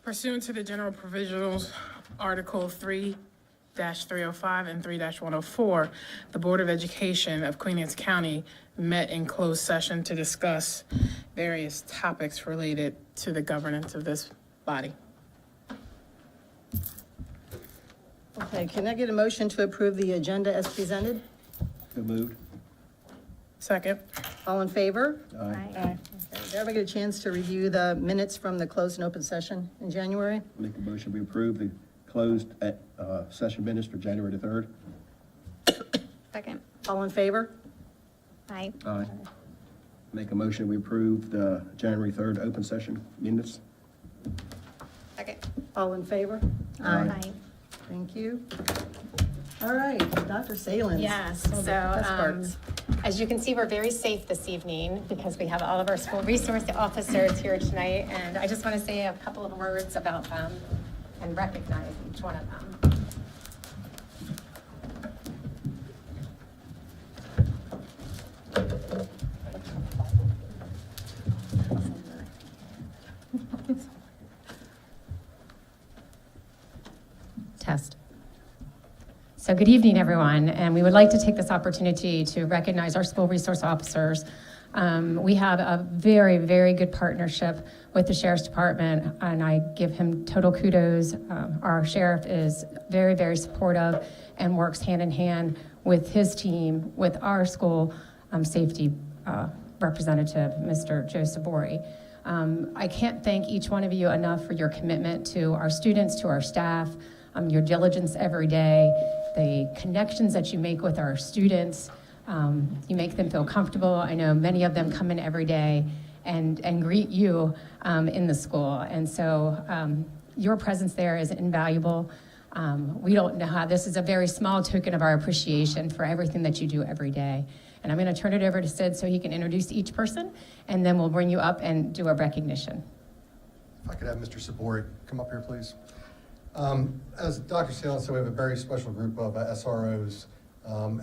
Pursuant to the general provisionals, Article 3-305 and 3-104, the Board of Education of Queen Anne's County met in closed session to discuss various topics related to the governance of this body. Okay, can I get a motion to approve the agenda as presented? So moved. Second. All in favor? Aye. Okay. Did everybody get a chance to review the minutes from the closed and open session in January? Make a motion, we approve the closed session minutes for January the 3rd. Second. All in favor? Aye. Aye. Make a motion, we approve the January 3rd open session minutes. Second. All in favor? Aye. Thank you. All right, Dr. Salins. Yes, Some of the so, best parts. as you can see, we're very safe this evening because we have all of our school resource officers here tonight. And I just want to say a couple of words about them and recognize each one of them. Test. So good evening, everyone, and we would like to take this opportunity to recognize our school resource officers. We have a very, very good partnership with the Sheriff's Department, and I give him total kudos. Our sheriff is very, very supportive and works hand in hand with his team, with our school safety representative, Mr. Joe Sabori. I can't thank each one of you enough for your commitment to our students, to our staff, your diligence every day, the connections that you make with our students. You make them feel comfortable. I know many of them come in every day and greet you in the school. And so your presence there is invaluable. We don't know how, this is a very small token of our appreciation for everything that you do every day. And I'm going to turn it over to Sid so he can introduce each person, and then we'll bring you up and do a recognition. If I could have Mr. Sabori come up here, please. As Dr. Salins said, we have a very special group of SROs.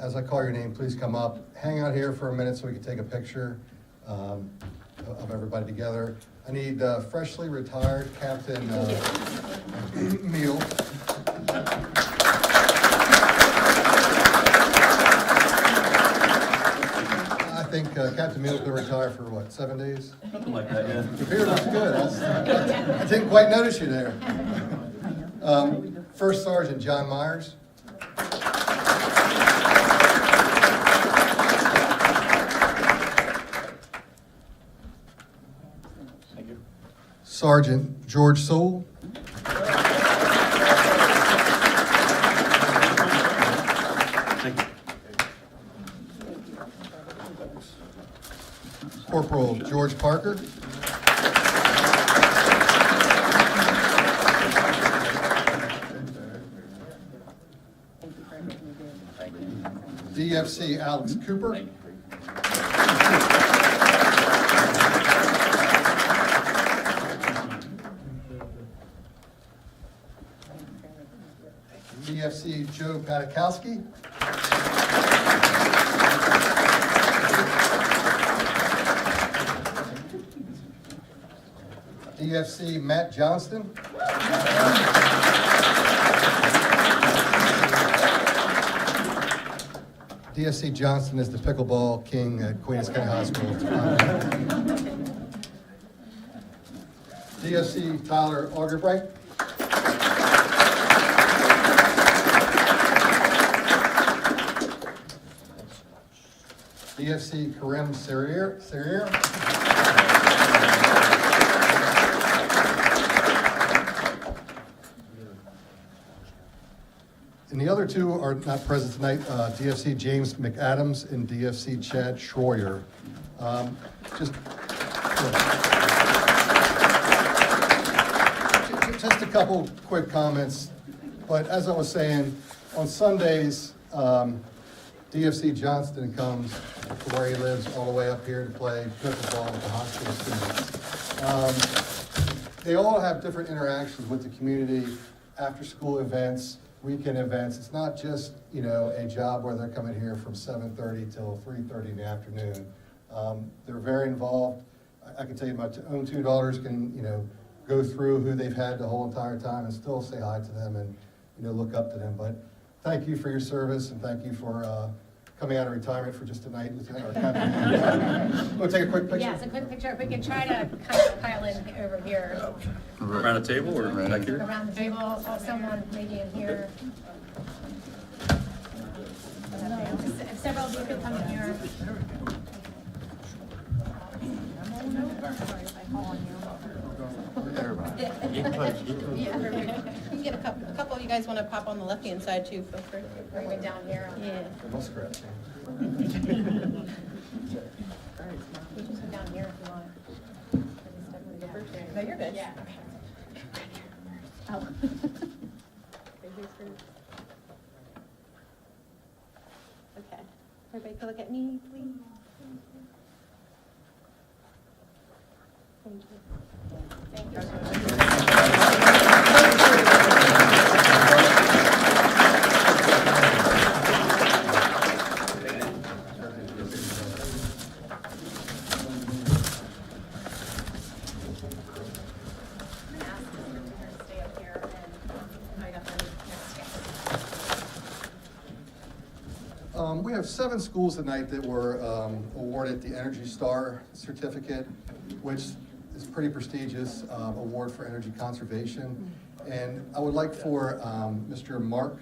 As I call your name, please come up, hang out here for a minute so we can take a picture of everybody together. I need freshly retired Captain Meal. I think Captain Meal's been retired for what, 7 days? Something like that, yeah. Your beard looks good. I didn't quite notice you there. First Sergeant John Myers. Thank you. Sergeant George Sewell. Thank you. Corporal George Parker. DFC Alex Cooper. DFC Joe Patakowski. DFC Matt Johnston. DFC Johnston is the pickleball king at Queen Anne's County High School. DFC Tyler Augerbright. DFC Karim Serrier. And the other two are not present tonight, DFC James McAdams and DFC Chad Schroyer. Just a couple quick comments, but as I was saying, on Sundays, DFC Johnston comes to where he lives all the way up here to play pickleball with the high school students. They all have different interactions with the community, after-school events, weekend events. It's not just, a job where they're coming here from 7:30 till 3:30 in the afternoon. They're very involved. I can tell you my own two daughters can, go through who they've had the whole entire time and still say hi to them and, look up to them. But thank you for your service, and thank you for coming out of retirement for just a night, Lieutenant. Want to take a quick picture? Yes, a quick picture. If we could try to kind of pile in over here, Around the table or back here? around the table, or someone maybe in here. If several of you could come in here. You can get a couple of you guys want to pop on the left-hand side too, feel free. Bring it down here. Yeah. Muskrat. You can come down here if you want. No, you're good. Yeah. Oh. Okay. Everybody can look at me, please. Thank you. Thank you. We have 7 schools tonight that were awarded the Energy Star certificate, which is a pretty prestigious award for energy conservation. And I would like for Mr. Mark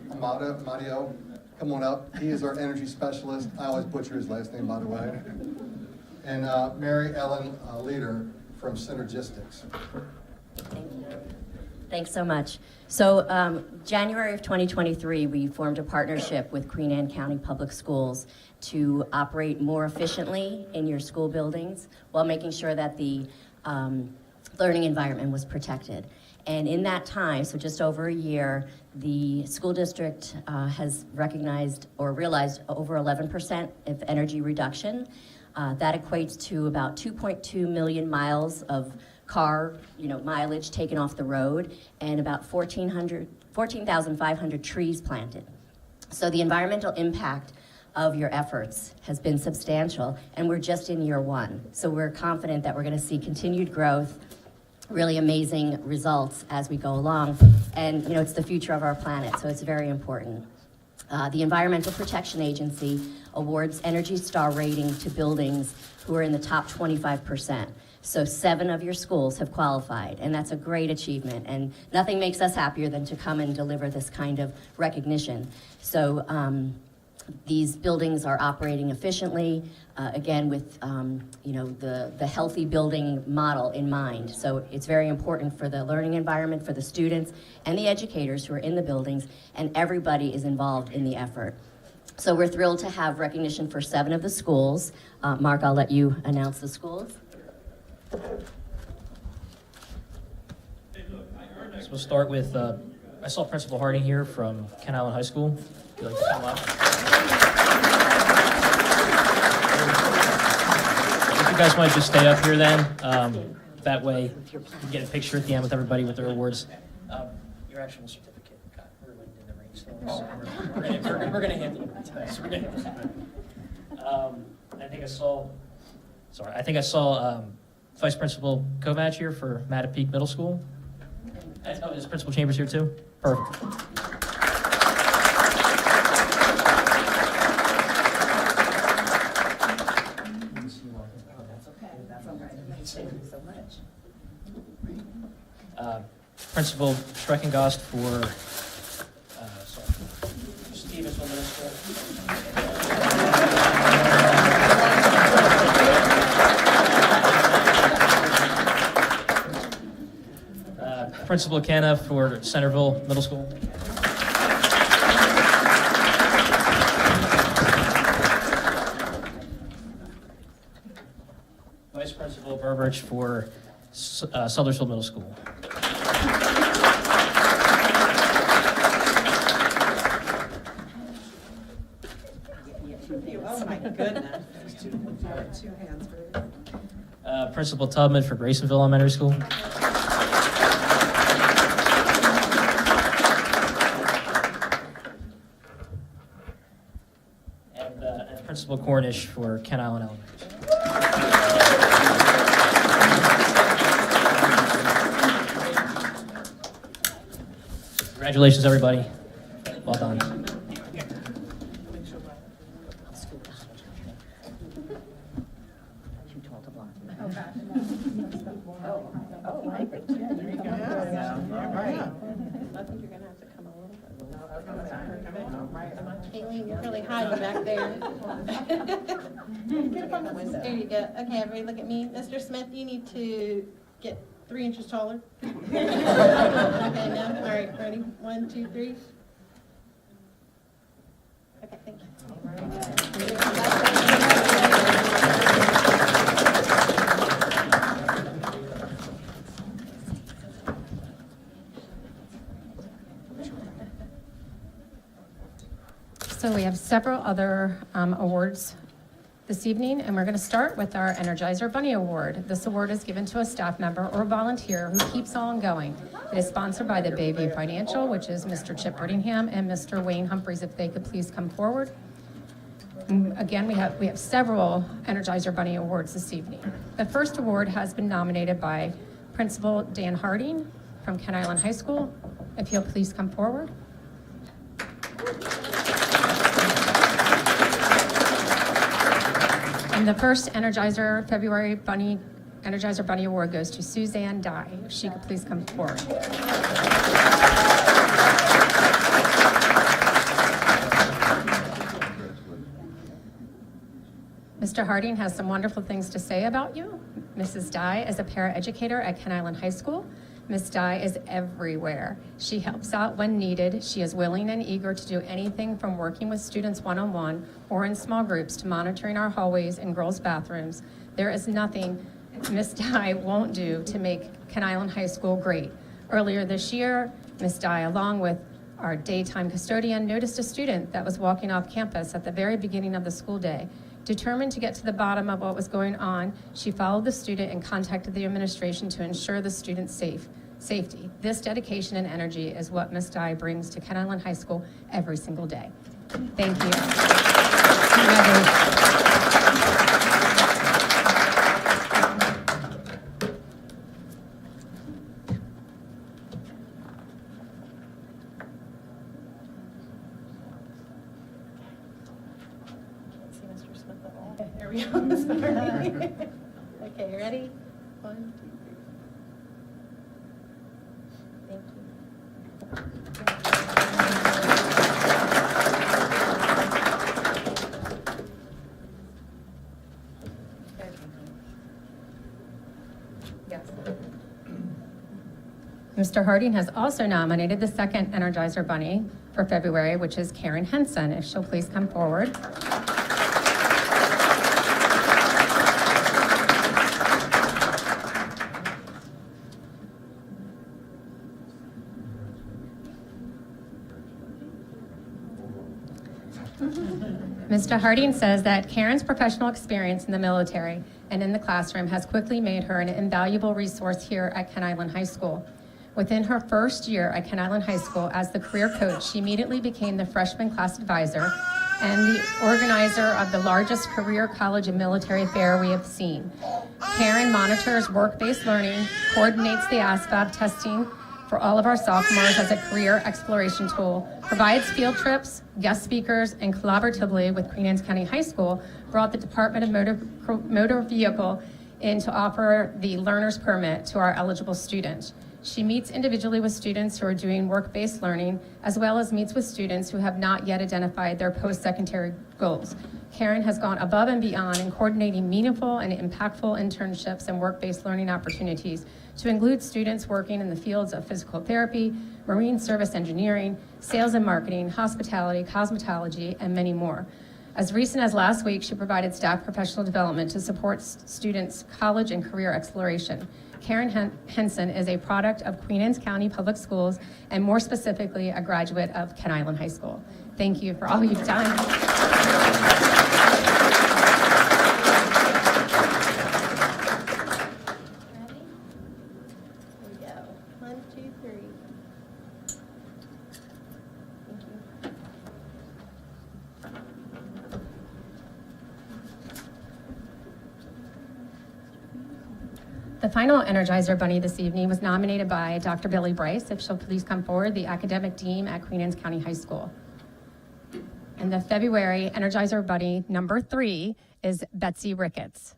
Amadio, come on up. He is our energy specialist. I always butcher his last name, by the way. And Mary Ellen Leader from Synergistics. Thank you. Thanks so much. So January of 2023, we formed a partnership with Queen Anne County Public Schools to operate more efficiently in your school buildings while making sure that the learning environment was protected. And in that time, so just over a year, the school district has recognized or realized over 11% of energy reduction. That equates to about 2.2 million miles of car, mileage taken off the road, and about 14,500 trees planted. So the environmental impact of your efforts has been substantial, and we're just in year 1. So we're confident that we're going to see continued growth, really amazing results as we go along. And it's the future of our planet, so it's very important. The Environmental Protection Agency awards Energy Star rating to buildings who are in the top 25%. So 7 of your schools have qualified, and that's a great achievement. And nothing makes us happier than to come and deliver this kind of recognition. So these buildings are operating efficiently, again, with the healthy building model in mind. So it's very important for the learning environment, for the students and the educators who are in the buildings, and everybody is involved in the effort. So we're thrilled to have recognition for 7 of the schools. Mark, I'll let you announce the schools. So we'll start with, I saw Principal Harding here from Kent Island High School. If you'd like to come up. If you guys might just stay up here then, that way you can get a picture at the end with everybody with their awards. Your actual certificate got ruined in the rainstorm, so we're gonna handle it today. So we're gonna handle it. I think I saw Vice Principal Kovac here for Mattapique Middle School. Is Principal Chambers here too? Perfect. Principal Schreckengost for Stevensville Middle School. Principal Kenna for Centerville Middle School. Vice Principal Burbridge for Sudlersville Middle School. Oh my goodness. Principal Tubman for Graysonville Elementary School. And Principal Cornish for Kent Island Elementary School. Congratulations, everybody. Well done. I think you're gonna have to come a little bit. Kayleen, you're really hiding back there. Get up on the window. There you go. Okay, everybody look at me. Mr. Smith, you need to get 3 inches taller. Okay, now, all right, ready? 1, 2, 3. Okay, thank you. So we have several other awards this evening, and we're going to start with our Energizer Bunny Award. This award is given to a staff member or volunteer who keeps on going. It is sponsored by the Bayview Financial, which is Mr. Chip Brittingham and Mr. Wayne Humphreys, if they could please come forward. Again, we have several Energizer Bunny Awards this evening. The first award has been nominated by Principal Dan Harding from Kent Island High School. If you'll please come forward. And the first Energizer Bunny Award goes to Suzanne Dye. If she could please come forward. Mr. Harding has some wonderful things to say about you. Mrs. Dye is a paraeducator at Kent Island High School. Ms. Dye is everywhere. She helps out when needed. She is willing and eager to do anything from working with students one-on-one or in small groups to monitoring our hallways and girls' bathrooms. There is nothing Ms. Dye won't do to make Kent Island High School great. Earlier this year, Ms. Dye, along with our daytime custodian, noticed a student that was walking off campus at the very beginning of the school day. Determined to get to the bottom of what was going on, she followed the student and contacted the administration to ensure the student's safety. This dedication and energy is what Ms. Dye brings to Kent Island High School every single day. Thank you. See Mr. Smith at all? There we go. Sorry. Okay, ready? 1, 2, 3. Thank you. Mr. Harding has also nominated the second Energizer Bunny for February, which is Karen Henson. If she'll please come forward. Mr. Harding says that Karen's professional experience in the military and in the classroom has quickly made her an invaluable resource here at Kent Island High School. Within her first year at Kent Island High School as the career coach, she immediately became the freshman class advisor and the organizer of the largest career college and military fair we have seen. Karen monitors work-based learning, coordinates the ASVAB testing for all of our sophomores as a career exploration tool, provides field trips, guest speakers, and collaboratively with Queen Anne's County High School, brought the Department of Motor Vehicle in to offer the learner's permit to our eligible students. She meets individually with students who are doing work-based learning, as well as meets with students who have not yet identified their post-secondary goals. Karen has gone above and beyond in coordinating meaningful and impactful internships and work-based learning opportunities to include students working in the fields of physical therapy, marine service engineering, sales and marketing, hospitality, cosmetology, and many more. As recent as last week, she provided staff professional development to support students' college and career exploration. Karen Henson is a product of Queen Anne's County Public Schools and more specifically a graduate of Kent Island High School. Thank you for all you've done. The final Energizer Bunny this evening was nominated by Dr. Billy Bryce. If she'll please come forward, the academic dean at Queen Anne's County High School. And the February Energizer Bunny number 3 is Betsy Ricketts.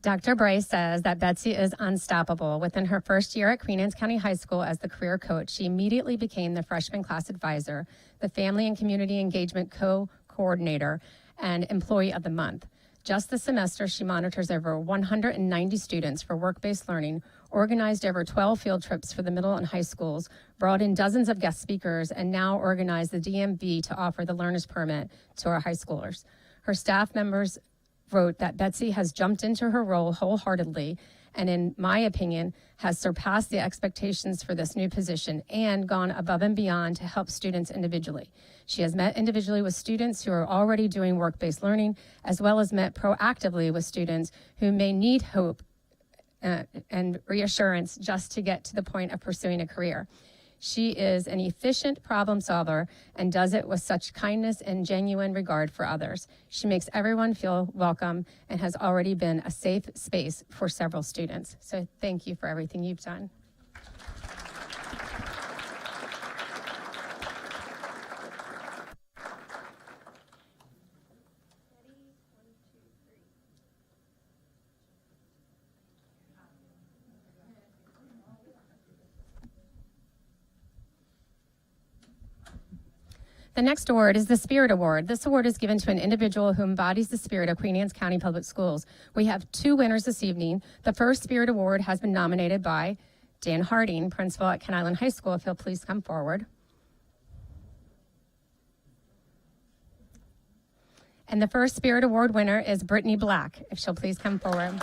Dr. Bryce says that Betsy is unstoppable. Within her first year at Queen Anne's County High School as the career coach, she immediately became the freshman class advisor, the family and community engagement co-coordinator, and employee of the month. Just this semester, she monitors over 190 students for work-based learning, organized over 12 field trips for the middle and high schools, brought in dozens of guest speakers, and now organized the DMV to offer the learner's permit to our high schoolers. Her staff members wrote that Betsy has jumped into her role wholeheartedly and, in my opinion, has surpassed the expectations for this new position and gone above and beyond to help students individually. She has met individually with students who are already doing work-based learning, as well as met proactively with students who may need hope and reassurance just to get to the point of pursuing a career. She is an efficient problem solver and does it with such kindness and genuine regard for others. She makes everyone feel welcome and has already been a safe space for several students. So thank you for everything you've done. The next award is the Spirit Award. This award is given to an individual who embodies the spirit of Queen Anne's County Public Schools. We have 2 winners this evening. The first Spirit Award has been nominated by Dan Harding, principal at Kent Island High School. If he'll please come forward. And the first Spirit Award winner is Brittany Black. If she'll please come forward.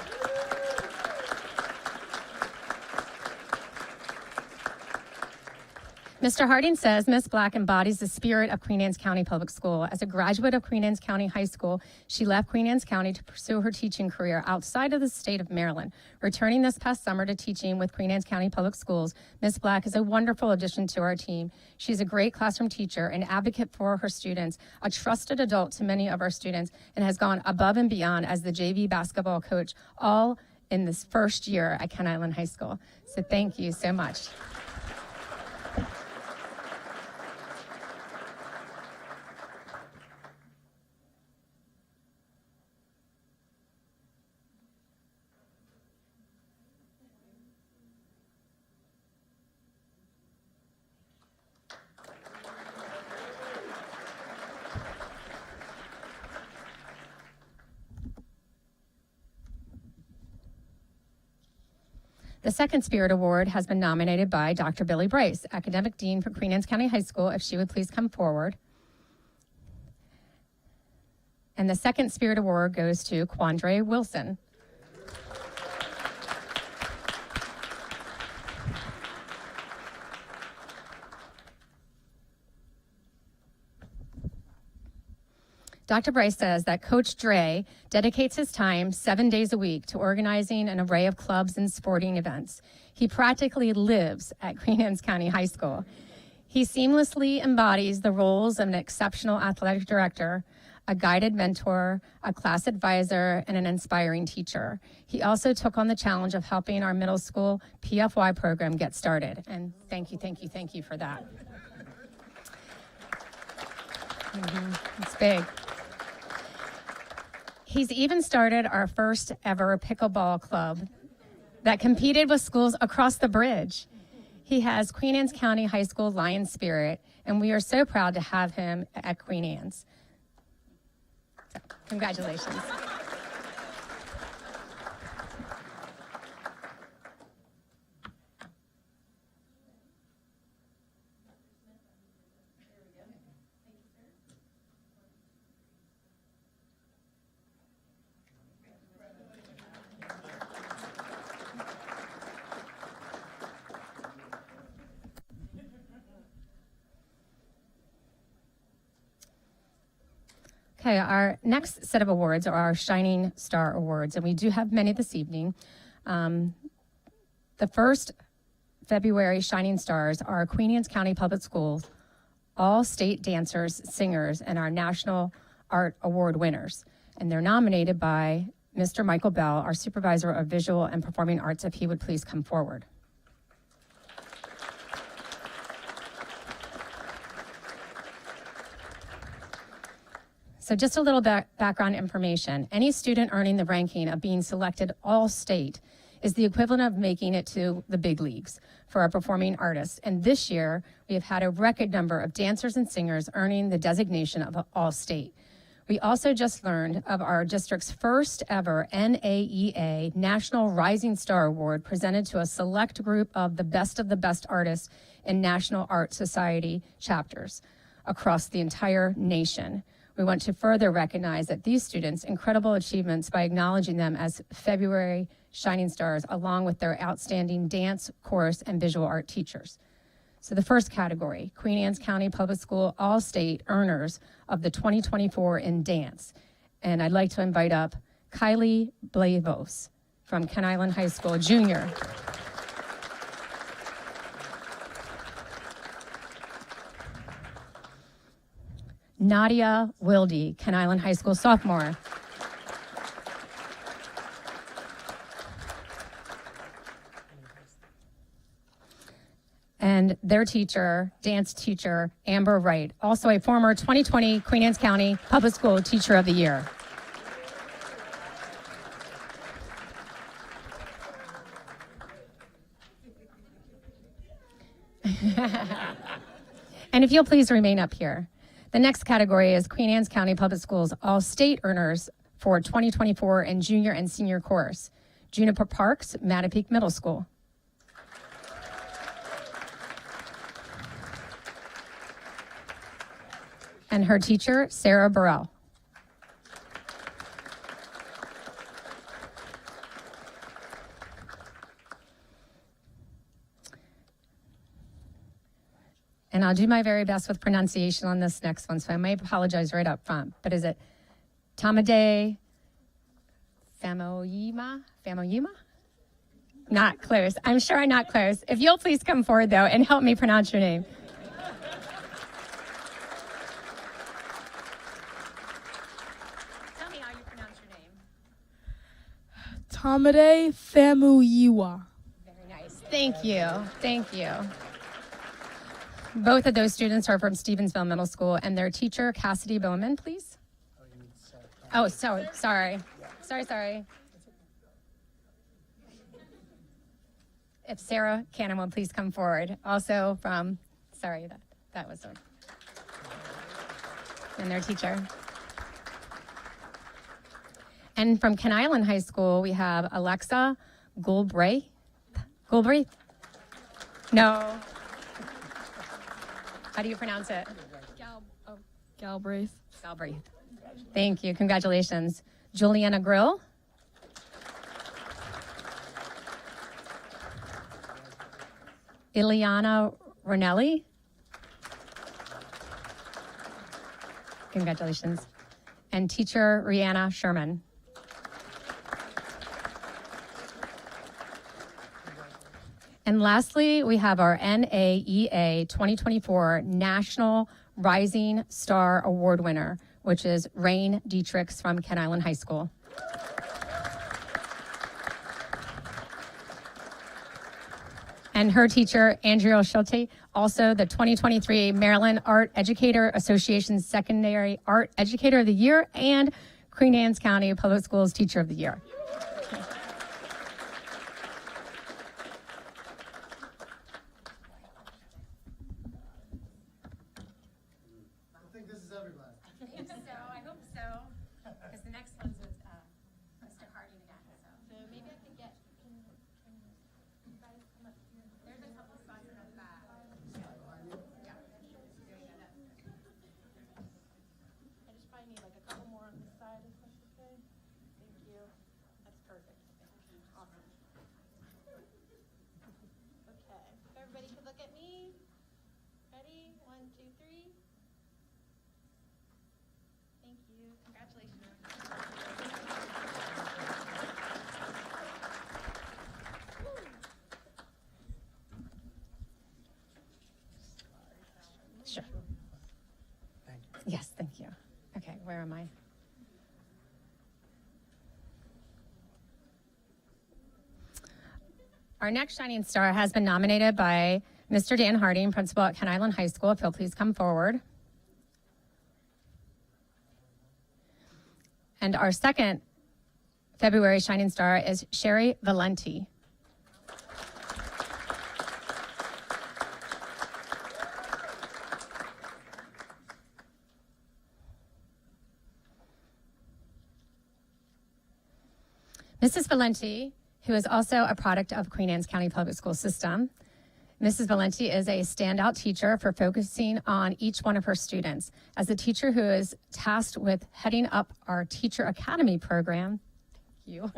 Mr. Harding says Ms. Black embodies the spirit of Queen Anne's County Public School. As a graduate of Queen Anne's County High School, she left Queen Anne's County to pursue her teaching career outside of the state of Maryland. Returning this past summer to teaching with Queen Anne's County Public Schools, Ms. Black is a wonderful addition to our team. She's a great classroom teacher, an advocate for her students, a trusted adult to many of our students, and has gone above and beyond as the JV basketball coach, all in this first year at Kent Island High School. So thank you so much. The second Spirit Award has been nominated by Dr. Billy Bryce, Academic Dean for Queen Anne's County High School, if she would please come forward. And the second Spirit Award goes to Quandre Wilson. Dr. Bryce says that Coach Dre dedicates his time 7 days a week to organizing an array of clubs and sporting events. He practically lives at Queen Anne's County High School. He seamlessly embodies the roles of an exceptional athletic director, a guided mentor, a class advisor, and an inspiring teacher. He also took on the challenge of helping our middle school PFY program get started. And thank you for that. It's big. He's even started our first ever pickleball club that competed with schools across the bridge. He has Queen Anne's County High School Lion spirit, and we are so proud to have him at Queen Anne's. So, congratulations. Okay, our next set of awards are our Shining Star Awards, and we do have many this evening. The first February Shining Stars are Queen Anne's County Public Schools, all state dancers, singers, and our National Art Award winners. And they're nominated by Mr. Michael Bell, our Supervisor of Visual and Performing Arts, if he would please come forward. So just a little background information. Any student earning the ranking of being selected all-state is the equivalent of making it to the big leagues for our performing artists. And this year, we have had a record number of dancers and singers earning the designation of all-state. We also just learned of our district's first ever NAEA National Rising Star Award presented to a select group of the best artists in National Art Society chapters across the entire nation. We want to further recognize that these students' incredible achievements by acknowledging them as February Shining Stars, along with their outstanding dance, chorus, and visual art teachers. So the first category, Queen Anne's County Public School All-State Earners of the 2024 in Dance. And I'd like to invite up Kylie Blavos from Ken Island High School, junior. Nadia Wilde, Ken Island High School sophomore. And their teacher, dance teacher, Amber Wright, also a former 2020 Queen Anne's County Public School Teacher of the Year. And if you'll please remain up here. The next category is Queen Anne's County Public Schools All-State Earners for 2024 in junior and senior chorus. Juniper Parks, Mattapique Middle School. And her teacher, Sarah Burrell. And I'll do my very best with pronunciation on this next one, so I may apologize right up front. But is it Tamade Famoyima? Not close. I'm sure I'm not close. If you'll please come forward, though, and help me pronounce your name. Tell me how you pronounce your name. Tamade Famuyiwa. Very nice. Thank you. Thank you. Both of those students are from Stevensville Middle School, and their teacher, Cassidy Bowman, please. Oh, sorry. Sorry. If Sarah Cannon will please come forward. Also from, sorry, that was her. And their teacher. And from Ken Island High School, we have Alexa Gulbraith? No. How do you pronounce it? Galbraith. Galbraith. Thank you. Congratulations. Juliana Grill. Ileana Ronelli. Congratulations. And teacher Rihanna Sherman. And lastly, we have our NAEA 2024 National Rising Star Award winner, which is Rain Dietrichs from Ken Island High School. And her teacher, Andrea Schulte, also the 2023 Maryland Art Educator Association Secondary Art Educator of the Year and Queen Anne's County Public Schools Teacher of the Year. I hope so, because the next one's with Mr. Harding again, so. So maybe I can get, can you guys come up here? There's a couple spots in the back. I just probably need like a couple more on this side, if that's okay. Thank you. That's Sure. Yes, thank you. Okay, where am I? Our next shining star has been nominated by Mr. Dan Harding, principal at Kent Island High School. If he'll please come forward. And our second February shining star is Sherry Valenti. Mrs. Valenti, who is also a product of Queen Anne's County Public School System. Mrs. Valenti is a standout teacher for focusing on each one of her students. As a teacher who is tasked with heading up our Teacher Academy program, thank you,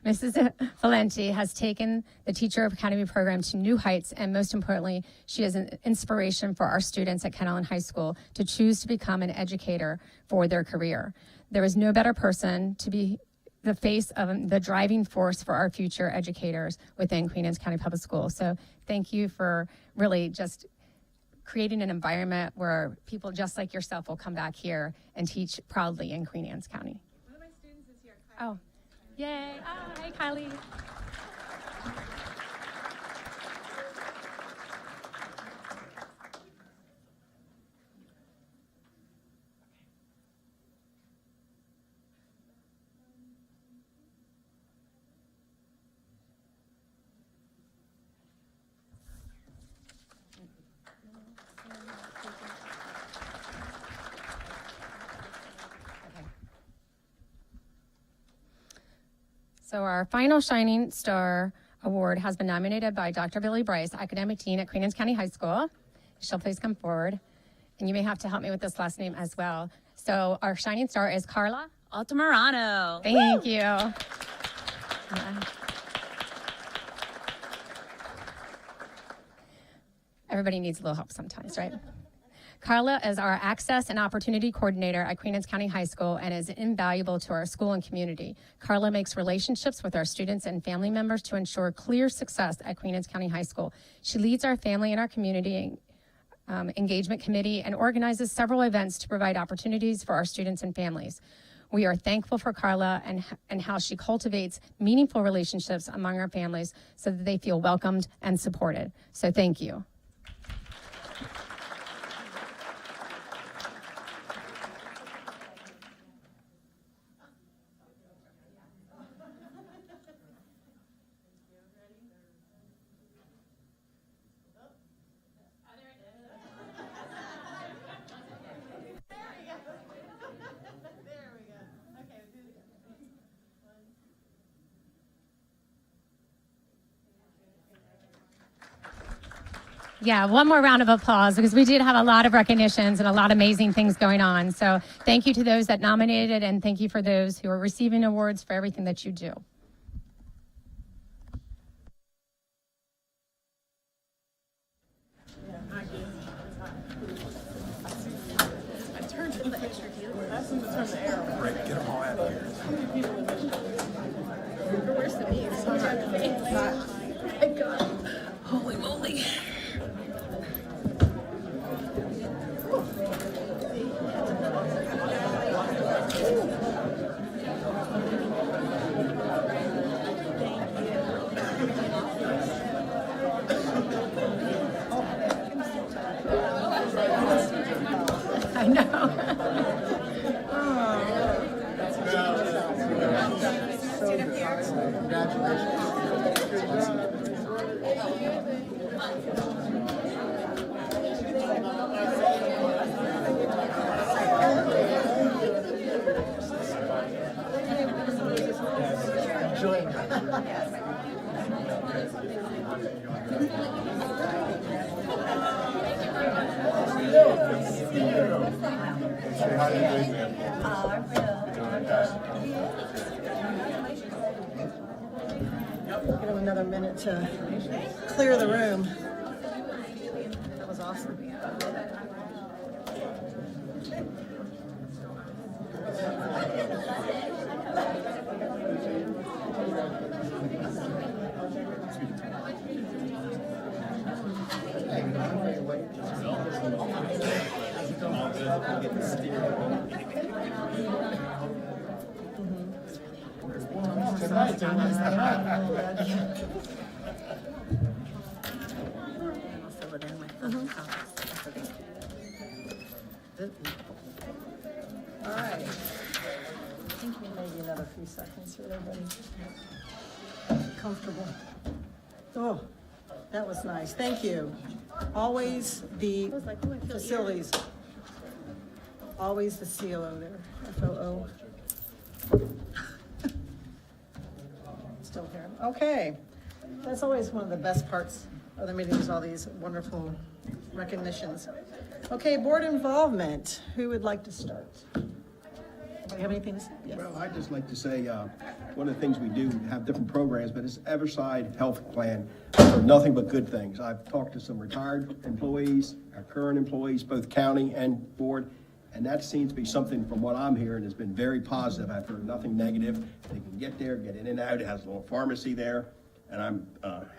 Mrs. Valenti has taken the Teacher Academy program to new heights, and most importantly, she is an inspiration for our students at Kent Island High School to choose to become an educator for their career. There is no better person to be the face of the driving force for our future educators within Queen Anne's County Public Schools. So thank you for really just creating an environment where people just like yourself will come back here and teach proudly in Queen Anne's County. One of my students is here. Oh, yay. Hi, Kylie. So our final Shining Star Award has been nominated by Dr. Billy Bryce, Academic Dean at Queen Anne's County High School. She'll please come forward. And you may have to help me with this last name as well. So our Shining Star is Carla Altamirano. Thank you. Everybody needs a little help sometimes, right? Carla is our Access and Opportunity Coordinator at Queen Anne's County High School and is invaluable to our school and community. Carla makes relationships with our students and family members to ensure clear success at Queen Anne's County High School. She leads our family and our community engagement committee and organizes several events to provide opportunities for our students and families. We are thankful for Carla and how she cultivates meaningful relationships among our families so that they feel welcomed and supported. So thank you. Yeah, one more round of applause because we did have a lot of recognitions and a lot of amazing things going on. So thank you to those that nominated and thank you for those who are receiving awards for everything that you do. Holy moly. I know. Give them another minute to clear the room. That was awesome. All right. Maybe another few seconds here, everybody. Comfortable. Oh, that was nice. Thank you. Always the facilities. Always the COO there, FOO. Still here. Okay. That's always one of the best parts of the meeting is all these wonderful recognitions. Okay, board involvement. Who would like to start? Anybody have anything to say? Yes. Well, I'd just like to say, one of the things we do have different programs, but it's Everside Health Plan, nothing but good things. I've talked to some retired employees, our current employees, both county and board, and that seems to be something from what I'm hearing has been very positive. I've heard nothing negative. They can get there, get in and out. It has a little pharmacy there, and I'm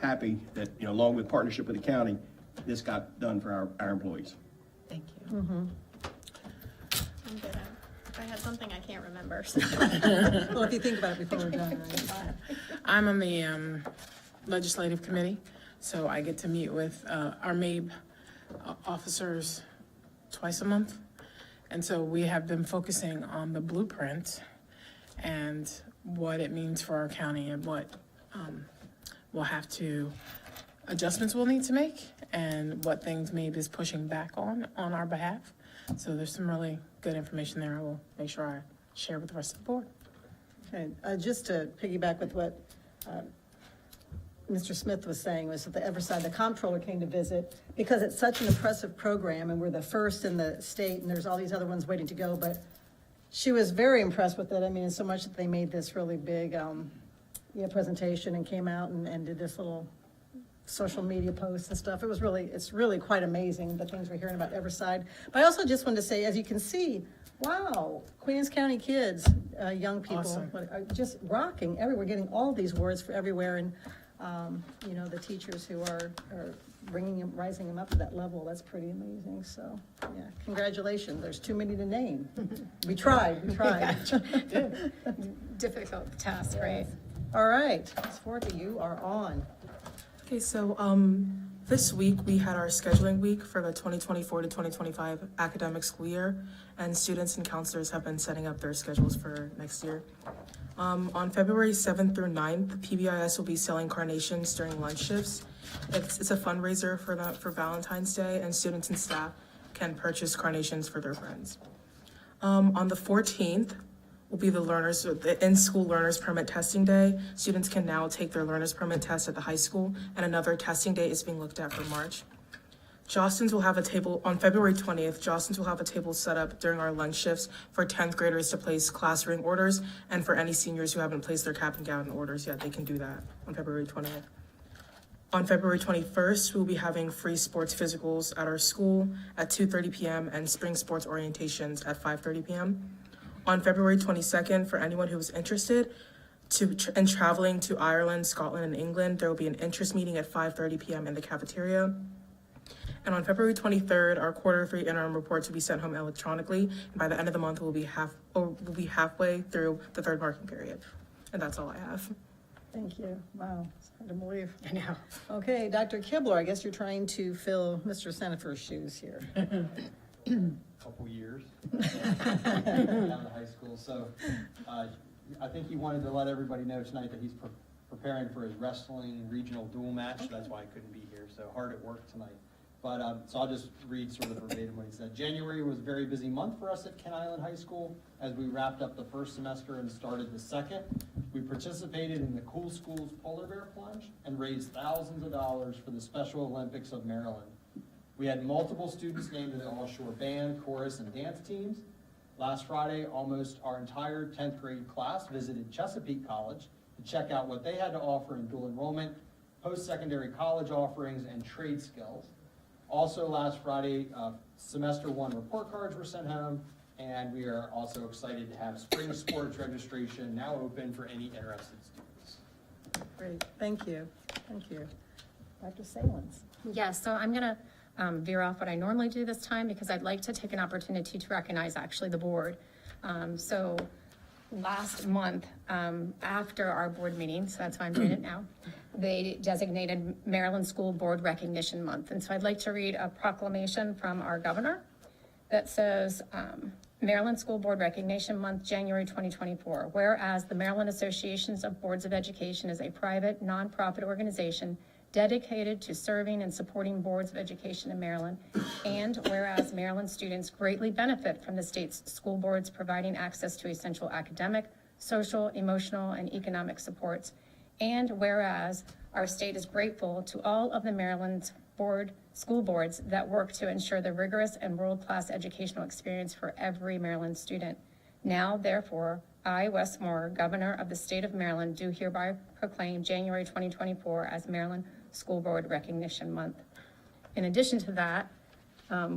happy that, along with partnership with the county, this got done for our employees. Thank you. I'm good. If I had something I can't remember. So. Well, if you think about it before we're done, right? I'm on the legislative committee, so I get to meet with our MABE officers twice a month. And so we have been focusing on the blueprint and what it means for our county and what we'll have to, adjustments we'll need to make and what things MABE is pushing back on our behalf. So there's some really good information there. I will make sure I share with the rest of the board. Okay, just to piggyback with what Mr. Smith was saying, was that the Everside, the comptroller came to visit because it's such an impressive program and we're the first in the state and there's all these other ones waiting to go, but she was very impressed with it. I mean, so much that they made this really big presentation and came out and did this little social media posts and stuff. It's really quite amazing the things we're hearing about Everside. But I also just wanted to say, as you can see, wow, Queen Anne's County kids, young people, Awesome. are just rocking everywhere, getting all these words for everywhere. And, the teachers who are rising them up to that level, that's pretty amazing. So, yeah, congratulations. There's too many to name. We tried. Difficult task, right? All right, Ms. Forte, you are on. Okay, so this week we had our scheduling week for the 2024 to 2025 academic school year, and students and counselors have been setting up their schedules for next year. On February 7th through 9th, PBIS will be selling carnations during lunch shifts. It's a fundraiser for Valentine's Day, and students and staff can purchase carnations for their friends. On the 14th, will be the in-school learners permit testing day. Students can now take their learners permit test at the high school, and another testing day is being looked at for March. Jostens will have a table, on February 20th, Jostens will have a table set up during our lunch shifts for 10th graders to place class ring orders, and for any seniors who haven't placed their cap and gown orders yet, they can do that on February 20th. On February 21st, we'll be having free sports physicals at our school at 2:30 p.m. and spring sports orientations at 5:30 p.m. On February 22nd, for anyone who is interested in traveling to Ireland, Scotland, and England, there will be an interest meeting at 5:30 p.m. in the cafeteria. And on February 23rd, our Q3 interim reports will be sent home electronically. And by the end of the month, we'll be halfway through the third marking period. And that's all I have. Thank you. Wow, it's hard to believe. I know. Okay, Dr. Kibler, I guess you're trying to fill Mr. Senefer's shoes here. Couple years down to high school. So I think he wanted to let everybody know tonight that he's preparing for his wrestling regional dual match. So that's why I couldn't be here. So hard at work tonight. But so I'll just read sort of verbatim what he said. January was a very busy month for us at Kent Island High School as we wrapped up the first semester and started the second. We participated in the Cool Schools Polar Bear Plunge and raised thousands of dollars for the Special Olympics of Maryland. We had multiple students named to the All-Shore Band, Chorus, and Dance teams. Last Friday, almost our entire 10th grade class visited Chesapeake College to check out what they had to offer in dual enrollment, post-secondary college offerings, and trade skills. Also last Friday, semester 1 report cards were sent home, and we are also excited to have spring sports registration now open for any interested students. Great, thank you. Thank you. Dr. Salins. Yes, so I'm going to veer off what I normally do this time because I'd like to take an opportunity to recognize actually the board. So last month, after our board meeting, so that's why I'm doing it now, they designated Maryland School Board Recognition Month. And so I'd like to read a proclamation from our governor that says, Maryland School Board Recognition Month, January 2024. Whereas the Maryland Associations of Boards of Education is a private, nonprofit organization dedicated to serving and supporting boards of education in Maryland. And whereas Maryland students greatly benefit from the state's school boards providing access to essential academic, social, emotional, and economic supports. And whereas our state is grateful to all of the Maryland's school boards that work to ensure the rigorous and world-class educational experience for every Maryland student. Now, therefore, I, Wes Moore, Governor of the State of Maryland, do hereby proclaim January 2024 as Maryland School Board Recognition Month. In addition to that,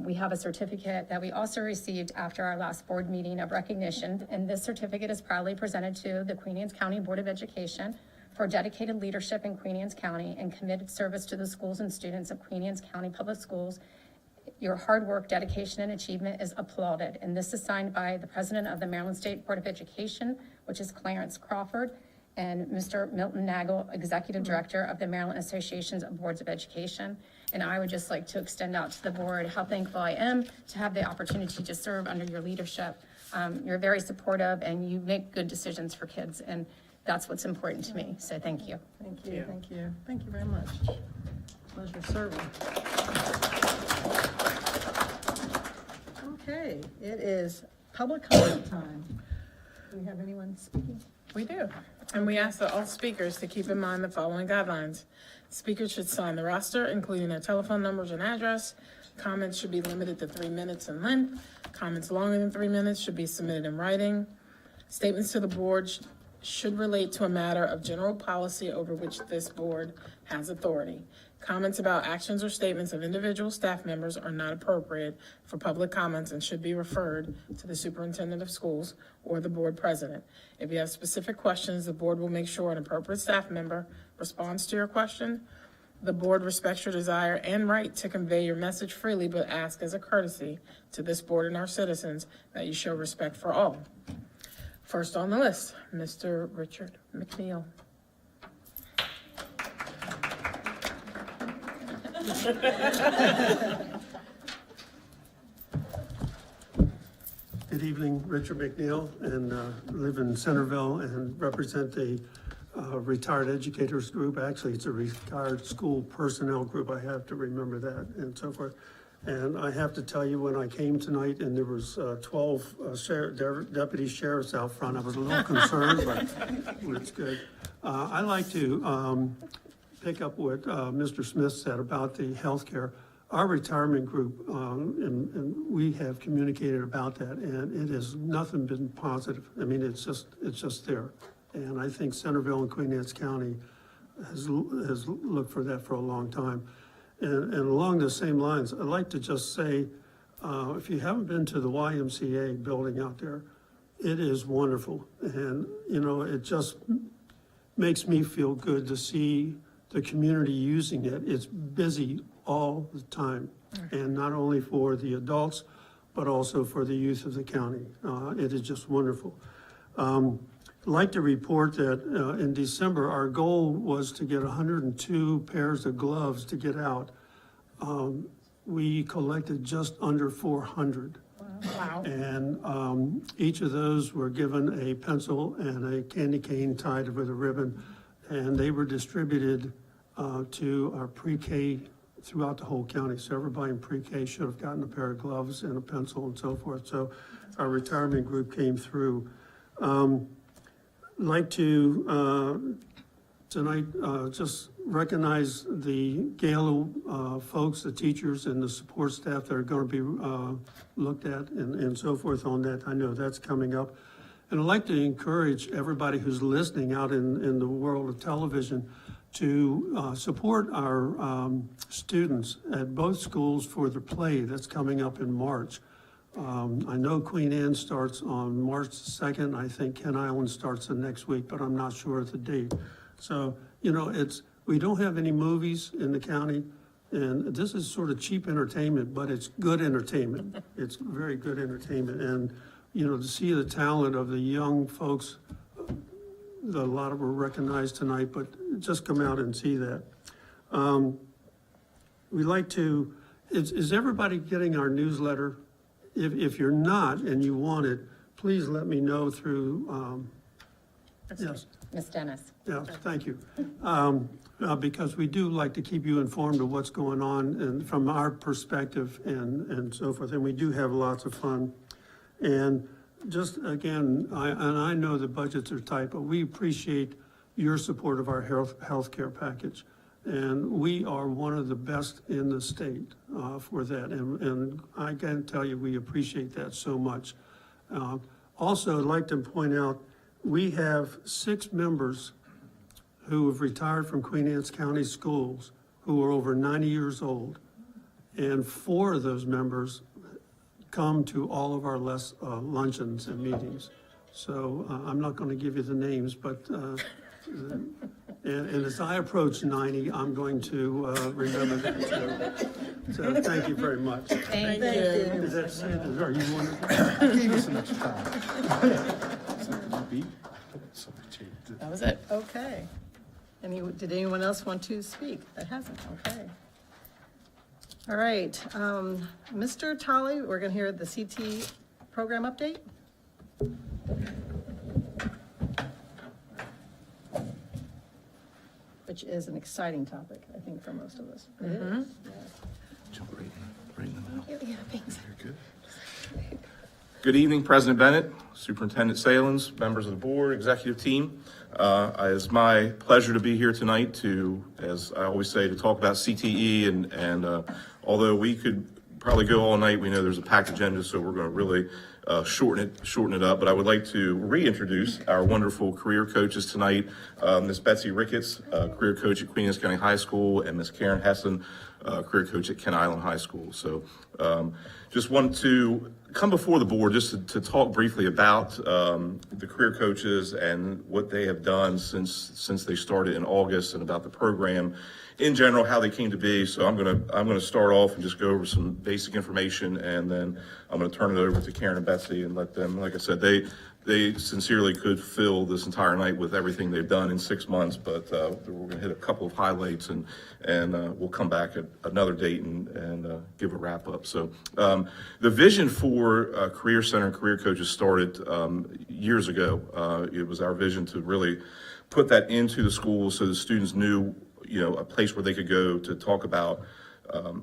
we have a certificate that we also received after our last board meeting of recognition, and this certificate is proudly presented to the Queen Anne's County Board of Education for dedicated leadership in Queen Anne's County and committed service to the schools and students of Queen Anne's County Public Schools. Your hard work, dedication, and achievement is applauded. And this is signed by the President of the Maryland State Board of Education, which is Clarence Crawford, and Mr. Milton Nagel, Executive Director of the Maryland Associations of Boards of Education. And I would just like to extend out to the board how thankful I am to have the opportunity to serve under your leadership. You're very supportive and you make good decisions for kids, and that's what's important to me. So thank you. Thank you, thank you. Thank you very much. Pleasure serving. Okay, it is public comment time. Do we have anyone speaking? We do. And we ask that all speakers to keep in mind the following guidelines. Speakers should sign the roster, including their telephone numbers and address. Comments should be limited to 3 minutes in length. Comments longer than 3 minutes should be submitted in writing. Statements to the board should relate to a matter of general policy over which this board has authority. Comments about actions or statements of individual staff members are not appropriate for public comments and should be referred to the superintendent of schools or the board president. If you have specific questions, the board will make sure an appropriate staff member responds to your question. The board respects your desire and right to convey your message freely, but ask as a courtesy to this board and our citizens that you show respect for all. First on the list, Mr. Richard McNeil. Good evening, Richard McNeil, and live in Centerville and represent the retired educators group. Actually, it's a retired school personnel group. I have to remember that and so forth. And I have to tell you, when I came tonight and there was 12 deputy sheriffs out front, I was a little concerned, but it's good. I like to pick up what Mr. Smith said about the healthcare. Our retirement group, and we have communicated about that, and it has nothing been positive. I mean, it's just there. And I think Centerville and Queen Anne's County has looked for that for a long time. And along the same lines, I'd like to just say, if you haven't been to the YMCA building out there, it is wonderful. And, you know, it just makes me feel good to see the community using it. It's busy all the time, and not only for the adults, but also for the youth of the county. It is just wonderful. I'd like to report that in December, our goal was to get 102 pairs of gloves to get out. We collected just under 400. Wow. And each of those were given a pencil and a candy cane tied with a ribbon, and they were distributed to our pre-K throughout the whole county. So everybody in pre-K should have gotten a pair of gloves and a pencil and so forth. So our retirement group came through. Like to tonight just recognize the Gala folks, the teachers and the support staff that are going to be looked at and so forth on that. I know that's coming up. And I'd like to encourage everybody who's listening out in the world of television to support our students at both schools for the play that's coming up in March. I know Queen Anne starts on March 2nd. I think Kent Island starts the next week, but I'm not sure of the date. So, you know, we don't have any movies in the county, And this is sort of cheap entertainment, but it's good entertainment. It's very good entertainment. And, you know, to see the talent of the young folks, a lot of them were recognized tonight, but just come out and see that. We like to, is everybody getting our newsletter? If you're not and you want it, please let me know through, yes. Ms. Dennis. Yeah, thank you. Because we do like to keep you informed of what's going on and from our perspective and so forth. And we do have lots of fun. And just again, I know the budgets are tight, but we appreciate your support of our healthcare package. And we are one of the best in the state for that. And I can tell you, we appreciate that so much. Also, I'd like to point out, we have 6 members who have retired from Queen Anne's County Schools who are over 90 years old. And 4 of those members come to all of our luncheons and meetings. So I'm not going to give you the names, but and as I approach 90, I'm going to remember that. So thank you very much. Thank you. Is that it? Are you wondering? Give us some extra time. That was it. Okay. Did anyone else want to speak? That hasn't, okay. All right, Mr. Tolley, we're gonna hear the CT program update. Which is an exciting topic, I think, for most of us. It is, yes. Good evening, President Bennett, Superintendent Salins, members of the board, executive team. It's my pleasure to be here tonight to, as I always say, to talk about CTE and although we could probably go all night, we know there's a packed agenda, so we're going to really shorten it up. But I would like to reintroduce our wonderful career coaches tonight, Ms. Betsy Ricketts, career coach at Queen Anne's County High School, and Ms. Karen Hessen, career coach at Kent Island High School. So just wanted to come before the board just to talk briefly about the career coaches and what they have done since they started in August, and about the program in general, how they came to be. So I'm gonna start off and just go over some basic information, and then I'm gonna turn it over to Karen and Betsy and let them, like I said, they sincerely could fill this entire night with everything they've done in 6 months, but we're gonna hit a couple of highlights, and we'll come back at another date and give a wrap up. So the vision for Career Center and Career Coaches started years ago. It was our vision to really put that into the schools so the students knew, you know, a place where they could go to talk about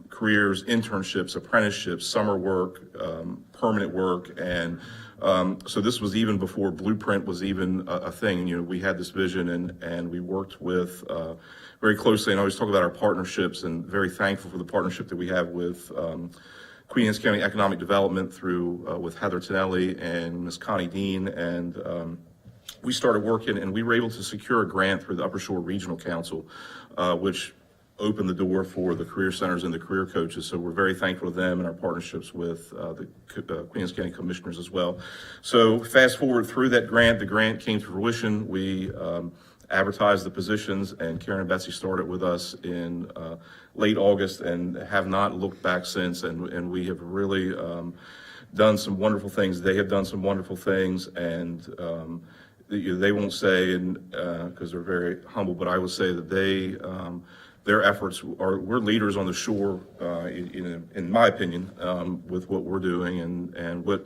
careers, internships, apprenticeships, summer work, permanent work. And so this was even before Blueprint was even a thing. You know, we had this vision, and we worked with very closely, and I always talk about our partnerships, and very thankful for the partnership that we have with Queen Anne's County Economic Development through with Heather Tonelli and Ms. Connie Dean. And we started working, and we were able to secure a grant through the Upper Shore Regional Council, which opened the door for the career centers and the career coaches. So we're very thankful to them and our partnerships with the Queen Anne's County Commissioners as well. So fast forward through that grant, the grant came to fruition. We advertised the positions, and Karen and Betsy started with us in late August and have not looked back since. And we have really done some wonderful things. They have done some wonderful things, and they won't say, and because they're very humble, but I will say that they, their efforts we're leaders on the shore, in my opinion, with what we're doing, and what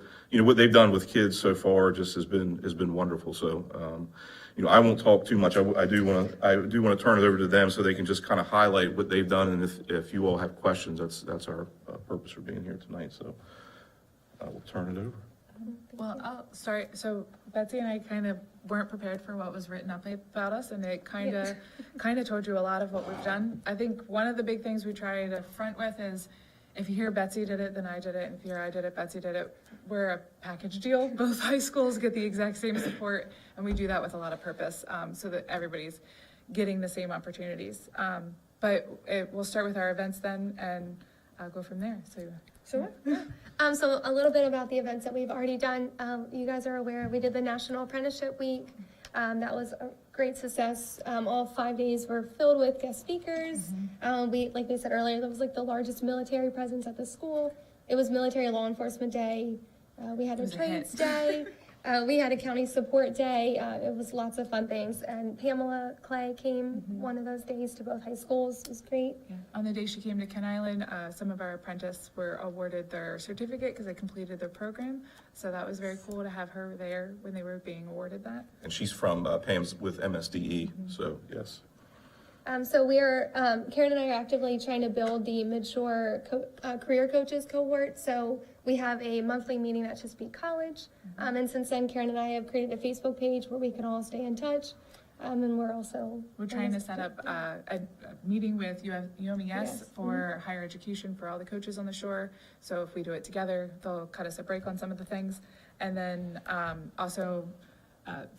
they've done with kids so far just has been wonderful. So, I won't talk too much. I do want to turn it over to them so they can just kind of highlight what they've done, and if you all have questions, that's our purpose for being here tonight. So I will turn it over. Well, I'll start. So Betsy and I kind of weren't prepared for what was written up about us, and it kind of told you a lot of what we've done. I think one of the big things we try to front with is, if you hear Betsy did it, then I did it, and if you hear I did it, Betsy did it. We're a package deal. Both high schools get the exact same support, and we do that with a lot of purpose, so that everybody's getting the same opportunities. But we'll start with our events then, and go from there. Sure. So a little bit about the events that we've already done. You guys are aware we did the National Apprenticeship Week. That was great success. All 5 days were filled with guest speakers. Like they said earlier, that was like the largest military presence at the school. It was Military Law Enforcement Day. We had a trades day. We had a county support day. It was lots of fun things. And Pamela Clay came one of those days to both high schools. It was great. Yeah. On the day she came to Ken Island, some of our apprentices were awarded their certificate because they completed their program. So that was very cool to have her there when they were being awarded that. And she's from Pam's with MSDE, so yes. So Karen and I are actively trying to build the Midshore career coaches cohort. So we have a monthly meeting at Chesapeake College. And since then, Karen and I have created a Facebook page where we can all stay in touch. And we're trying to set up a meeting with UMES for higher education for all the coaches on the shore. So if we do it together, they'll cut us a break on some of the things. And then also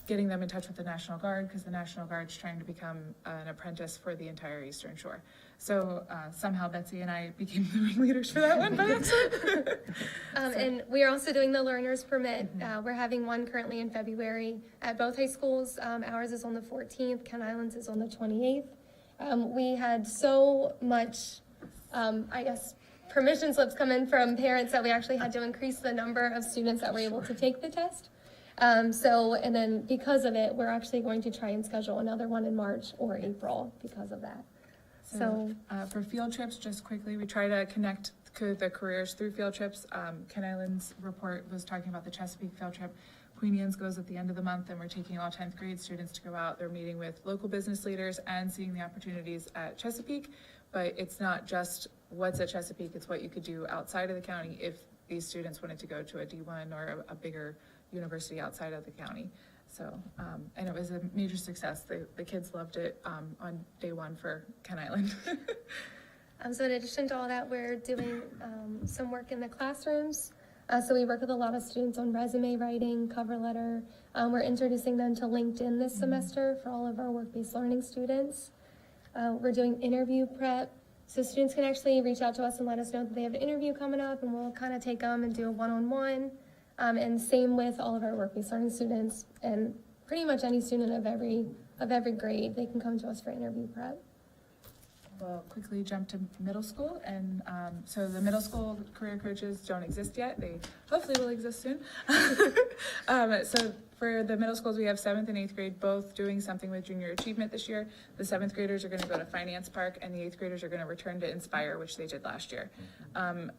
getting them in touch with the National Guard, because the National Guard's trying to become an apprentice for the entire Eastern Shore. So somehow Betsy and I became the ringleaders for that one by accident. And we are also doing the learner's permit. We're having one currently in February at both high schools. Ours is on the 14th, Ken Island's is on the 28th. We had so much, permission slips come in from parents that we actually had to increase the number of students that were able to take the test. And then because of it, we're actually going to try and schedule another one in March or April because of that. So for field trips, just quickly, we try to connect the careers through field trips. Ken Island's report was talking about the Chesapeake field trip. Queen Anne's goes at the end of the month, and we're taking all 10th grade students to go out. They're meeting with local business leaders and seeing the opportunities at Chesapeake. But it's not just what's at Chesapeake, it's what you could do outside of the county if these students wanted to go to a D1 or a bigger university outside of the county. So, and it was a major success. The kids loved it on day one for Ken Island. So in addition to all that, we're doing some work in the classrooms. So we work with a lot of students on resume writing, cover letter. We're introducing them to LinkedIn this semester for all of our work-based learning students. We're doing interview prep. So students can actually reach out to us and let us know that they have an interview coming up, and we'll kind of take them and do a one-on-one. And same with all of our work-based learning students, and pretty much any student of every grade, they can come to us for interview prep. We'll quickly jump to middle school, and so the middle school career coaches don't exist yet. They hopefully will exist soon. So for the middle schools, we have 7th and 8th grade both doing something with junior achievement this year. The 7th graders are going to go to Finance Park, and the 8th graders are going to return to Inspire, which they did last year.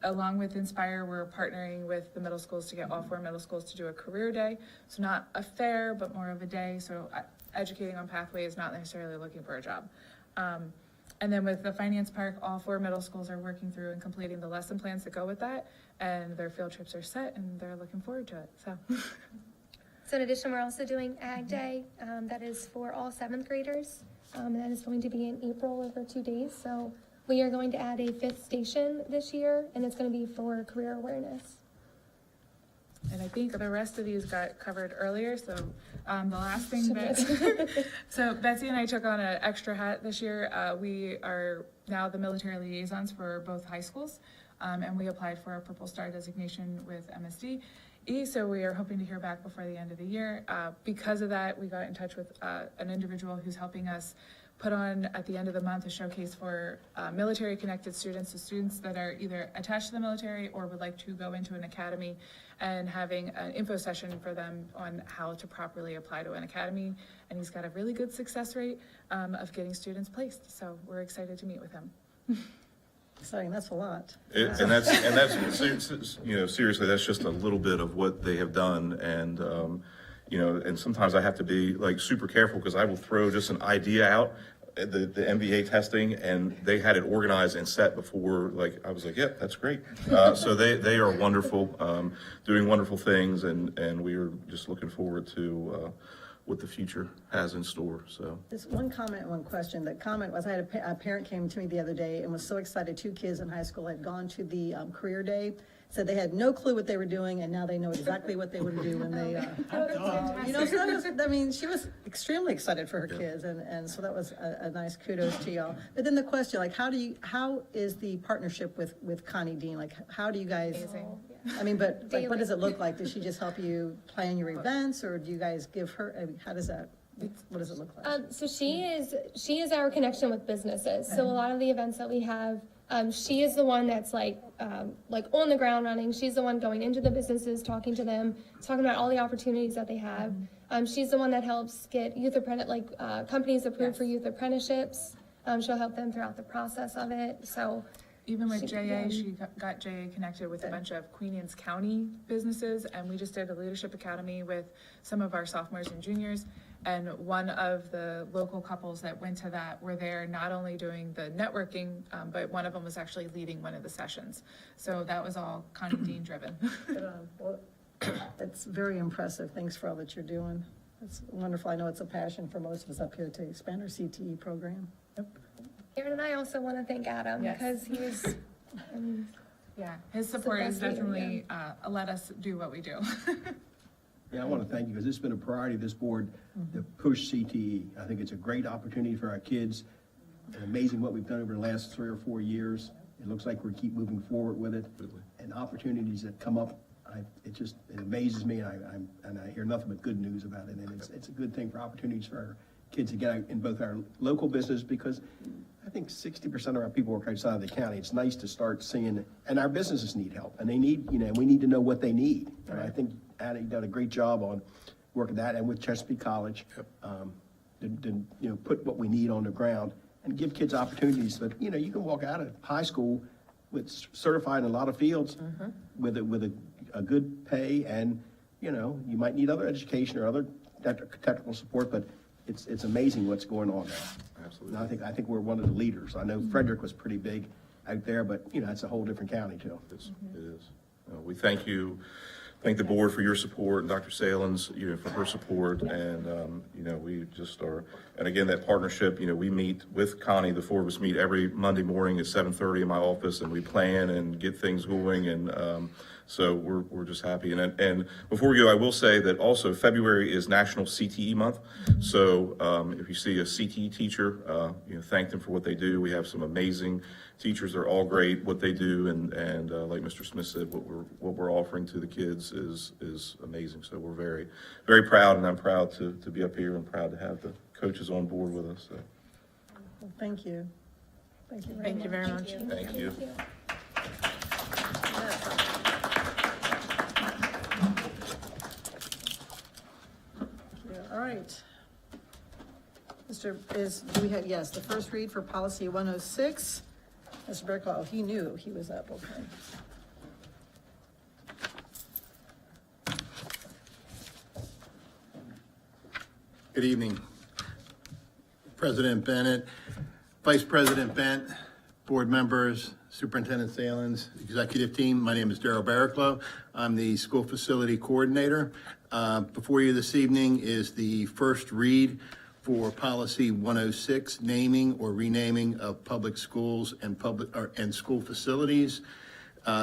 Along with Inspire, we're partnering with the middle schools to get all 4 middle schools to do a career day. So not a fair, but more of a day. So educating on pathways, not necessarily looking for a job. And then with the Finance Park, all 4 middle schools are working through and completing the lesson plans that go with that, and their field trips are set, and they're looking forward to it. So in addition, we're also doing Ag Day. That is for all 7th graders. That is going to be in April over 2 days. So we are going to add a 5th station this year, and it's going to be for career awareness. And I think the rest of these got covered earlier, so the last thing so Betsy and I took on an extra hat this year. We are now the military liaisons for both high schools, and we applied for a Purple Star designation with MSDE, so we are hoping to hear back before the end of the year. Because of that, we got in touch with an individual who's helping us put on at the end of the month a showcase for military connected students, so students that are either attached to the military or would like to go into an academy, and having an info session for them on how to properly apply to an academy. And he's got a really good success rate of getting students placed. So we're excited to meet with him. Exciting, that's a lot. And that's you know, seriously, that's just a little bit of what they have done. And you know, and sometimes I have to be like super careful because I will throw just an idea out, the MBA testing, and they had it organized and set before, like, I was like, yep, that's great. So they are wonderful, doing wonderful things, and we are just looking forward to what the future has in store, so. Just one comment, one question. The comment was, I had a parent came to me the other day and was so excited. 2 kids in high school had gone to the career day, said they had no clue what they were doing, and now they know exactly what they would do when they, you know, so that was, I mean, she was extremely excited for her kids, and so that was a nice kudos to y'all. But then the question, like, how is the partnership with Connie Dean? Like, how do you guys, I mean, but like, what does it look like? Does she just help you plan your events, or do you guys give her, I mean, how does that What does it look like? So she is our connection with businesses. So a lot of the events that we have, she is the one that's like on the ground running. She's the one going into the businesses, talking to them, talking about all the opportunities that they have. She's the one that helps get companies approved for youth apprenticeships. She'll help them throughout the process of it. So Even with JA, she got JA connected with a bunch of Queen Anne's County businesses, and we just did a leadership academy with some of our sophomores and juniors. And one of the local couples that went to that were there not only doing the networking, but one of them was actually leading one of the sessions. So that was all Connie Dean driven. Well, it's very impressive. Thanks for all that you're doing. It's wonderful. I know it's a passion for most of us up here to expand our CTE program. Aaron and I also want to thank Adam Yes. because he was. Yeah, his support has best leader, definitely let us do what we do. Yeah, I want to thank you, because it's been a priority of this board to push CTE. I think it's a great opportunity for our kids, and amazing what we've done over the last 3 or 4 years. It looks like we keep moving forward with it, and opportunities that come up, it amazes me, and I hear nothing but good news about it, and it's a good thing for opportunities for our kids to get out in both our local business, because I think 60% of our people work outside of the county. It's nice to start seeing, and our businesses need help, and they need, we need to know what they need. And I think Addie done a great job on working that, and with Chesapeake College, to put what we need on the ground and give kids opportunities. But you can walk out of high school with certified in a lot of fields with a good pay, and you might need other education or other technical support, but it's amazing what's going on now. Absolutely. And I think we're one of the leaders. I know Frederick was pretty big out there, but it's a whole different county too. It is. We thank the board for your support, and Dr. Salins, for her support, and, we just are, and again, that partnership, we meet with Connie, the four of us meet every Monday morning at 7:30 in my office, and we plan and get things going, and, so we're just happy. And before we go, I will say that also February is National CTE Month. So if you see a CTE teacher, thank them for what they do. We have some amazing teachers. They're all great what they do, and like Mr. Smith said, what we're offering to the kids is amazing. So we're very, very proud, and I'm proud to be up here and proud to have the coaches on board with us. So. Well, thank you. Thank you Very much. Thank you. All right. Yes, the first read for policy 106. Mr. Berkoff, he knew he was up, okay. Good evening. President Bennett, Vice President Bent, board members, Superintendent Salins, executive team. My name is Darryl Barraclough. I'm the school facility coordinator. Before you this evening is the first read for policy 106, naming or renaming of public schools and school facilities.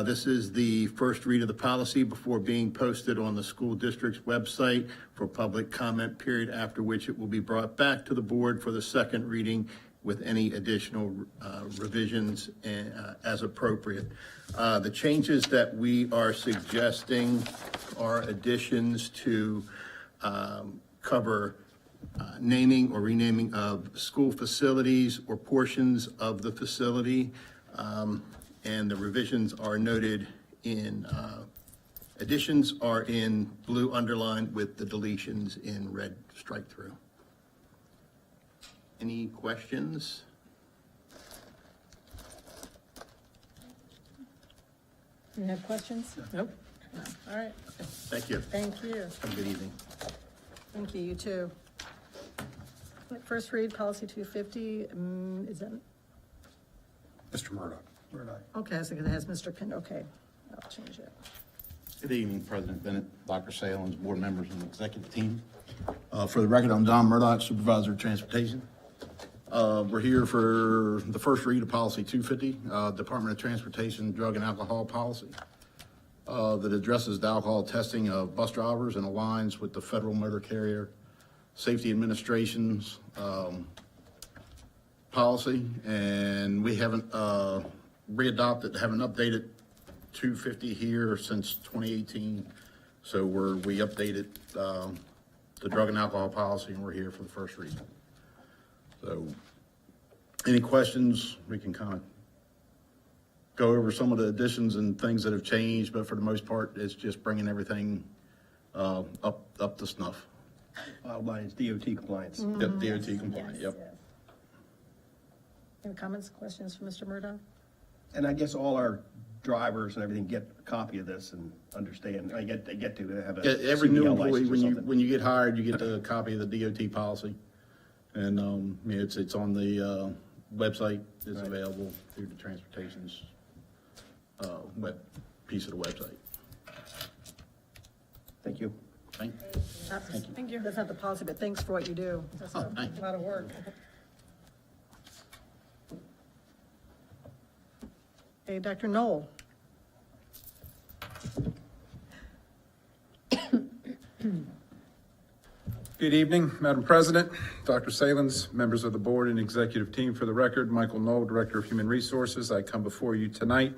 This is the first read of the policy before being posted on the school district's website for public comment period, after which it will be brought back to the board for the second reading with any additional revisions as appropriate. The changes that we are suggesting are additions to cover naming or renaming of school facilities or portions of the facility. And the revisions are noted in, additions are in blue underlined with the deletions in red strike through. Any questions? You have questions? Nope. No. All right. Thank you. Thank you. Have a good evening. Thank you, you too. First read, policy 250, is that, Mr. Murdoch. okay, so it has Mr. Pin, okay, I'll change it. Good evening, President Bennett, Dr. Salins, board members, and executive team. For the record, I'm John Murdoch, Supervisor of Transportation. We're here for the first read of Policy 250, Department of Transportation Drug and Alcohol Policy, that addresses the alcohol testing of bus drivers and aligns with the Federal Motor Carrier Safety Administration's policy. And we haven't haven't updated 250 here since 2018. So we updated the the drug and alcohol policy, and we're here for the first reading. So, any questions, we can kind of go over some of the additions and things that have changed, but for the most part, it's just bringing everything up to snuff. Bottom line is DOT compliance. Yep, DOT compliant, Yes, yep. yes. Any comments, questions for Mr. Murdoch? And I guess all our drivers and everything get a copy of this and understand, they get to have a Yeah, every new CDL employee, license or when something. you get hired, you get a copy of the DOT policy. And, yeah, it's on the, website, it's Right. available through the transportation's, web, piece of the website. Thank you. Thank Thank you. That's not the policy, but thanks for what you do. That's a thank you. lot of work. Okay, Dr. Knoll. Good evening, Madam President, Dr. Salins, members of the board and executive team. For the record, Michael Knoll, Director of Human Resources. I come before you tonight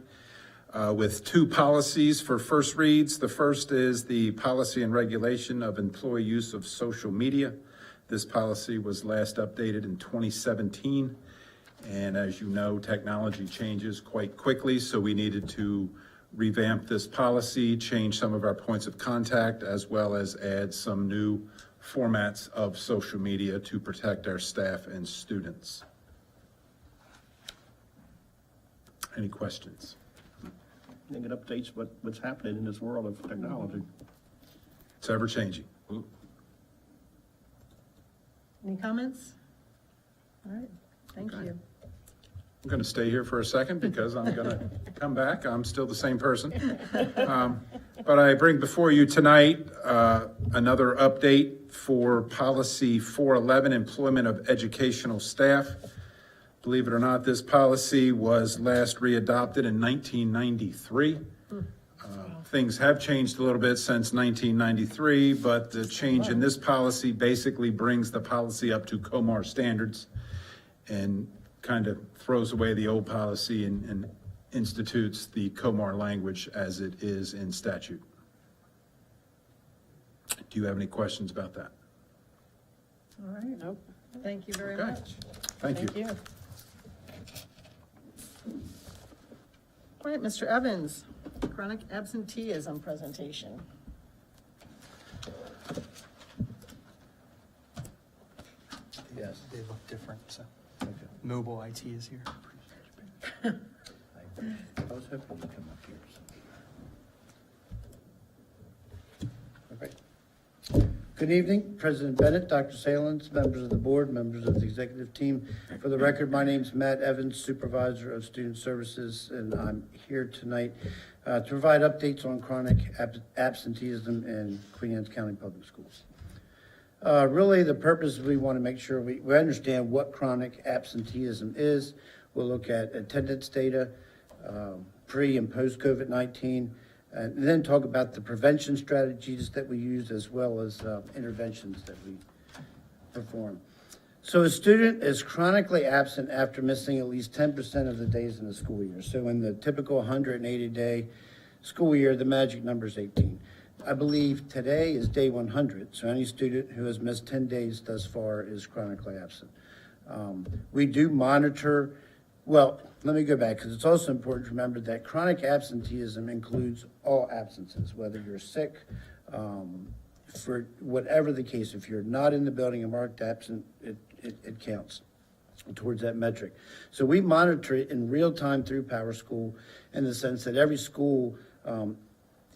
with two policies for first reads. The first is the policy and regulation of employee use of social media. This policy was last updated in 2017. And as you know, technology changes quite quickly, so we needed to revamp this policy, change some of our points of contact, as well as add some new formats of social media to protect our staff and students. Any questions? I think it updates what's happening in this world of technology. It's ever changing. Any comments? All right, thank you. I'm going to stay here for a second because I'm going to come back. I'm still the same person. But I bring before you tonight another update for Policy 411, Employment of Educational Staff. Believe it or not, this policy was last readopted in 1993. Things have changed a little bit since 1993, but the change in this policy basically brings the policy up to COMAR standards and kind of throws away the old policy and institutes the COMAR language as it is in statute. Do you have any questions about that? All right. Nope. Thank you very Okay. much. Thank you. All right, Mr. Evans, chronic absenteeism presentation. Yes. They look different, so. Mobile IT is here. I was hoping you'd come up here. Good evening, President Bennett, Dr. Salins, members of the board, members of the executive team. For the record, my name is Matt Evans, Supervisor of Student Services, and I'm here tonight to provide updates on chronic absenteeism in Queen Anne's County Public Schools. Really, the purpose, we want to make sure we understand what chronic absenteeism is. We'll look at attendance data, pre and post COVID-19, and then talk about the prevention strategies that we use as well as interventions that we perform. So a student is chronically absent after missing at least 10% of the days in the school year. So in the typical 180-day school year, the magic number is 18. I believe today is day 100, so any student who has missed 10 days thus far is chronically absent. We do monitor, well, let me go back, because it's also important to remember that chronic absenteeism includes all absences, whether you're sick, for whatever the case. If you're not in the building and marked absent, it counts towards that metric. So we monitor it in real time through PowerSchool in the sense that every school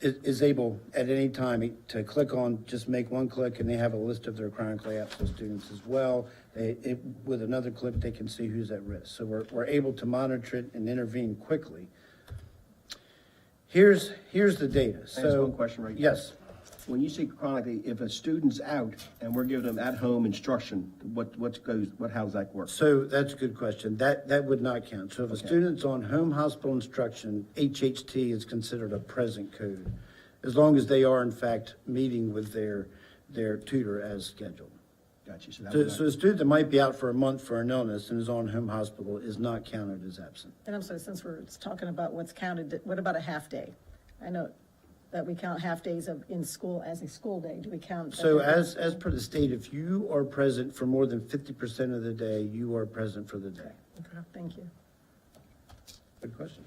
is able at any time to click on, just make one click, and they have a list of their chronically absent students as well. With another click, they can see who's at risk. So we're able to monitor it and intervene quickly. Here's the data. Can I ask one question right here? Yes. When you say chronically, if a student's out and we're giving them at-home instruction, how does that work? So that's a good question. That would not count. So if a student's on home hospital instruction, HHT is considered a present code, as long as they are in fact meeting with their tutor as scheduled. Gotcha. So a student that might be out for a month for an illness and is on home hospital is not counted as absent. And I'm sorry, since we're talking about what's counted, what about a half day? I know that we count half days of in school as a school day? Do we count? So as per the state, if you are present for more than 50% of the day, you are present for the day. Thank you. Good question.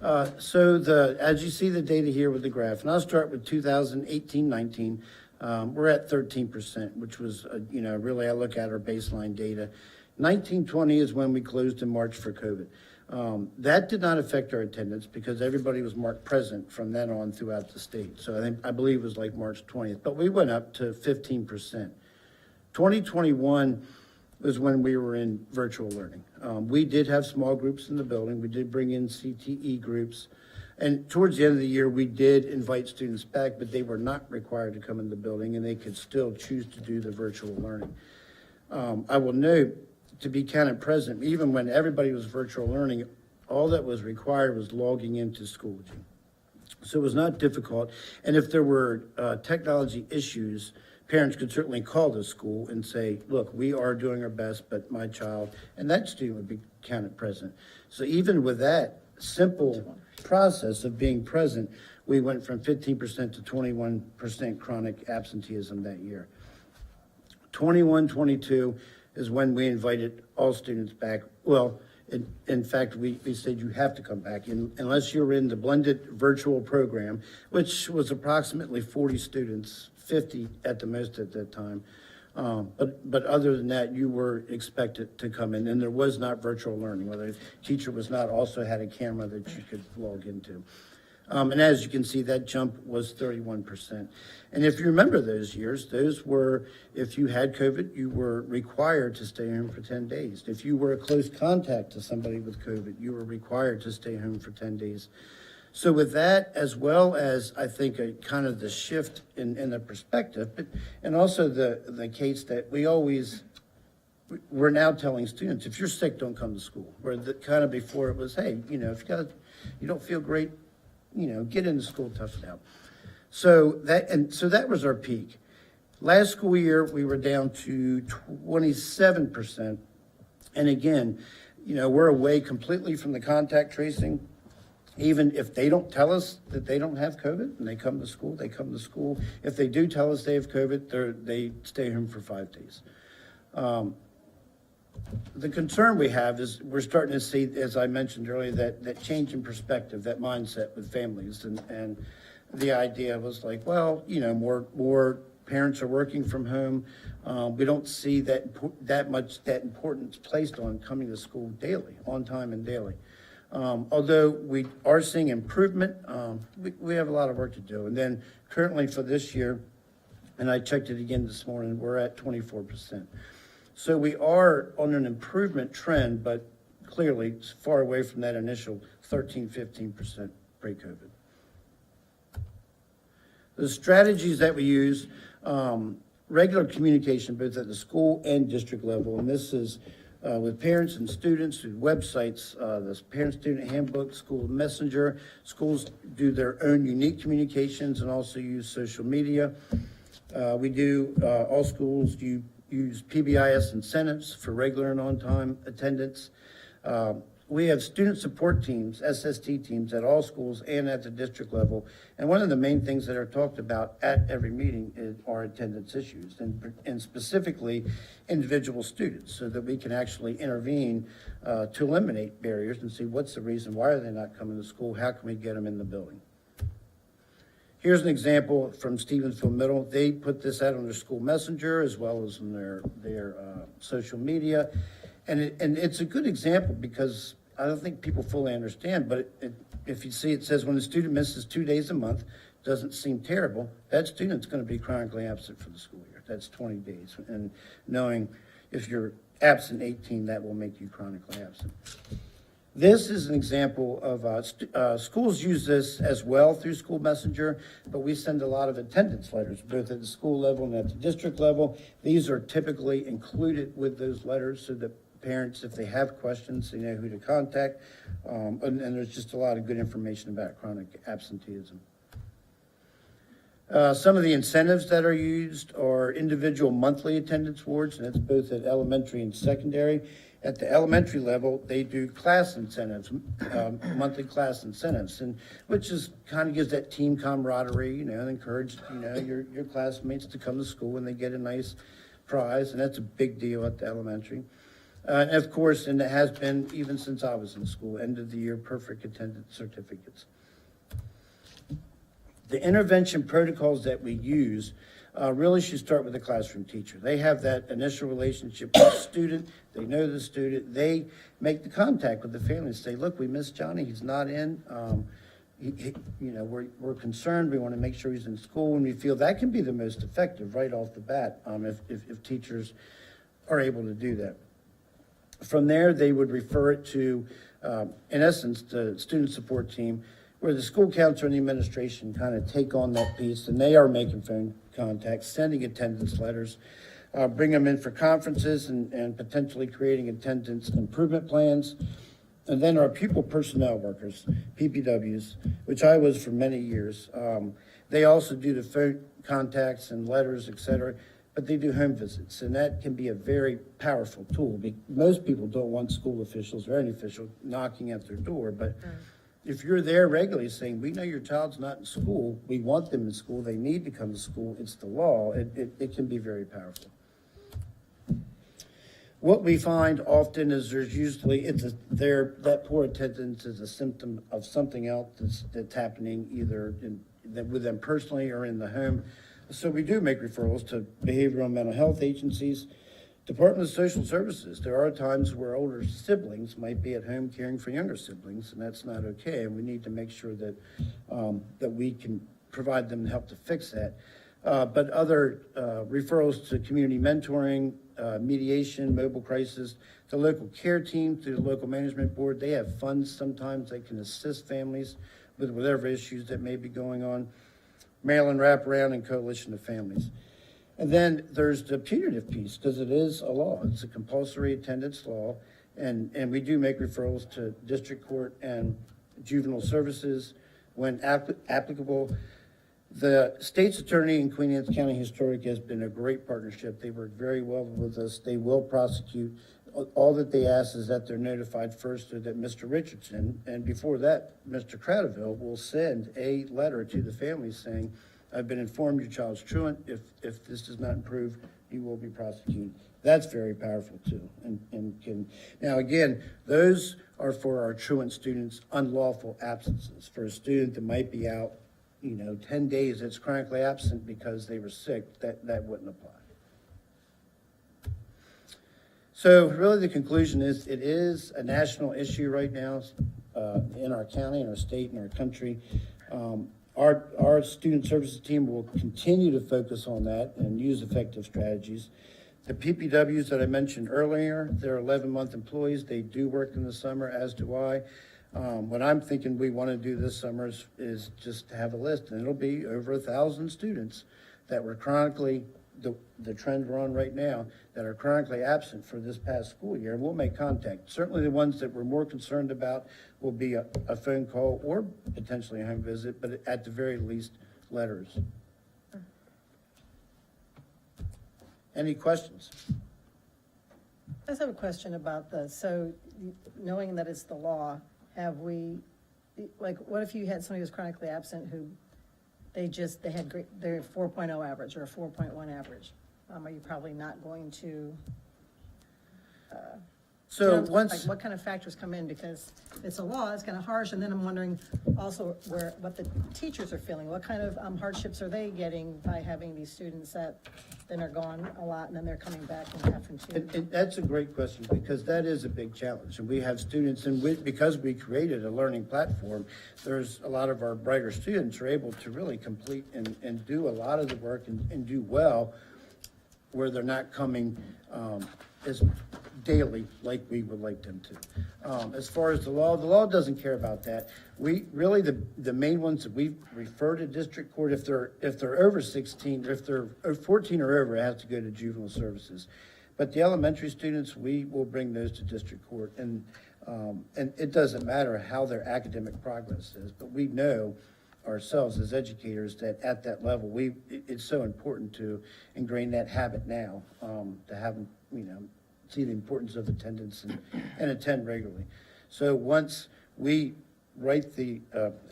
As you see the data here with the graph, and I'll start with 2018-19, we're at 13%, which was, really I look at our baseline data. 19-20 is when we closed in March for COVID. That did not affect our attendance because everybody was marked present from then on throughout the state. So I believe it was like March 20th, but we went up to 15%. 2021 was when we were in virtual learning. We did have small groups in the building. We did bring in CTE groups. And towards the end of the year, we did invite students back, but they were not required to come in the building and they could still choose to do the virtual learning. I will note, to be counted present, even when everybody was virtual learning, all that was required was logging into Schoology. So it was not difficult. And if there were technology issues, parents could certainly call the school and say, look, we are doing our best, but my child, and that student would be counted present. So even with that simple process of being present, we went from 15% to 21% chronic absenteeism that year. 21-22 is when we invited all students back. Well, in fact, we said you have to come back unless you're in the blended virtual program, which was approximately 40 students, 50 at the most at that time. But other than that, you were expected to come in, and there was not virtual learning, where the teacher was not also had a camera that you could log into. And as you can see, that jump was 31%. And if you remember those years, those were, if you had COVID, you were required to stay home for 10 days. If you were a close contact to somebody with COVID, you were required to stay home for 10 days. So with that, as well as I think a kind of the shift in the perspective, and also the case that we're now telling students, if you're sick, don't come to school. Where kind of before it was, hey, if you don't feel great, get into school, tough it out. So that was our peak. Last school year, we were down to 27%. And again, we're away completely from the contact tracing. Even if they don't tell us that they don't have COVID and they come to school, they come to school. If they do tell us they have COVID, they stay home for 5 days. The concern we have is we're starting to see, as I mentioned earlier, that change in perspective, that mindset with families. And the idea was like, well, more parents are working from home. We don't see that much importance placed on coming to school daily, on time and daily. Although we are seeing improvement, we have a lot of work to do. And then currently for this year, and I checked it again this morning, we're at 24%. So we are on an improvement trend, but clearly it's far away from that initial 15% pre-COVID. The strategies that we use, regular communication, both at the school and district level, and this is with parents and students through websites, the parent-student handbook, school messenger. Schools do their own unique communications and also use social media. All schools use PBIS incentives for regular and on-time attendance. We have student support teams, SST teams, at all schools and at the district level. And one of the main things that are talked about at every meeting are attendance issues, and specifically individual students, so that we can actually intervene to eliminate barriers and see what's the reason, why are they not coming to school, how can we get them in the building. Here's an example from Stevensville Middle. They put this out on their school messenger as well as on their social media. And it's a good example because I don't think people fully understand, but if you see, it says when a student misses 2 days a month, doesn't seem terrible, that student's going to be chronically absent for the school year. That's 20 days. And knowing if you're absent 18, that will make you chronically absent. This is an example of schools use this as well through School Messenger, but we send a lot of attendance letters, both at the school level and at the district level. These are typically included with those letters so that parents, if they have questions, they know who to contact. And there's just a lot of good information about chronic absenteeism. Some of the incentives that are used are individual monthly attendance awards, and that's both at elementary and secondary. At the elementary level, they do class incentives, monthly class incentives, and which is kind of gives that team camaraderie, and encourage, your classmates to come to school when they get a nice prize, and that's a big deal at the elementary. And of course, and it has been even since I was in school, end of the year perfect attendance certificates. The intervention protocols that we use really should start with the classroom teacher. They have that initial relationship with the student. They know the student. They make the contact with the family and say, look, we miss Johnny. He's not in. We're concerned. We want to make sure he's in school. And we feel that can be the most effective right off the bat if teachers are able to do that. From there, they would refer it to, in essence, the student support team, where the school counselor and the administration kind of take on that piece, and they are making phone contacts, sending attendance letters, bring them in for conferences and potentially creating attendance improvement plans. And then our pupil personnel workers, PPWs, which I was for many years, they also do the phone contacts and letters, et cetera, but they do home visits, and that can be a very powerful tool. Most people don't want school officials or any official knocking at their door, but if you're there regularly saying, we know your child's not in school, we want them in school, they need to come to school, it's the law, it can be very powerful. What we find often is there's usually, that poor attendance is a symptom of something else that's happening either with them personally or in the home. So we do make referrals to behavioral and mental health agencies, Department of Social Services. There are times where older siblings might be at home caring for younger siblings, and that's not okay. And we need to make sure that that we can provide them help to fix that. But other referrals to community mentoring, mediation, mobile crisis, the local care team through the local management board. They have funds sometimes that can assist families with whatever issues that may be going on. Maryland Wraparound and Coalition of Families. And then there's the punitive piece, because it is a law. It's a compulsory attendance law, and we do make referrals to district court and juvenile services when applicable. The state's attorney in Queen Anne's County Historic has been a great partnership. They work very well with us. They will prosecute. All that they ask is that they're notified first, or that Mr. Richardson, and before that, Mr. Cradaville will send a letter to the family saying, I've been informed your child's truant. If this does not improve, you will be prosecuted. That's very powerful too. Now again, those are for our truant students' unlawful absences. For a student that might be out, 10 days that's chronically absent because they were sick, that wouldn't apply. So really the conclusion is it is a national issue right now in our county, in our state, in our country. Our student services team will continue to focus on that and use effective strategies. The PPWs that I mentioned earlier, they're 11-month employees. They do work in the summer, as do I. What I'm thinking we want to do this summer is just to have a list, and it'll be over 1,000 students that were chronically, the trend we're on right now, that are chronically absent for this past school year, and we'll make contact. Certainly the ones that we're more concerned about will be a phone call or potentially a home visit, but at the very least, letters. Any questions? I just have a question about so knowing that it's the law, have we, what if you had somebody who's chronically absent who they had their 4.0 average or a 4.1 average? Are you probably not going to, what kind of factors come in? Because it's a law, it's kind of harsh, and then I'm wondering also what the teachers are feeling. What kind of hardships are they getting by having these students that then are gone a lot and then they're coming back and having to? And that's a great question, because that is a big challenge. And we have students, and because we created a learning platform, there's a lot of our brighter students are able to really complete and do a lot of the work and do well, where they're not coming as daily like we would like them to. As far as the law doesn't care about that. We really, the main ones that we refer to district court, if they're over 16, if they're 14 or over, it has to go to juvenile services. But the elementary students, we will bring those to district court, and it doesn't matter how their academic progress is, but we know ourselves as educators that at that level, it's so important to ingrain that habit now, to have them, see the importance of attendance and attend regularly. So once we write the,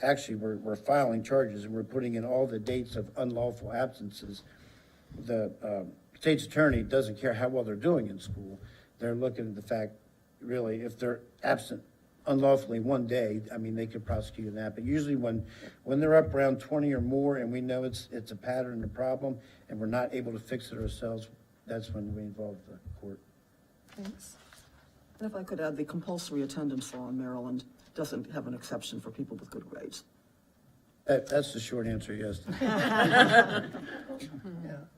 actually, we're filing charges and we're putting in all the dates of unlawful absences. The state's attorney doesn't care how well they're doing in school. They're looking at the fact, really, if they're absent unlawfully one day, I mean, they could prosecute on that. But usually when they're up around 20 or more and we know it's a pattern and a problem and we're not able to fix it ourselves, that's when we involve the court. Thanks. And if I could add, the compulsory attendance law in Maryland doesn't have an exception for people with good grades. That's the short answer, yes. Yeah,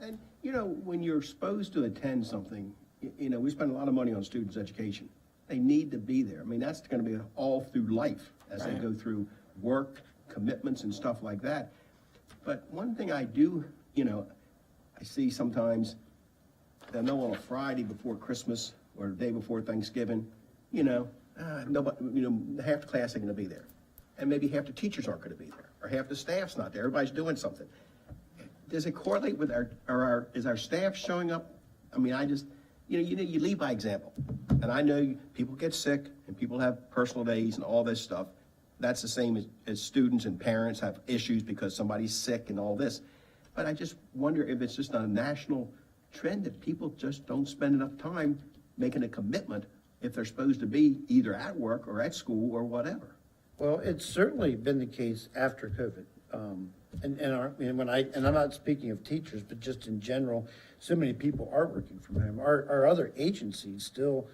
and, you know, when you're supposed to attend something, you know, we spend a lot of money on students' education. They need to be there. I mean, that's gonna be all through life as they go through work, commitments and stuff like that. But one thing I do, you know, I see sometimes, I know on a Friday before Christmas or the day before Thanksgiving, you know, nobody, you know, half the class ain't gonna be there. And maybe half the teachers aren't gonna be there, or half the staff's not there, everybody's doing something. Does it correlate with is our staff showing up? I mean, you lead by example. And I know people get sick and people have personal days and all this stuff. That's the same as students and parents have issues because somebody's sick and all this. But I just wonder if it's just a national trend that people just don't spend enough time making a commitment if they're supposed to be either at work or at school or whatever. Well, it's certainly been the case after COVID. And I'm not speaking of teachers, but just in general, so many people are working from home. Our other agencies still,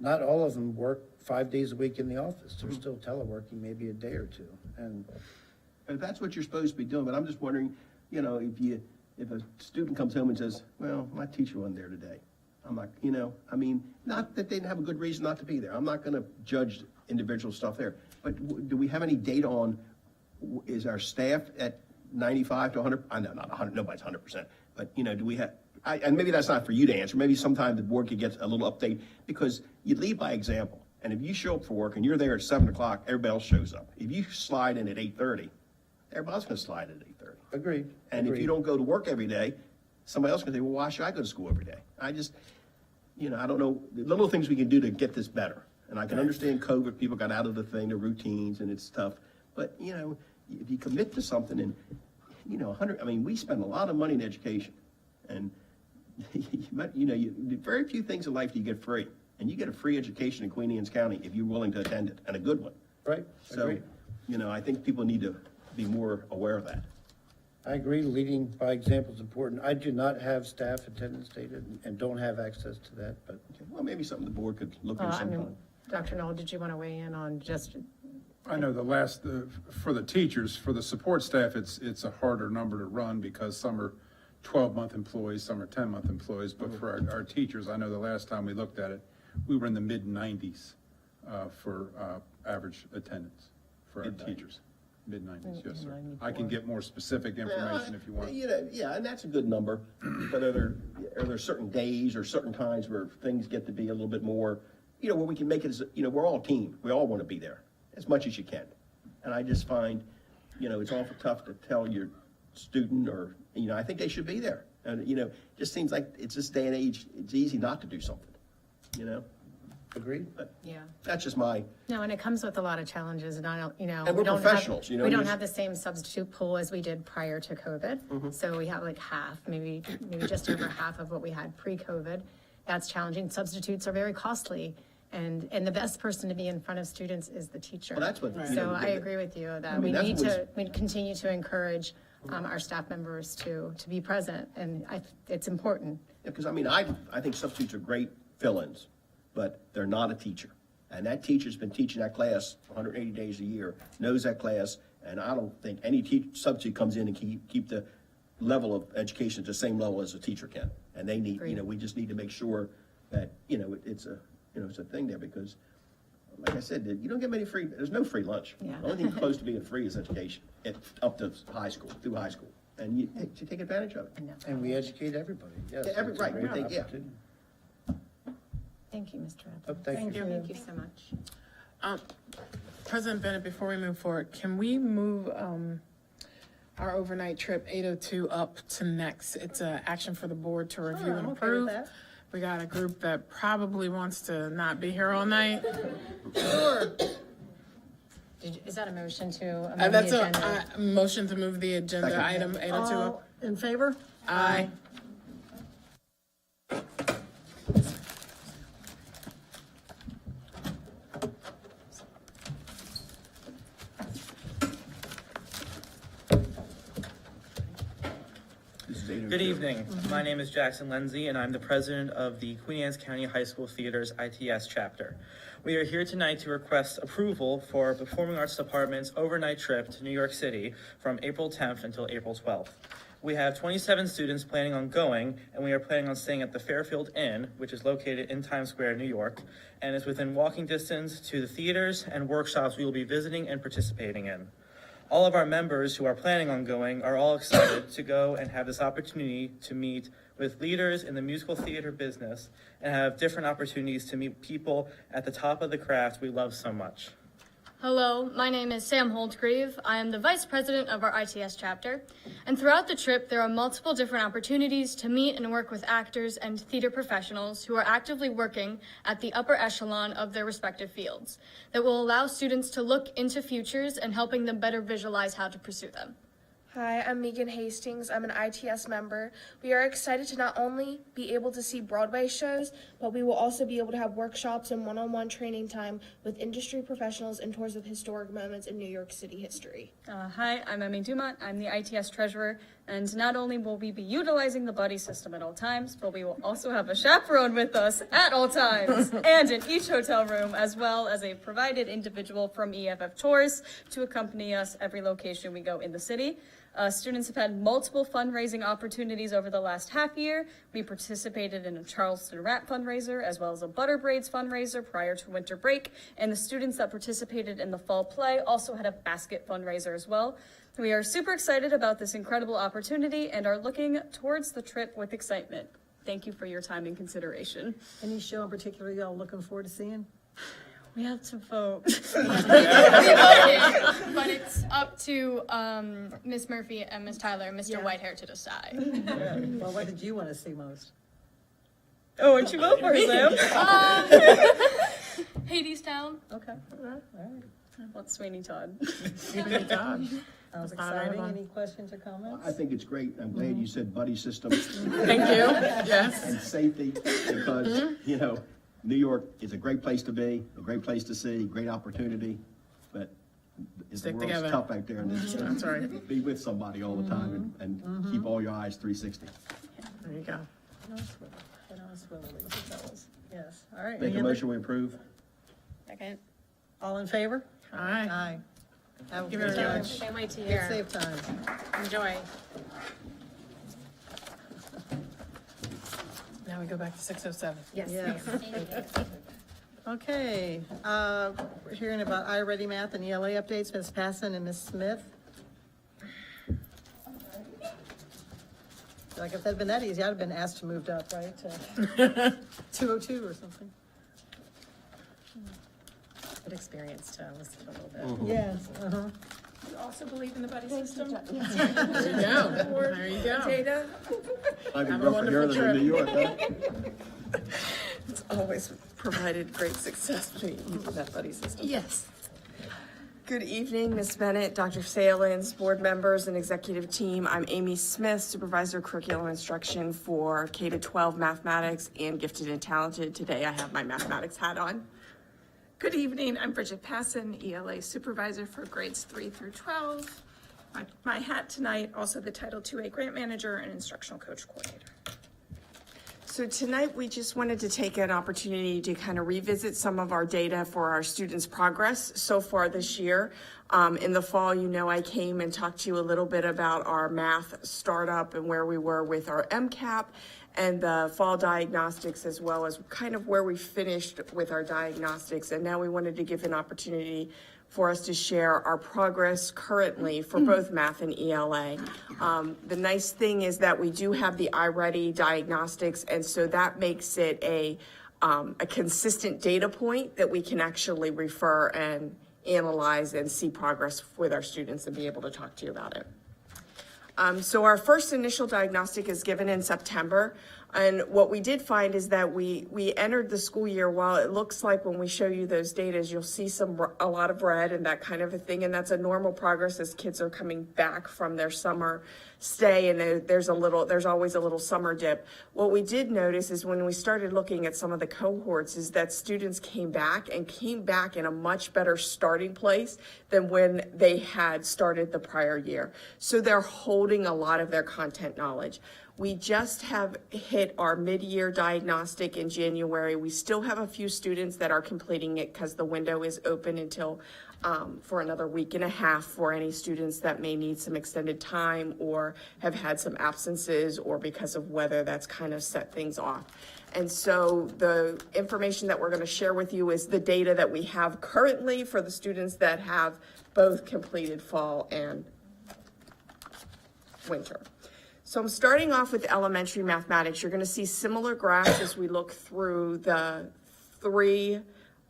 not all of them work 5 days a week in the office. They're still teleworking maybe a day or two. And If that's what you're supposed to be doing, but I'm just wondering, you know, if a student comes home and says, well, my teacher wasn't there today. I'm not, you know, I mean, not that they didn't have a good reason not to be there. I'm not gonna judge individual stuff there. But do we have any data on, is our staff at 95 to 100? I know, not 100, nobody's 100%. But, you know, do we have, and maybe that's not for you to answer. Maybe sometime the board could get a little update because you lead by example. And if you show up for work and you're there at 7 o'clock, everybody else shows up. If you slide in at 8:30, everybody else gonna slide in at 8:30. Agreed. And if you don't go to work every day, somebody else can say, well, why should I go to school every day? I just, you know, I don't know, the little things we can do to get this better. And I can understand COVID, people got out of the thing, the routines, and it's tough. But, you know, if you commit to something and, you know, we spend a lot of money in education. And, you know, very few things in life do you get free. And you get a free education in Queen Anne's County if you're willing to attend it, and a good one. Right, So, agreed. you know, I think people need to be more aware of that. I agree, leading by example is important. I do not have staff attendance data and don't have access to that, but. Okay, well, maybe something the board could look into sometime. Dr. Knoll, did you want to weigh in on just? I know for the teachers, for the support staff, it's a harder number to run because some are 12-month employees, some are 10-month employees. But for our teachers, I know the last time we looked at it, we were in the mid-90s for average attendance for our teachers. Mid-90s, yes, sir. I can get more specific information if you want. You know, yeah, and that's a good number. But are there certain days or certain times where things get to be a little bit more, you know, where we can make it as, you know, we're all a team. We all want to be there as much as you can. And I just find, you know, it's awful tough to tell your student or, you know, I think they should be there. And, you know, it just seems like it's this day and age, it's easy not to do something, you know? Agreed. But Yeah. that's just my, No, and it comes with a lot of challenges, and I don't, you know. And we're we don't professionals, have, you know, We don't just- have the same substitute pool as we did prior to COVID. So we have like half, maybe just over half of what we had pre-COVID. That's challenging. Substitutes are very costly. And the best person to be in front of students is the teacher. Well, that's what, you So know, I agree with you that I mean, we that's we continue to encourage our staff members to be present, and it's important. because I mean, I think substitutes are great fill-ins, but they're not a teacher. And that teacher's been teaching that class 180 days a year, knows that class, and I don't think any substitute comes in and keep the level of education at the same level as a teacher can. And they need, you know, we just need to make sure that, you know, it's a thing there because, like I said, you don't get many there's no free lunch. Yeah. The only thing close to being free is education, up to high school, through high school. And you take advantage of it. And we educate everybody, yes. Yeah, that's a right, great we think, yeah. opportunity. Thank you, Mr. Evans. Oh, thank you. Thank you so much. President Bennett, before we move forward, can we move our overnight trip 802 up to next? It's an action for the board to review and I'm okay with approve. that. We got a group that probably wants to not be here all night. Is that a motion to amend the That's agenda? a motion to move the agenda item 802 All up. in favor? Aye. Good evening. My name is Jackson Lindsay, and I'm the president of the Queen Anne's County High School Theater's ITS chapter. We are here tonight to request approval for Performing Arts Department's overnight trip to New York City from April 10th until April 12th. We have 27 students planning on going, and we are planning on staying at the Fairfield Inn, which is located in Times Square, New York, and is within walking distance to the theaters and workshops we will be visiting and participating in. All of our members who are planning on going are all excited to go and have this opportunity to meet with leaders in the musical theater business and have different opportunities to meet people at the top of the craft we love so much. Hello, my name is Sam Holdgrave. I am the vice president of our ITS chapter. And throughout the trip, there are multiple different opportunities to meet and work with actors and theater professionals who are actively working at the upper echelon of their respective fields that will allow students to look into futures and helping them better visualize how to pursue them. Hi, I'm Megan Hastings. I'm an ITS member. We are excited to not only be able to see Broadway shows, but we will also be able to have workshops and one-on-one training time with industry professionals and tours of historic moments in New York City history. Hi, I'm Emmy Dumont. I'm the ITS treasurer, and not only will we be utilizing the buddy system at all times, but we will also have a chaperone with us at all times and in each hotel room, as well as a provided individual from EFF Tours to accompany us every location we go in the city. Students have had multiple fundraising opportunities over the last half year. We participated in a Charleston Wrap fundraiser as well as a Butter Braids fundraiser prior to winter break, and the students that participated in the fall play also had a basket fundraiser as well. We are super excited about this incredible opportunity and are looking towards the trip with excitement. Thank you for your time and consideration. Any show in particular y'all looking forward to seeing? We have to vote. But it's up to Miss Murphy and Miss Tyler and Mr. Whitehair to decide. Well, what did you want to see most? Oh, and you vote for Sam? Hadestown. Okay. All right. I want Sweeney Todd. Sweeney Todd. Sounds exciting. Any questions or comments? I think it's great. I'm glad you said buddy system. Thank you. Yes. And safety, because, you know, New York is a great place to be, a great place to see, great opportunity, but the Stick world's together. tough out there. And That's right. Be with somebody all the time and keep all your eyes 360. There you go. Yes, all right. Make Any a other- motion, we approve. Second. All in favor? Aye. Aye. Have a Give good it a time. go. Can't wait to Good hear. safe time. Enjoy. Now we go back to 607. Yes, Yes. ma'am. Okay, we're hearing about iReady Math and ELA updates, Ms. Passon and Ms. Smith. Like if that'd been that easy, I'd have been asked to move up, right, to 202 or something. Good experience to listen to a little bit. Yes, uh-huh. You also believe in the buddy system? There you go. There you go. Data? I'd be Have a rougher here wonderful than in New trip. York, huh? It's always provided great success between that buddy system. Yes. Good evening, Ms. Bennett, Dr. Salins, board members, and executive team. I'm Amy Smith, Supervisor of Curriculum Instruction for K-12 Mathematics and Gifted and Talented. Today I have my mathematics hat on. Good evening, I'm Bridget Passon, ELA Supervisor for grades 3 through 12. My hat tonight, also the Title IIA Grant Manager and Instructional Coach Coordinator. So tonight we just wanted to take an opportunity to kind of revisit some of our data for our students' progress so far this year. In the fall, you know, I came and talked to you a little bit about our math startup and where we were with our MCAP and the fall diagnostics, as well as kind of where we finished with our diagnostics. And now we wanted to give an opportunity for us to share our progress currently for both math and ELA. The nice thing is that we do have the iReady diagnostics, and so that makes it a consistent data point that we can actually refer and analyze and see progress with our students and be able to talk to you about it. So our first initial diagnostic is given in September. And what we did find is that we entered the school year, while it looks like when we show you those data, you'll see a lot of red and that kind of a thing, and that's a normal progress as kids are coming back from their summer stay, and there's always a little summer dip. What we did notice is when we started looking at some of the cohorts is that students came back in a much better starting place than when they had started the prior year. So they're holding a lot of their content knowledge. We just have hit our mid-year diagnostic in January. We still have a few students that are completing it because the window is open until for another week and a half for any students that may need some extended time or have had some absences or because of weather that's kind of set things off. And so the information that we're going to share with you is the data that we have currently for the students that have both completed fall and winter. So I'm starting off with elementary mathematics. You're going to see similar graphs as we look through the 3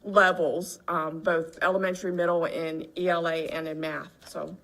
levels, both elementary, middle, in ELA and in math. So,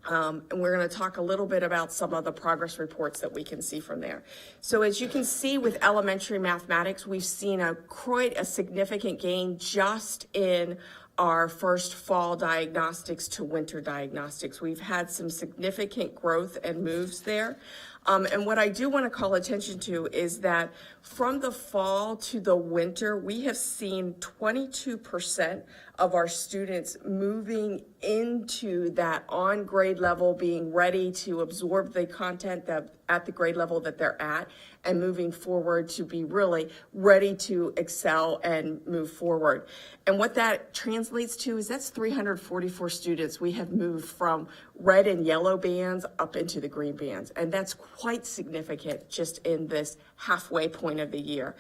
and we're going to talk a little bit about some of the progress reports that we can see from there. So as you can see with elementary mathematics, we've seen quite a significant gain just in our first fall diagnostics to winter diagnostics. We've had some significant growth and moves there. And what I do want to call attention to is that from the fall to the winter, we have seen 22% of our students moving into that on grade level, being ready to absorb the content that at the grade level that they're at, and moving forward to be really ready to excel and move forward. And what that translates to is that's 344 students we have moved from red and yellow bands up into the green bands. And that's quite significant just in this halfway point of the year.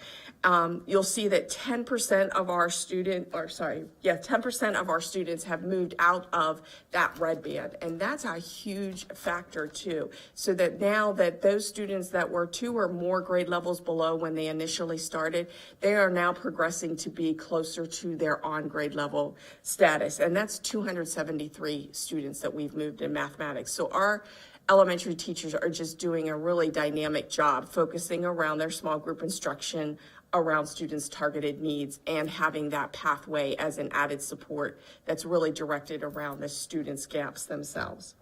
You'll see that 10% of our 10% of our students have moved out of that red band. And that's a huge factor too. So that now that those students that were 2 or more grade levels below when they initially started, they are now progressing to be closer to their on grade level status. And that's 273 students that we've moved in mathematics. So our elementary teachers are just doing a really dynamic job focusing around their small group instruction, around students' targeted needs, and having that pathway as an added support that's really directed around the students' gaps themselves.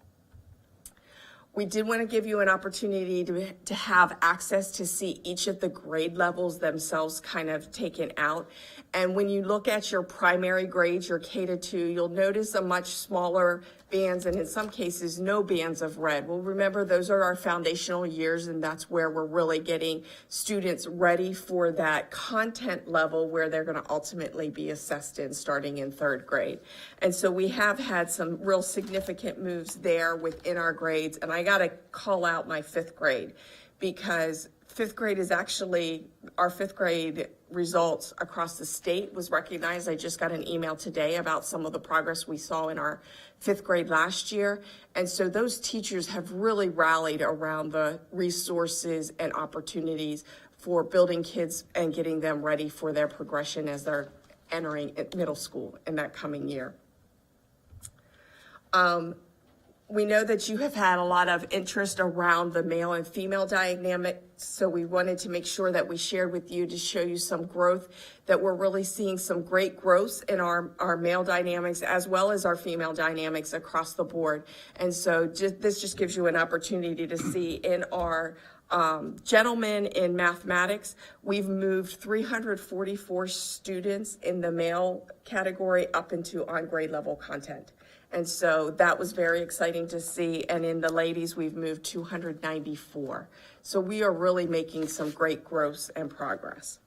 We did want to give you an opportunity to have access to see each of the grade levels themselves kind of taken out. And when you look at your primary grades, your K-2, you'll notice a much smaller bands and in some cases no bands of red. Well, remember, those are our foundational years, and that's where we're really getting students ready for that content level where they're going to ultimately be assessed in starting in 3rd grade. And so we have had some real significant moves there within our grades. And I got to call out my 5th grade because 5th grade is actually, our 5th grade results across the state was recognized. I just got an email today about some of the progress we saw in our 5th grade last year. And so those teachers have really rallied around the resources and opportunities for building kids and getting them ready for their progression as they're entering middle school in that coming year. We know that you have had a lot of interest around the male and female dynamic, so we wanted to make sure that we shared with you to show you some growth, that we're really seeing some great growth in our male dynamics as well as our female dynamics across the board. And so this just gives you an opportunity to see in our gentlemen in mathematics, we've moved 344 students in the male category up into on grade level content. And so that was very exciting to see. And in the ladies, we've moved 294. So we are really making some great growth and progress.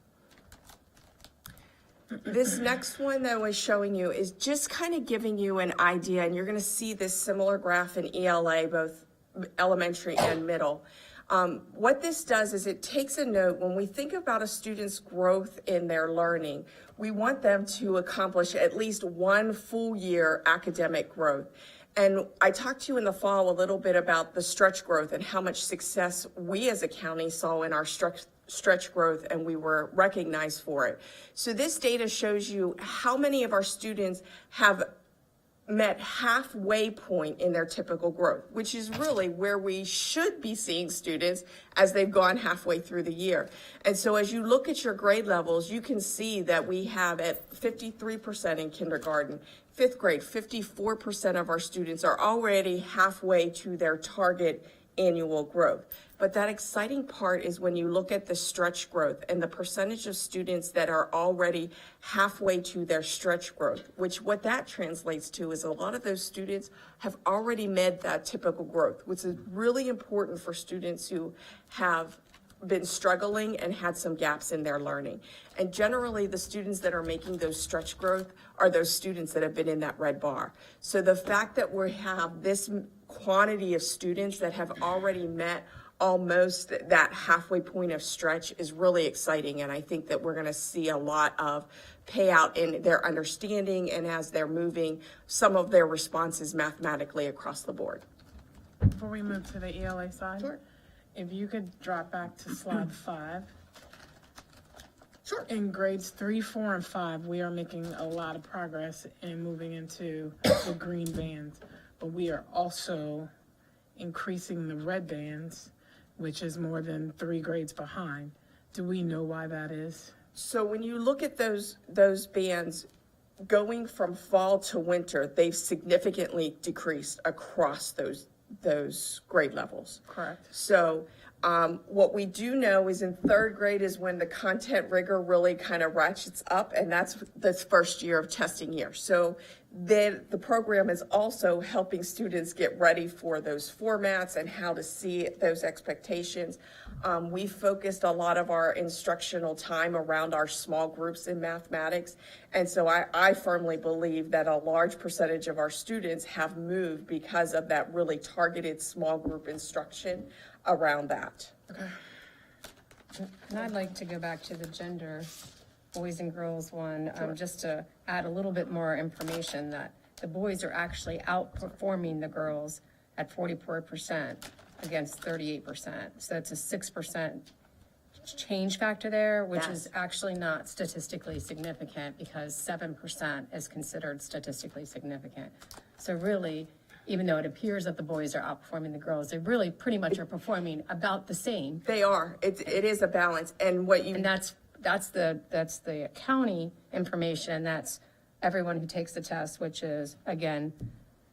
This next one that I was showing you is just kind of giving you an idea, and you're going to see this similar graph in ELA, both elementary and middle. What this does is it takes a note when we think about a student's growth in their learning. We want them to accomplish at least 1 full year academic growth. And I talked to you in the fall a little bit about the stretch growth and how much success we as a county saw in our stretch growth, and we were recognized for it. So this data shows you how many of our students have met halfway point in their typical growth, which is really where we should be seeing students as they've gone halfway through the year. And so as you look at your grade levels, you can see that we have at 53% in kindergarten, fifth grade, 54% of our students are already halfway to their target annual growth. But that exciting part is when you look at the stretch growth and the percentage of students that are already halfway to their stretch growth, which what that translates to is a lot of those students have already met that typical growth, which is really important for students who have been struggling and had some gaps in their learning. And generally, the students that are making those stretch growth are those students that have been in that red bar. So the fact that we have this quantity of students that have already met almost that halfway point of stretch is really exciting. And I think that we're going to see a lot of payout in their understanding and as they're moving some of their responses mathematically across the board. Before we move to the ELA side, sure. If you could drop back to slide 5. Sure. In grades 3, 4, and 5, we are making a lot of progress in moving into the green bands, but we are also increasing the red bands, which is more than 3 grades behind. Do we know why that is? So when you look at those bands going from fall to winter, they've significantly decreased across those grade levels. Correct. So what we do know is in 3rd grade is when the content rigor really kind of ratchets up, and that's this first year of testing year. So then the program is also helping students get ready for those formats and how to see those expectations. We focused a lot of our instructional time around our small groups in mathematics. And so I firmly believe that a large percentage of our students have moved because of that really targeted small group instruction around that. Okay. And I'd like to go back to the gender, boys and girls one, just to add a little bit more information that the boys are actually outperforming the girls at 44% against 38%. So it's a 6% change factor there, which is actually not statistically significant because 7% is considered statistically significant. So really, even though it appears that the boys are outperforming the girls, they really pretty much are performing about the same. They are. It is a balance. And what you... And that's the county information. That's everyone who takes the test, which is, again,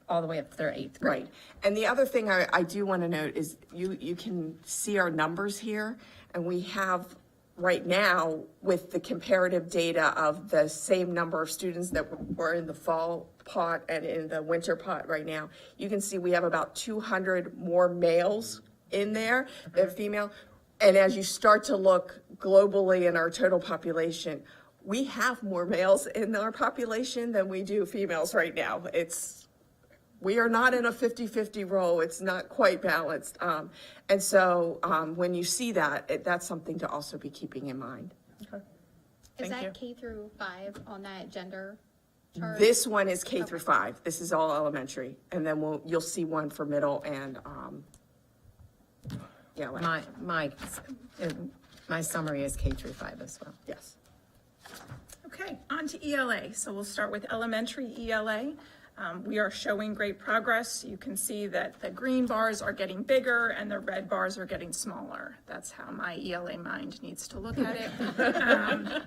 all the way up to their 8th grade. Right. And the other thing I do want to note is you can see our numbers here, and we have right now with the comparative data of the same number of students that were in the fall pot and in the winter pot right now, you can see we have about 200 more males in there than female. And as you start to look globally in our total population, we have more males in our population than we do females right now. We are not in a 50-50 role. It's not quite balanced. And so when you see that, that's something to also be keeping in mind. Okay. Is Thank that K through 5 on that gender chart? This one is K through 5. This is all elementary. And then you'll see one for middle and, yeah. My summary is K through 5 as well. Yes. Okay, on to ELA. So we'll start with elementary ELA. We are showing great progress. You can see that the green bars are getting bigger and the red bars are getting smaller. That's how my ELA mind needs to look at it.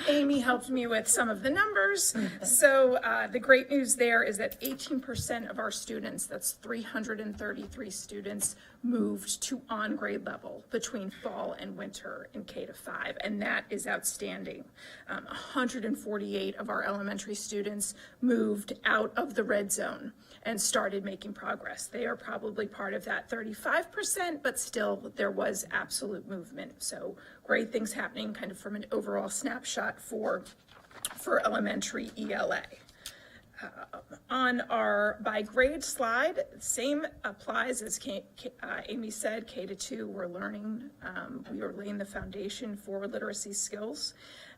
Amy helped me with some of the numbers. So the great news there is that 18% of our students, that's 333 students, moved to on grade level between fall and winter in K-5, and that is outstanding. 148 of our elementary students moved out of the red zone and started making progress. They are probably part of that 35%, but still there was absolute movement. So great things happening kind of from an overall snapshot for elementary ELA. On our by grade slide, same applies as Amy said, K-2, we're learning, we are laying the foundation for literacy skills.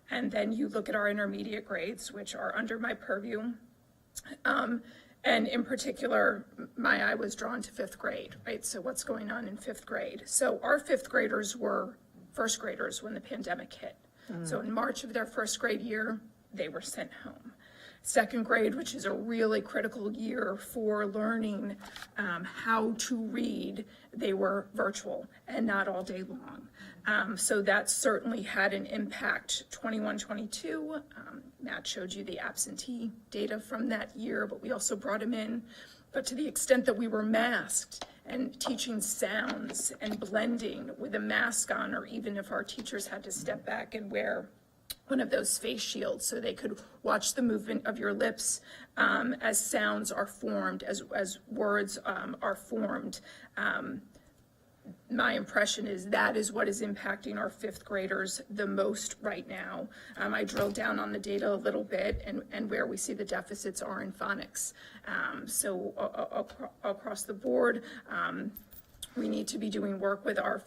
And then you look at our intermediate grades, which are under my purview. And in particular, my eye was drawn to 5th grade, right? So what's going on in 5th grade? So our 5th graders were 1st graders when the pandemic hit. So in March of their 1st grade year, they were sent home. Second grade, which is a really critical year for learning how to read, they were virtual and not all day long. So that certainly had an impact. 21-22, Matt showed you the absentee data from that year, but we also brought him in. But to the extent that we were masked and teaching sounds and blending with a mask on, or even if our teachers had to step back and wear one of those face shields so they could watch the movement of your lips as sounds are formed, as words are formed. My impression is that is what is impacting our fifth graders the most right now. I drilled down on the data a little bit and where we see the deficits are in phonics. So across the board, we need to be doing work with our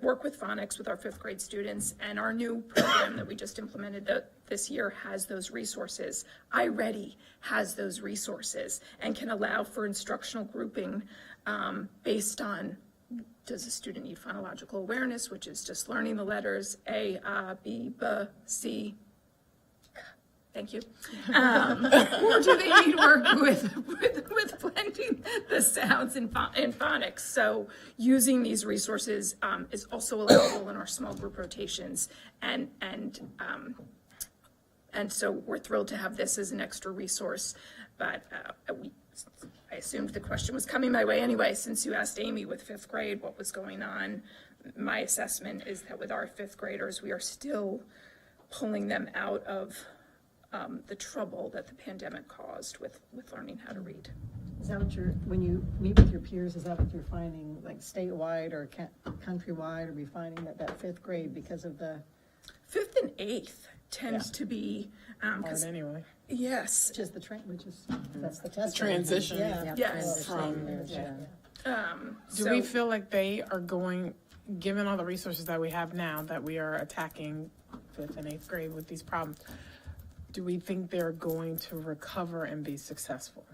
work with phonics with our fifth grade students, and our new program that we just implemented this year has those resources. iReady has those resources and can allow for instructional grouping based on, does a student need phonological awareness, which is just learning the letters A, B, B, C. Thank you. Or do they need work with blending the sounds in phonics? So using these resources is also allowable in our small group rotations, and so we're thrilled to have this as an extra resource. But I assumed the question was coming my way anyway, since you asked Amy with fifth grade what was going on. My assessment is that with our fifth graders, we are still pulling them out of the trouble that the pandemic caused with learning how to read. Is that what when you meet with your peers, is that what you're finding, like statewide or countrywide? Are we finding that fifth grade, because of the fifth and eighth tends to be Hard anyway. Yes, which is that's the test Transition. Yes. Do we feel like they are going, given all the resources that we have now, that we are attacking fifth and eighth grade with these problems? Do we think they're going to recover and be successful?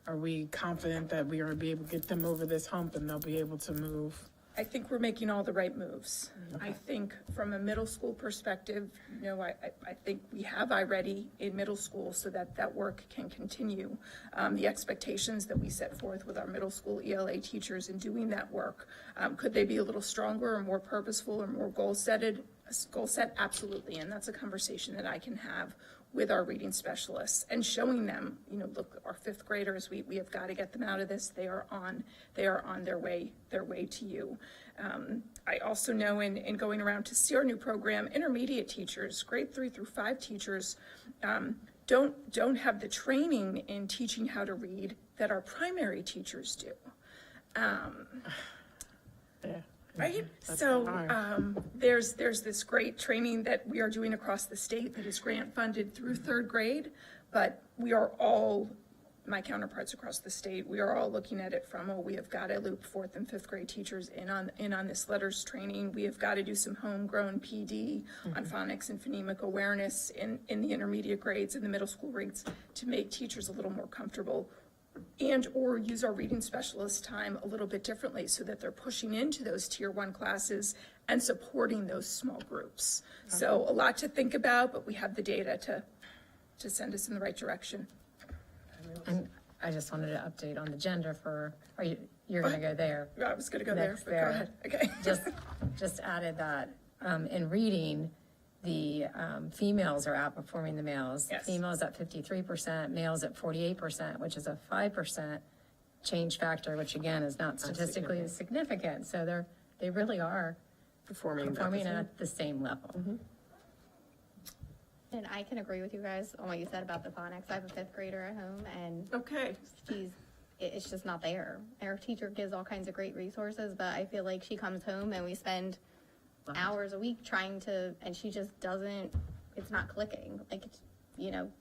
Are we confident that we are be able to get them over this hump and they'll be able to move? I think we're making all the right moves. I think from a middle school perspective, I think we have iReady in middle school so that work can continue. The expectations that we set forth with our middle school ELA teachers in doing that work, could they be a little stronger or more purposeful or more goal set? Absolutely, and that's a conversation that I can have with our reading specialists and showing them, look, our fifth graders, we have got to get them out of this. They are on their way to you. I also know in going around to see our new program, intermediate teachers, grade 3 through 5 teachers, don't have the training in teaching how to read that our primary teachers do. Right? So there's this great training that we are doing across the state that is grant funded through third grade, but we are all, my counterparts across the state, we are all looking at it from, we have got to loop fourth and fifth grade teachers in on this letters training. We have got to do some homegrown PD on phonics and phonemic awareness in the intermediate grades and the middle school grades to make teachers a little more comfortable, and or use our reading specialist time a little bit differently so that they're pushing into those tier 1 classes and supporting those small groups. So a lot to think about, but we have the data to send us in the right direction. And I just wanted to update on the gender you're going to go there. I was going to go Next there, but go ahead. Okay. Just added that in reading, the females are outperforming the males. Yes. Females at 53%, males at 48%, which is a 5% change factor, which again is not statistically significant. So they really are performing at the same level. And I can agree with you guys on what you said about the phonics. I have a fifth grader at home, and it's just not there. Our teacher gives all kinds of great resources, but I feel like she comes home and we spend hours a week trying to, and she just doesn't, it's not clicking. Like,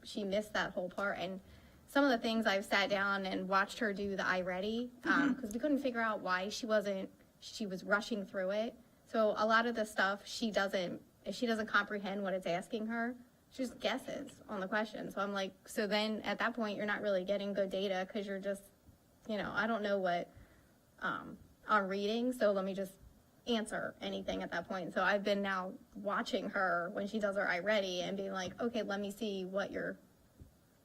she missed that whole part. And some of the things I've sat down and watched her do the iReady, because we couldn't figure out why she was rushing through it. So a lot of the stuff if she doesn't comprehend what it's asking her, she just guesses on the question. So I'm like, so then at that point, you're not really getting good data because you're just, I don't know what I'm reading, so let me just answer anything at that point. So I've been now watching her when she does her iReady and being like, okay, let me see what you're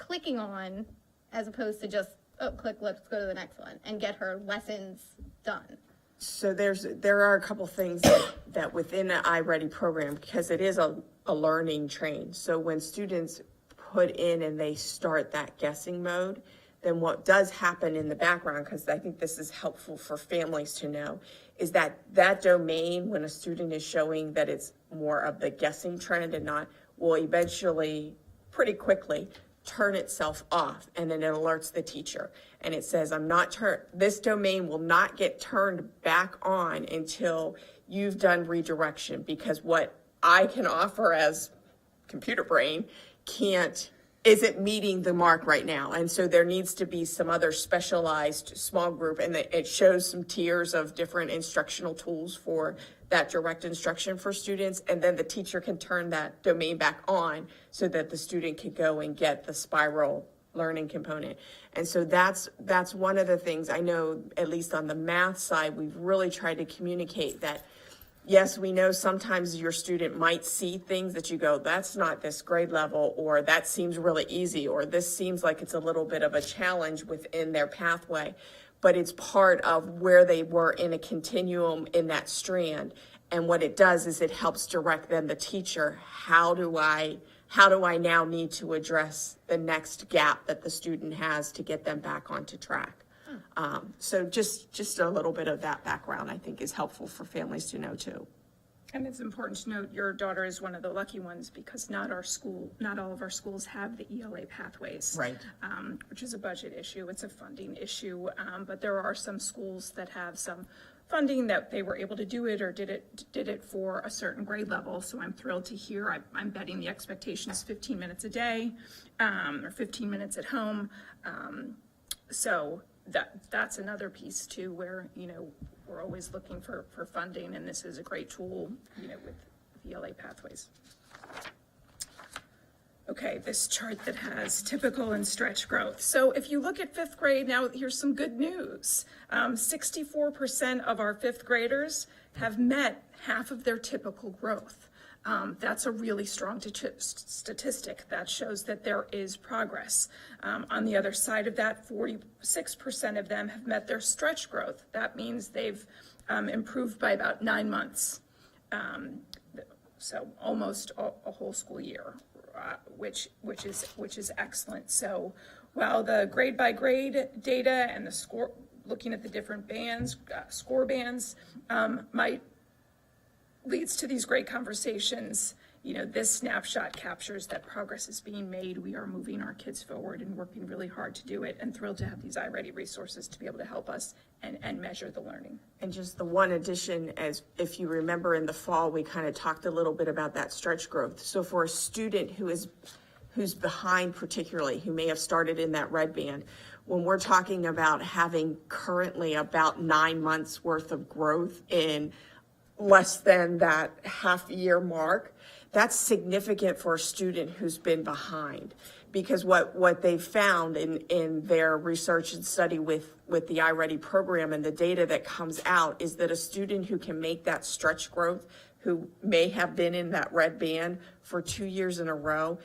clicking on as opposed to just, oh, click, let's go to the next one and get her lessons done? So there are a couple things that within the iReady program, because it is a learning train. So when students put in and they start that guessing mode, then what does happen in the background, because I think this is helpful for families to know, is that that domain, when a student is showing that it's more of the guessing trend and not, will eventually, pretty quickly, turn itself off, and then it alerts the teacher. And it says, this domain will not get turned back on until you've done redirection, because what I can offer as computer brain isn't meeting the mark right now. And so there needs to be some other specialized small group, and it shows some tiers of different instructional tools for that direct instruction for students. And then the teacher can turn that domain back on so that the student can go and get the spiral learning component. And so that's one of the things I know, at least on the math side, we've really tried to communicate that, yes, we know sometimes your student might see things that you go, that's not this grade level, or that seems really easy, or this seems like it's a little bit of a challenge within their pathway, but it's part of where they were in a continuum in that strand. And what it does is it helps direct then the teacher, how do I now need to address the next gap that the student has to get them back onto track? So just a little bit of that background, I think, is helpful for families to know too. And it's important to note your daughter is one of the lucky ones, because not all of our schools have the ELA pathways. Right. Which is a budget issue, it's a funding issue, but there are some schools that have some funding that they were able to do it or did it for a certain grade level. So I'm thrilled to hear, I'm betting the expectation is 15 minutes a day, or 15 minutes at home. So that's another piece too, where, we're always looking for funding, and this is a great tool, with ELA pathways. Okay, this chart that has typical and stretch growth. So if you look at fifth grade, now here's some good news. 64% of our fifth graders have met half of their typical growth. That's a really strong statistic that shows that there is progress. On the other side of that, 46% of them have met their stretch growth. That means they've improved by about 9 months. So almost a whole school year. Which is excellent. So while the grade by grade data and the score, looking at the different bands, score bands, might leads to these great conversations, this snapshot captures that progress is being made. We are moving our kids forward and working really hard to do it, and thrilled to have these iReady resources to be able to help us and measure the learning. And just the one addition, as if you remember in the fall, we kind of talked a little bit about that stretch growth. So for a student who's behind particularly, who may have started in that red band, when we're talking about having currently about 9 months worth of growth in less than that half year mark, that's significant for a student who's been behind. Because what they found in their research and study with the iReady program and the data that comes out is that a student who can make that stretch growth, who may have been in that red band for 2 years in a row,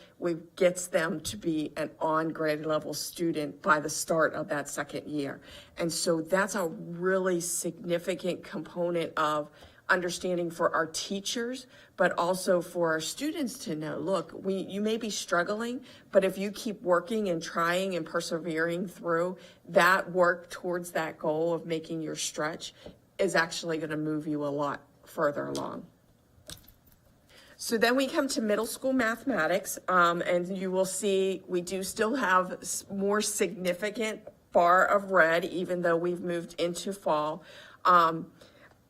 gets them to be an on-grade level student by the start of that second year. And so that's a really significant component of understanding for our teachers, but also for our students to know, look, you may be struggling, but if you keep working and trying and persevering through that work towards that goal of making your stretch is actually going to move you a lot further along. So then we come to middle school mathematics, and you will see we do still have more significant bar of red, even though we've moved into fall.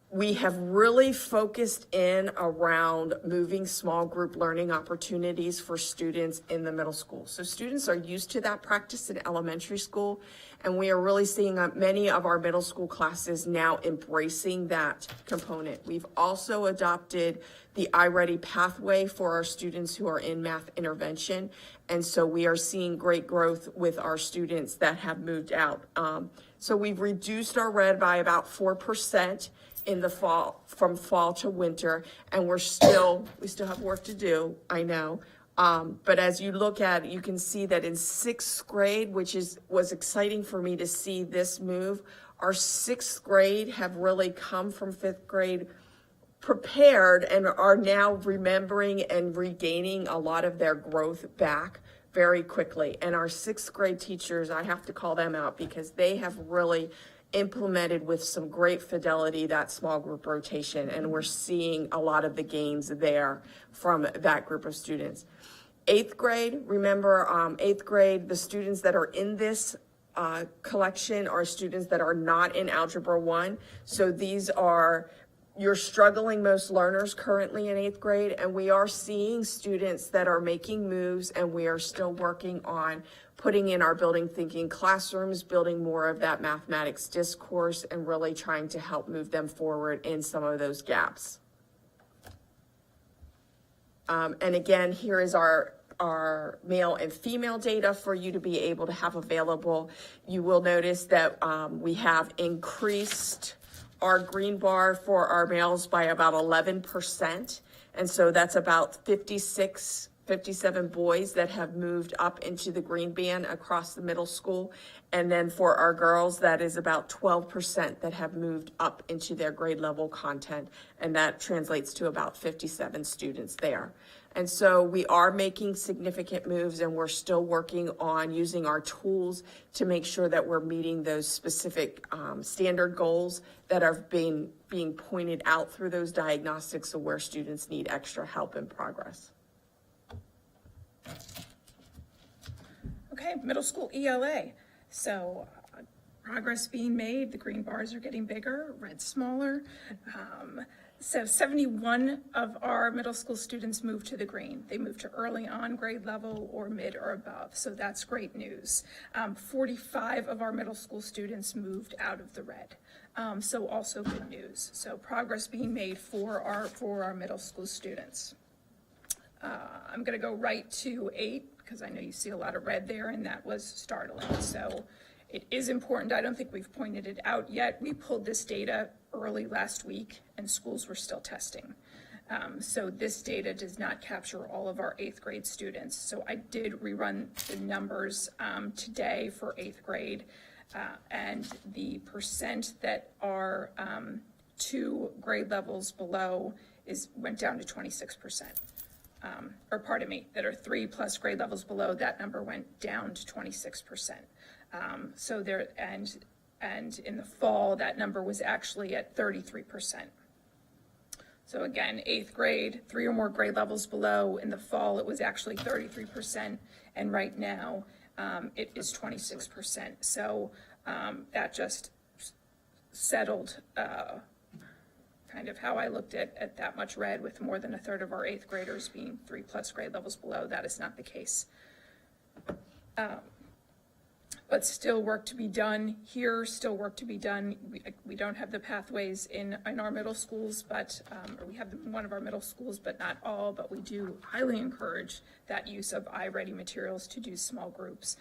We have really focused in around moving small group learning opportunities for students in the middle school. So students are used to that practice in elementary school, and we are really seeing many of our middle school classes now embracing that component. We've also adopted the iReady pathway for our students who are in math intervention, and so we are seeing great growth with our students that have moved out. So we've reduced our red by about 4% in the fall, from fall to winter, and we still have work to do, I know, But as you look at it, you can see that in 6th grade, which was exciting for me to see this move, our 6th grade have really come from 5th grade prepared and are now remembering and regaining a lot of their growth back very quickly. And our 6th grade teachers, I have to call them out because they have really implemented with some great fidelity that small group rotation, and we're seeing a lot of the gains there from that group of students. 8th grade, remember 8th grade, the students that are in this collection are students that are not in Algebra 1. So these are your struggling most learners currently in 8th grade, and we are seeing students that are making moves, and we are still working on putting in our building thinking classrooms, building more of that mathematics discourse, and really trying to help move them forward in some of those gaps. And again, here is our male and female data for you to be able to have available. You will notice that we have increased our green bar for our males by about 11%. And so that's about 57 boys that have moved up into the green band across the middle school. And then for our girls, that is about 12% that have moved up into their grade level content. And that translates to about 57 students there. And so we are making significant moves, and we're still working on using our tools to make sure that we're meeting those specific standard goals that are being pointed out through those diagnostics of where students need extra help and progress. Okay, middle school ELA. So progress being made, the green bars are getting bigger, red smaller. So 71 of our middle school students moved to the green. They moved to early on grade level or mid or above. So that's great news. 45 of our middle school students moved out of the red. So also good news. So progress being made for our middle school students. I'm gonna go right to 8 because I know you see a lot of red there, and that was startling. So it is important. I don't think we've pointed it out yet. We pulled this data early last week and schools were still testing. So this data does not capture all of our 8th grade students. So I did rerun the numbers today for 8th grade, and the percent that are 2 grade levels below went down to 26%. Or pardon me, that are 3+ grade levels below, that number went down to 26%. So there, and in the fall, that number was actually at 33%. So again, 8th grade, 3 or more grade levels below. In the fall, it was actually 33%, and right now, it is 26%. So that just settled kind of how I looked at that much red, with more than a third of our 8th graders being 3+ grade levels below. That is not the case. But still work to be done here, still work to be done. We don't have the pathways in our middle schools, but, or we have them in one of our middle schools, but not all, but we do highly encourage that use of iReady materials to do small groups,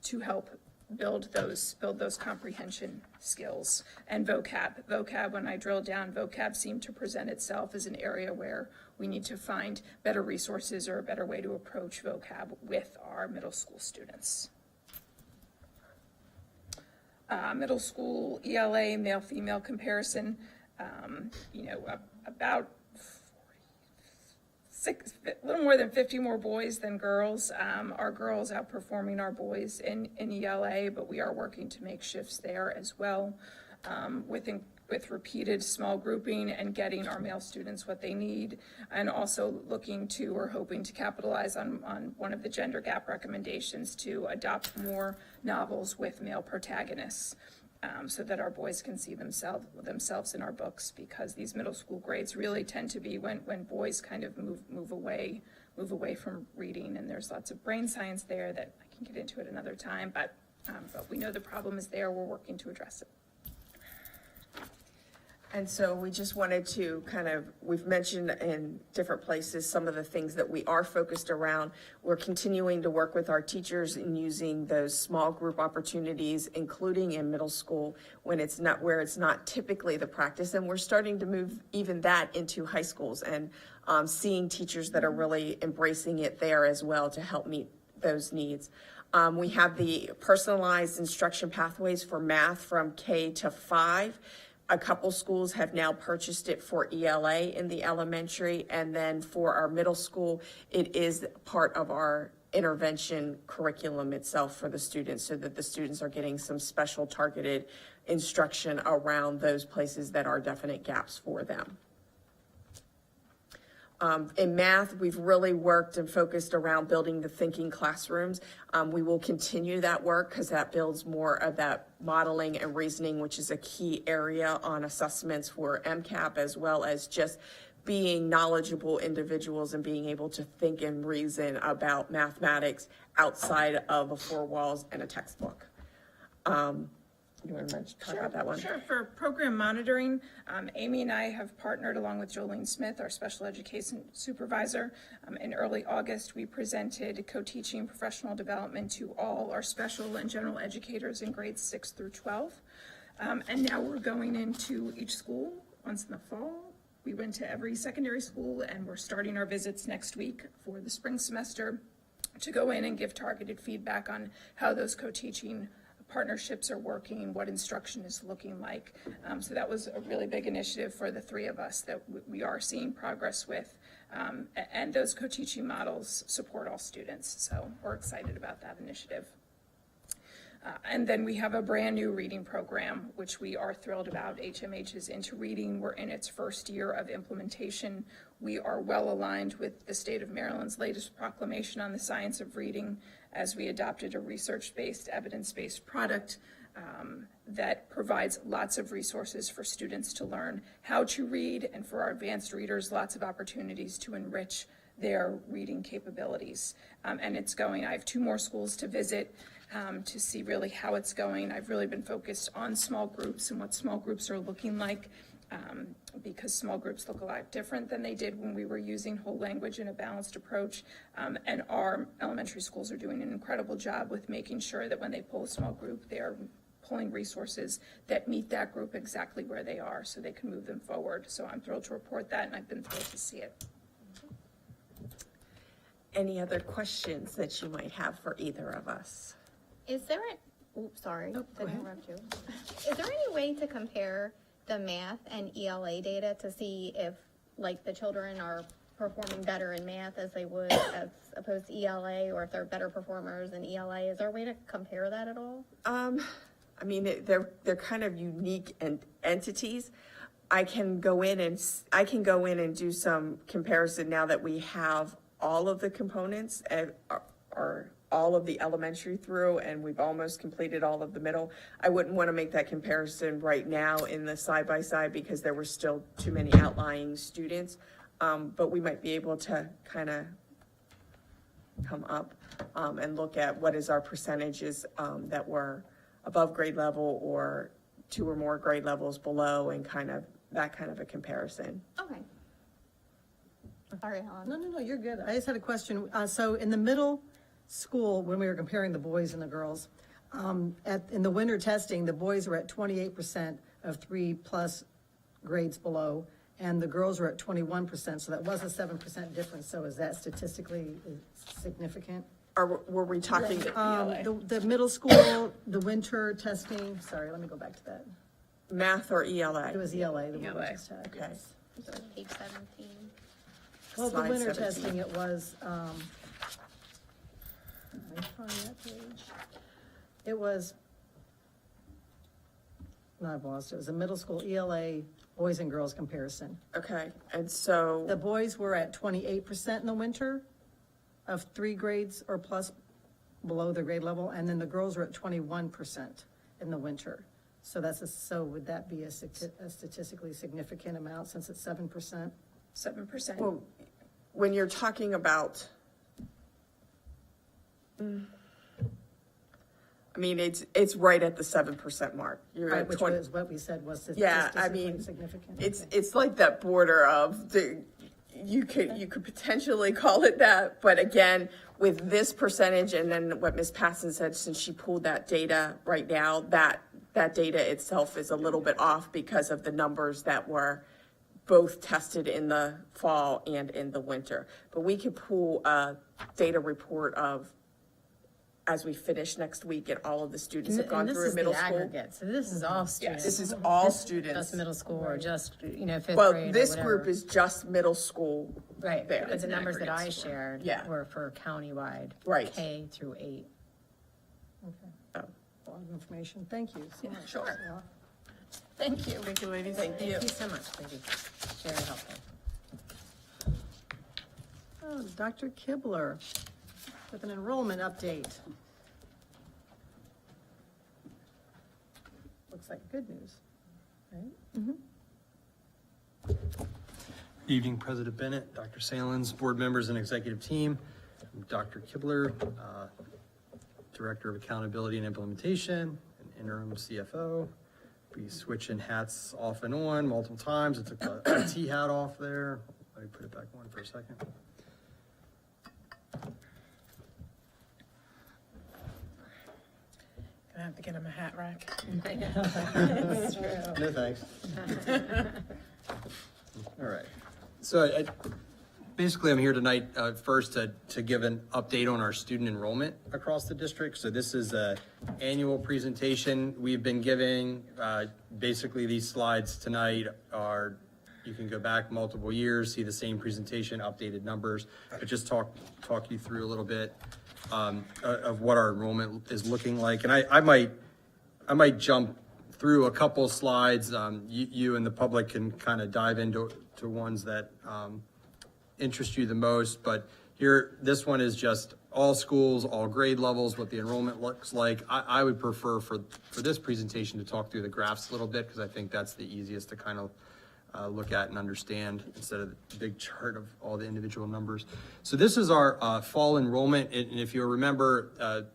to help build those comprehension skills. And vocab, when I drilled down, vocab seemed to present itself as an area where we need to find better resources or a better way to approach vocab with our middle school students. Middle school ELA, male-female comparison, about a little more than 50 more boys than girls. Our girls outperforming our boys in ELA, but we are working to make shifts there as well, with repeated small grouping and getting our male students what they need, and also looking to or hoping to capitalize on one of the gender gap recommendations to adopt more novels with male protagonists, so that our boys can see themselves in our books, because these middle school grades really tend to be when boys kind of move away from reading, and there's lots of brain science there that I can get into at another time, but we know the problem is there. We're working to address it. And so we just wanted to we've mentioned in different places some of the things that we are focused around. We're continuing to work with our teachers in using those small group opportunities, including in middle school when it's not where it's not typically the practice. And we're starting to move even that into high schools and seeing teachers that are really embracing it there as well to help meet those needs. We have the personalized instruction pathways for math from K to 5. A couple schools have now purchased it for ELA in the elementary, and then for our middle school, it is part of our intervention curriculum itself for the students, so that the students are getting some special targeted instruction around those places that are definite gaps for them. In math, we've really worked and focused around building the thinking classrooms. We will continue that work because that builds more of that modeling and reasoning, which is a key area on assessments for MCAP, as well as just being knowledgeable individuals and being able to think and reason about mathematics outside of the four walls and a textbook. You want to talk about that one? Sure. For program monitoring, Amy and I have partnered along with Jolene Smith, our special education supervisor. In early August, we presented co-teaching professional development to all our special and general educators in grades 6 through 12. And now we're going into each school once in the fall. We went to every secondary school, and we're starting our visits next week for the spring semester to go in and give targeted feedback on how those co-teaching partnerships are working, what instruction is looking like. So that was a really big initiative for the three of us that we are seeing progress with. And those co-teaching models support all students. So we're excited about that initiative. And then we have a brand new reading program, which we are thrilled about. HMH is into reading. We're in its first year of implementation. We are well aligned with the state of Maryland's latest proclamation on the science of reading, as we adopted a research-based, evidence-based product that provides lots of resources for students to learn how to read, and for our advanced readers, lots of opportunities to enrich their reading capabilities. And it's going, I have 2 more schools to visit to see really how it's going. I've really been focused on small groups and what small groups are looking like, because small groups look a lot different than they did when we were using whole language in a balanced approach. And our elementary schools are doing an incredible job with making sure that when they pull a small group, they're pulling resources that meet that group exactly where they are so they can move them forward. So I'm thrilled to report that, and I've been thrilled to see it. Any other questions that you might have for either of us? Is there didn't interrupt you. Is there any way to compare the math and ELA data to see if, like, the children are performing better in math as they would as opposed to ELA, or if they're better performers in ELA? Is there a way to compare that at all? I mean, they're kind of unique entities. I can go in and do some comparison now that we have all of the components are all of the elementary through, and we've almost completed all of the middle. I wouldn't want to make that comparison right now in the side-by-side because there were still too many outlying students. But we might be able to kind of come up and look at what is our percentages that were above grade level or 2 or more grade levels below, and kind of that kind of a comparison. Okay. Sorry, Helen. No, you're good. I just had a question. So in the middle school, when we were comparing the boys and the girls, in the winter testing, the boys were at 28% of 3+ grades below, and the girls were at 21%. So that was a 7% difference. So is that statistically significant? Or were we talking? The middle school, the winter testing, sorry, let me go back to that. Math or ELA? It was ELA, the one we just had, Okay. yes. Page 17. Well, the Slide winter 17. testing, it was, let me find that page. It was, no, I've lost it. It was a middle school ELA boys and girls comparison. Okay, and so. The boys were at 28% in the winter of 3 grades or plus below their grade level, and then the girls were at 21% in the winter. So so would that be a statistically significant amount since it's 7%? 7%. Well, when you're talking about, I mean, it's right at the 7% mark. You're Right, at which 20 was what we said was Yeah, I statistically mean, significant. it's like that border of you could potentially call it that, but again, with this percentage and then what Ms. Passon said, since she pulled that data right now, that data itself is a little bit off because of the numbers that were both tested in the fall and in the winter. But we could pull a data report of, as we finish next week and all of the students have gone through middle school. And this is the aggregate, so this is all students. This is all students. Just middle school or just, you know, fifth Well, grade or this whatever. group is just middle school. Right, there. but the numbers that I shared Yeah. were for countywide. Right. K through 8. Oh. A lot of information. Thank you so much. Sure. Sarah. Thank you. Thank you, ladies. Thank you. Thank you so much, ladies. Very helpful. Oh, Dr. Kibler with an enrollment update. Looks like good news, right? Evening, President Bennett, Dr. Salins, board members and executive team. I'm Dr. Kibler, Director of Accountability and Implementation, and interim CFO. Be switching hats off and on multiple times. I took the IT hat off there. Let me put it back on for a second. Gonna have to get him a hat rack. No, thanks. All right. So basically, I'm here tonight first to give an update on our student enrollment across the district. So this is an annual presentation we've been giving. Basically, these slides tonight are, you can go back multiple years, see the same presentation, updated numbers, but just talk you through a little bit of what our enrollment is looking like. And I might jump through a couple of slides. You and the public can kind of dive into ones that interest you the most. But here, this one is just all schools, all grade levels, what the enrollment looks like. I would prefer for this presentation to talk through the graphs a little bit, because I think that's the easiest to kind of look at and understand instead of the big chart of all the individual numbers. So this is our fall enrollment. And if you remember,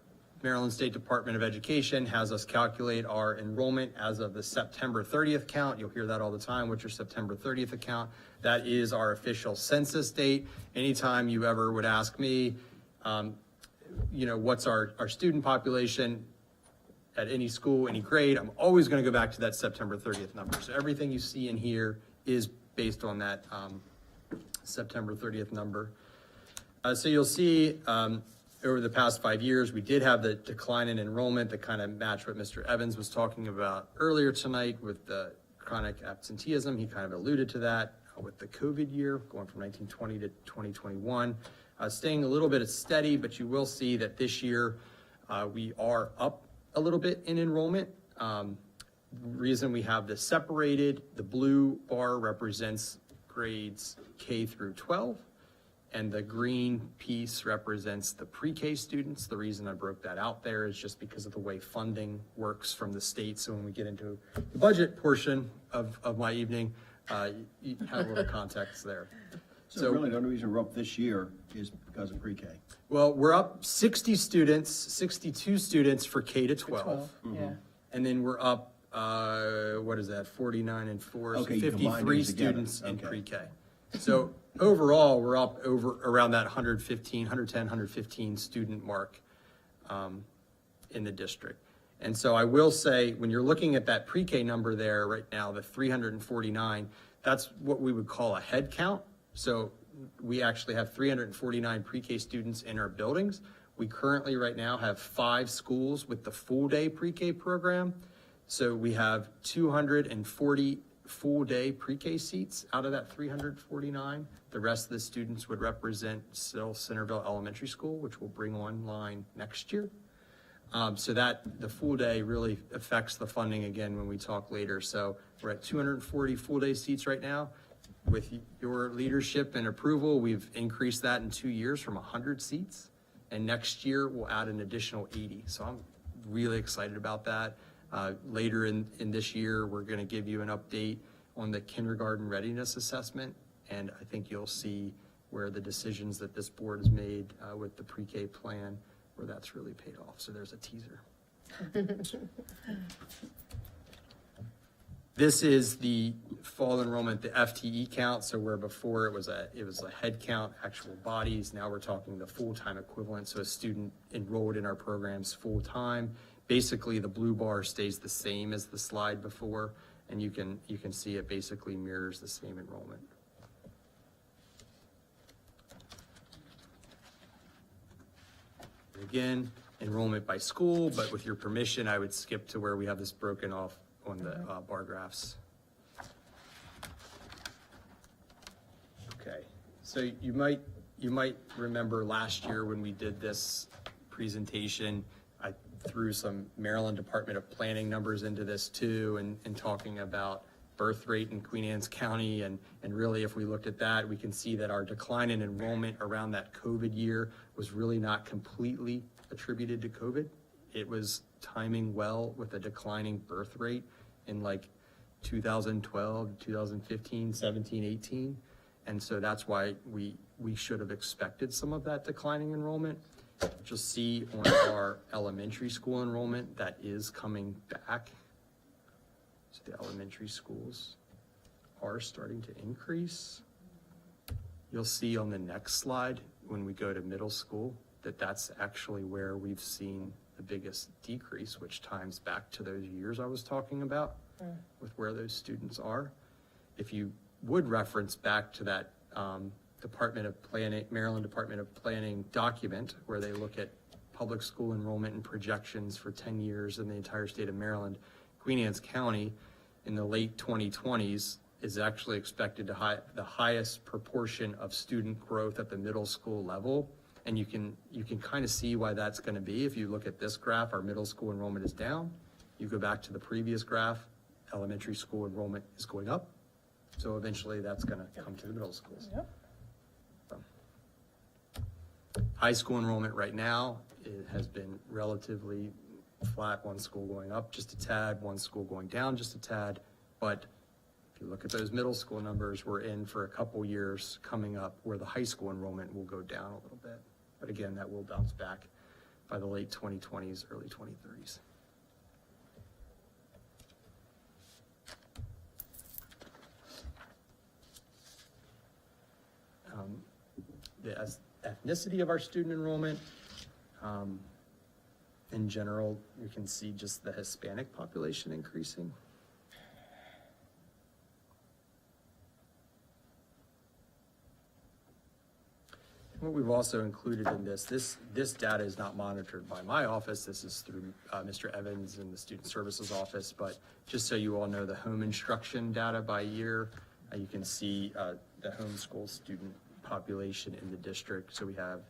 Maryland State Department of Education has us calculate our enrollment as of the September 30th count. You'll hear that all the time. What's your September 30th account? That is our official census date. Anytime you ever would ask me, what's our student population at any school, any grade, I'm always going to go back to that September 30th number. So everything you see in here is based on that September 30th number. So you'll see over the past 5 years, we did have the decline in enrollment that kind of matched what Mr. Evans was talking about earlier tonight with the chronic absenteeism. He kind of alluded to that with the COVID year, going from 1920 to 2021. Staying a little bit steady, but you will see that this year we are up a little bit in enrollment. Reason we have this separated, the blue bar represents grades K through 12, and the green piece represents the pre-K students. The reason I broke that out there is just because of the way funding works from the state. So when we get into the budget portion of my evening, you have a little context there. So really, the only reason we're up this year is because of pre-K. Well, we're up 62 students for K to 12. Yeah. And then we're up, 49 and 4, so Okay, you combined 53 them together. students in Okay. pre-K. So overall, we're up around that 110, 115 student mark in the district. And so I will say, when you're looking at that pre-K number there right now, the 349, that's what we would call a head count. So we actually have 349 pre-K students in our buildings. We currently right now have 5 schools with the full day pre-K program. So we have 240 full day pre-K seats out of that 349. The rest of the students would represent still Centerville Elementary School, which will bring online next year. So that the full day really affects the funding again when we talk later. So we're at 240 full day seats right now. With your leadership and approval, we've increased that in 2 years from 100 seats. And next year, we'll add an additional 80. So I'm really excited about that. Later in this year, we're going to give you an update on the kindergarten readiness assessment. And I think you'll see where the decisions that this board has made with the pre-K plan, where that's really paid off. So there's a teaser. This is the fall enrollment, the FTE count, so where before it was a head count, actual bodies, now we're talking the full-time equivalent, so a student enrolled in our programs full-time. Basically, the blue bar stays the same as the slide before, and you can see it basically mirrors the same enrollment. Again, enrollment by school, but with your permission, I would skip to where we have this broken off on the bar graphs. Okay, so you might remember last year when we did this presentation, I threw some Maryland Department of Planning numbers into this too, and talking about birth rate in Queen Anne's County, and really if we looked at that, we can see that our decline in enrollment around that COVID year was really not completely attributed to COVID. It was timing well with a declining birth rate in like 2012, 2015, 17, 18. And so that's why we should have expected some of that declining enrollment. You'll see on our elementary school enrollment that is coming back. So the elementary schools are starting to increase. You'll see on the next slide when we go to middle school that that's actually where we've seen the biggest decrease, which times back to those years I was talking about with where those students are. If you would reference back to that Department of Planning, Maryland Department of Planning document where they look at public school enrollment and projections for 10 years in the entire state of Maryland, Queen Anne's County in the late 2020s is actually expected to have the highest proportion of student growth at the middle school level. And you can kind of see why that's going to be. If you look at this graph, our middle school enrollment is down. You go back to the previous graph, elementary school enrollment is going up. So eventually that's going to come to the middle schools. Yep. High school enrollment right now, it has been relatively flat, one school going up just a tad, one school going down just a tad. But if you look at those middle school numbers, we're in for a couple years coming up where the high school enrollment will go down a little bit. But again, that will bounce back by the late 2020s, early 2030s. The ethnicity of our student enrollment, in general, you can see just the Hispanic population increasing. What we've also included in this data is not monitored by my office. This is through Mr. Evans and the Student Services Office, but just so you all know the home instruction data by year, you can see the homeschool student population in the district. So we have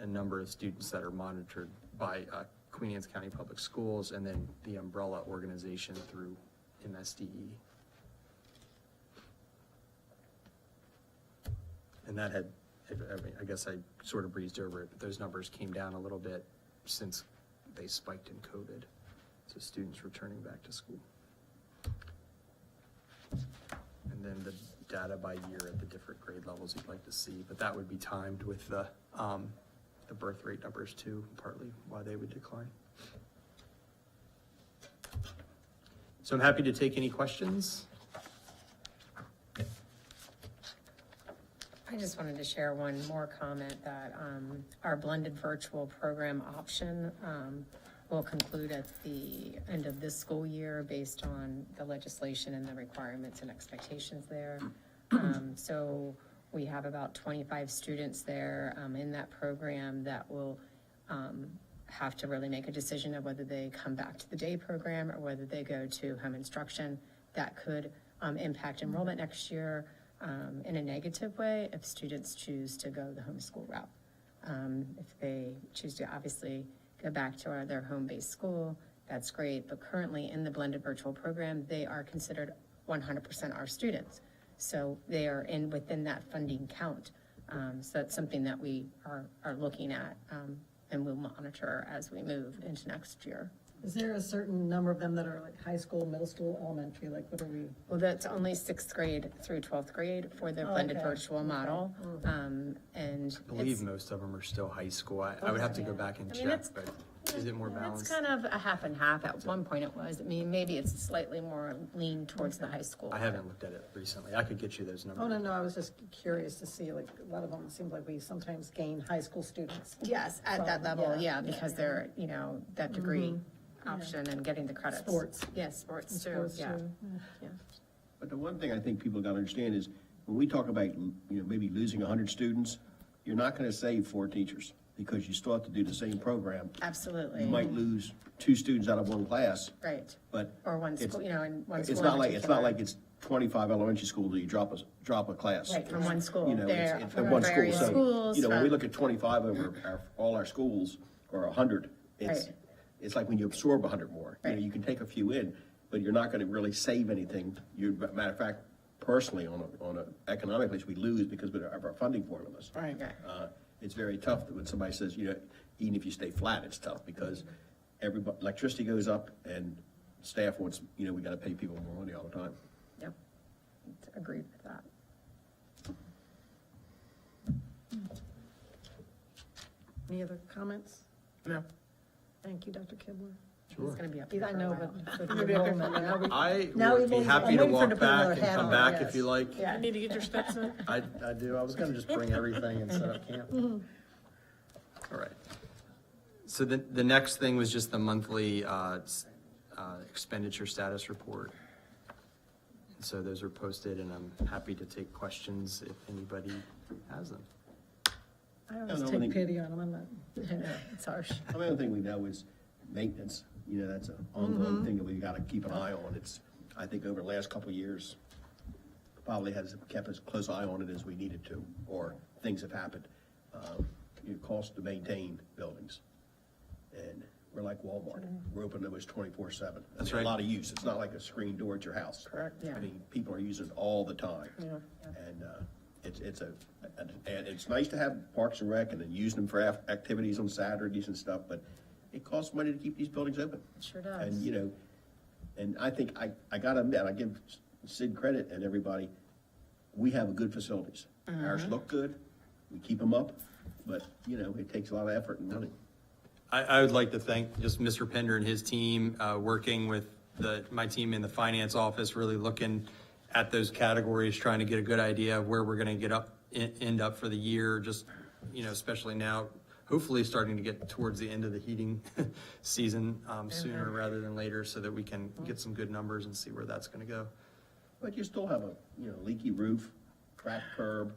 a number of students that are monitored by Queen Anne's County Public Schools and then the umbrella organization through MSDE. And that had, I guess I sort of breezed over it, but those numbers came down a little bit since they spiked in COVID. So students returning back to school. And then the data by year at the different grade levels you'd like to see, but that would be timed with the birth rate numbers too, partly why they would decline. So I'm happy to take any questions. I just wanted to share one more comment that our blended virtual program option will conclude at the end of this school year based on the legislation and the requirements and expectations there. So we have about 25 students there in that program that will have to really make a decision of whether they come back to the day program or whether they go to home instruction. That could impact enrollment next year in a negative way if students choose to go the homeschool route. If they choose to obviously go back to their home-based school, that's great. But currently in the blended virtual program, they are considered 100% our students. So they are within that funding count. So that's something that we are looking at and we'll monitor as we move into next year. Is there a certain number of them that are like high school, middle school, elementary? Like what are we? Well, that's only 6th grade through 12th grade for the blended virtual model. And I believe most of them are still high school. I would have to go back and check, but Is it more It's balanced? kind of a half and half. At one point it was. I mean, maybe it's slightly more lean towards the high school. I haven't looked at it recently. I could get you those numbers. Oh, no, I was just curious to see, like, a lot of them, it seems like we sometimes gain high school students. Yes, at So, that level, yeah, because they're, you know, that degree Mhm. option and getting the credits. Sports. Yes, sports too, Sports, yeah. too. Yeah. But the one thing I think people gotta understand is, when we talk about, maybe losing 100 students, you're not gonna save 4 teachers, because you still have to do the same program. Absolutely. You might lose 2 students out of one class, Right. but. Or one it's- school, you know, in one school. It's in not like, it's not particular. like it's 25 elementary school that you drop a class. Right, from one school. You know, They're it's from one school, various so, schools, when we from- look at 25 over all our schools, or 100, Right. it's like when you absorb 100 more. You know, you can take a few in, but you're not gonna really save anything. Matter of fact, personally, on a economically, we lose because of our funding formulas. Right. It's very tough when somebody says, even if you stay flat, it's tough, because electricity goes up, and staff wants, we gotta pay people more money all the time. Yep. Agreed with that. Any other comments? No. Thank you, Dr. Kibler. He's gonna be up I there for a know, while. but for the enrollment, now we. I now would we be happy to I'm waiting for walk to put back another and hat come on, back yes. if you like. Yeah. You need to get your steps in? I do. I was gonna just bring everything and set up camp. All right. So the next thing was just the monthly expenditure status report. And so those are posted, and I'm happy to take questions if anybody has them. I always I take think- pity on them, I'm not, I know, it's harsh. The other thing we know is maintenance. That's an ongoing thing that we gotta keep an eye on. I think over the last couple of years, probably has kept as close eye on it as we needed to, or things have happened. It costs to maintain buildings. And we're like Walmart. We're open almost 24/7. That's A right. lot of use. It's not like a screen door at your house. Correct. Yeah. I mean, people are using it all the time. Yeah. And it's nice to have Parks and Rec and then use them for activities on Saturdays and stuff, but it costs money to keep these buildings open. It sure does. And, and I think, I gotta admit, I give Sid credit and everybody, we have good facilities. Ours look good, we keep them up, but, it takes a lot of effort and money. I would like to thank just Mr. Pender and his team, working with my team in the finance office, really looking at those categories, trying to get a good idea of where we're gonna end up for the year, just, especially now, hopefully starting to get towards the end of the heating season, sooner rather than later, so that we can get some good numbers and see where that's gonna go. But you still have a, leaky roof, cracked curb,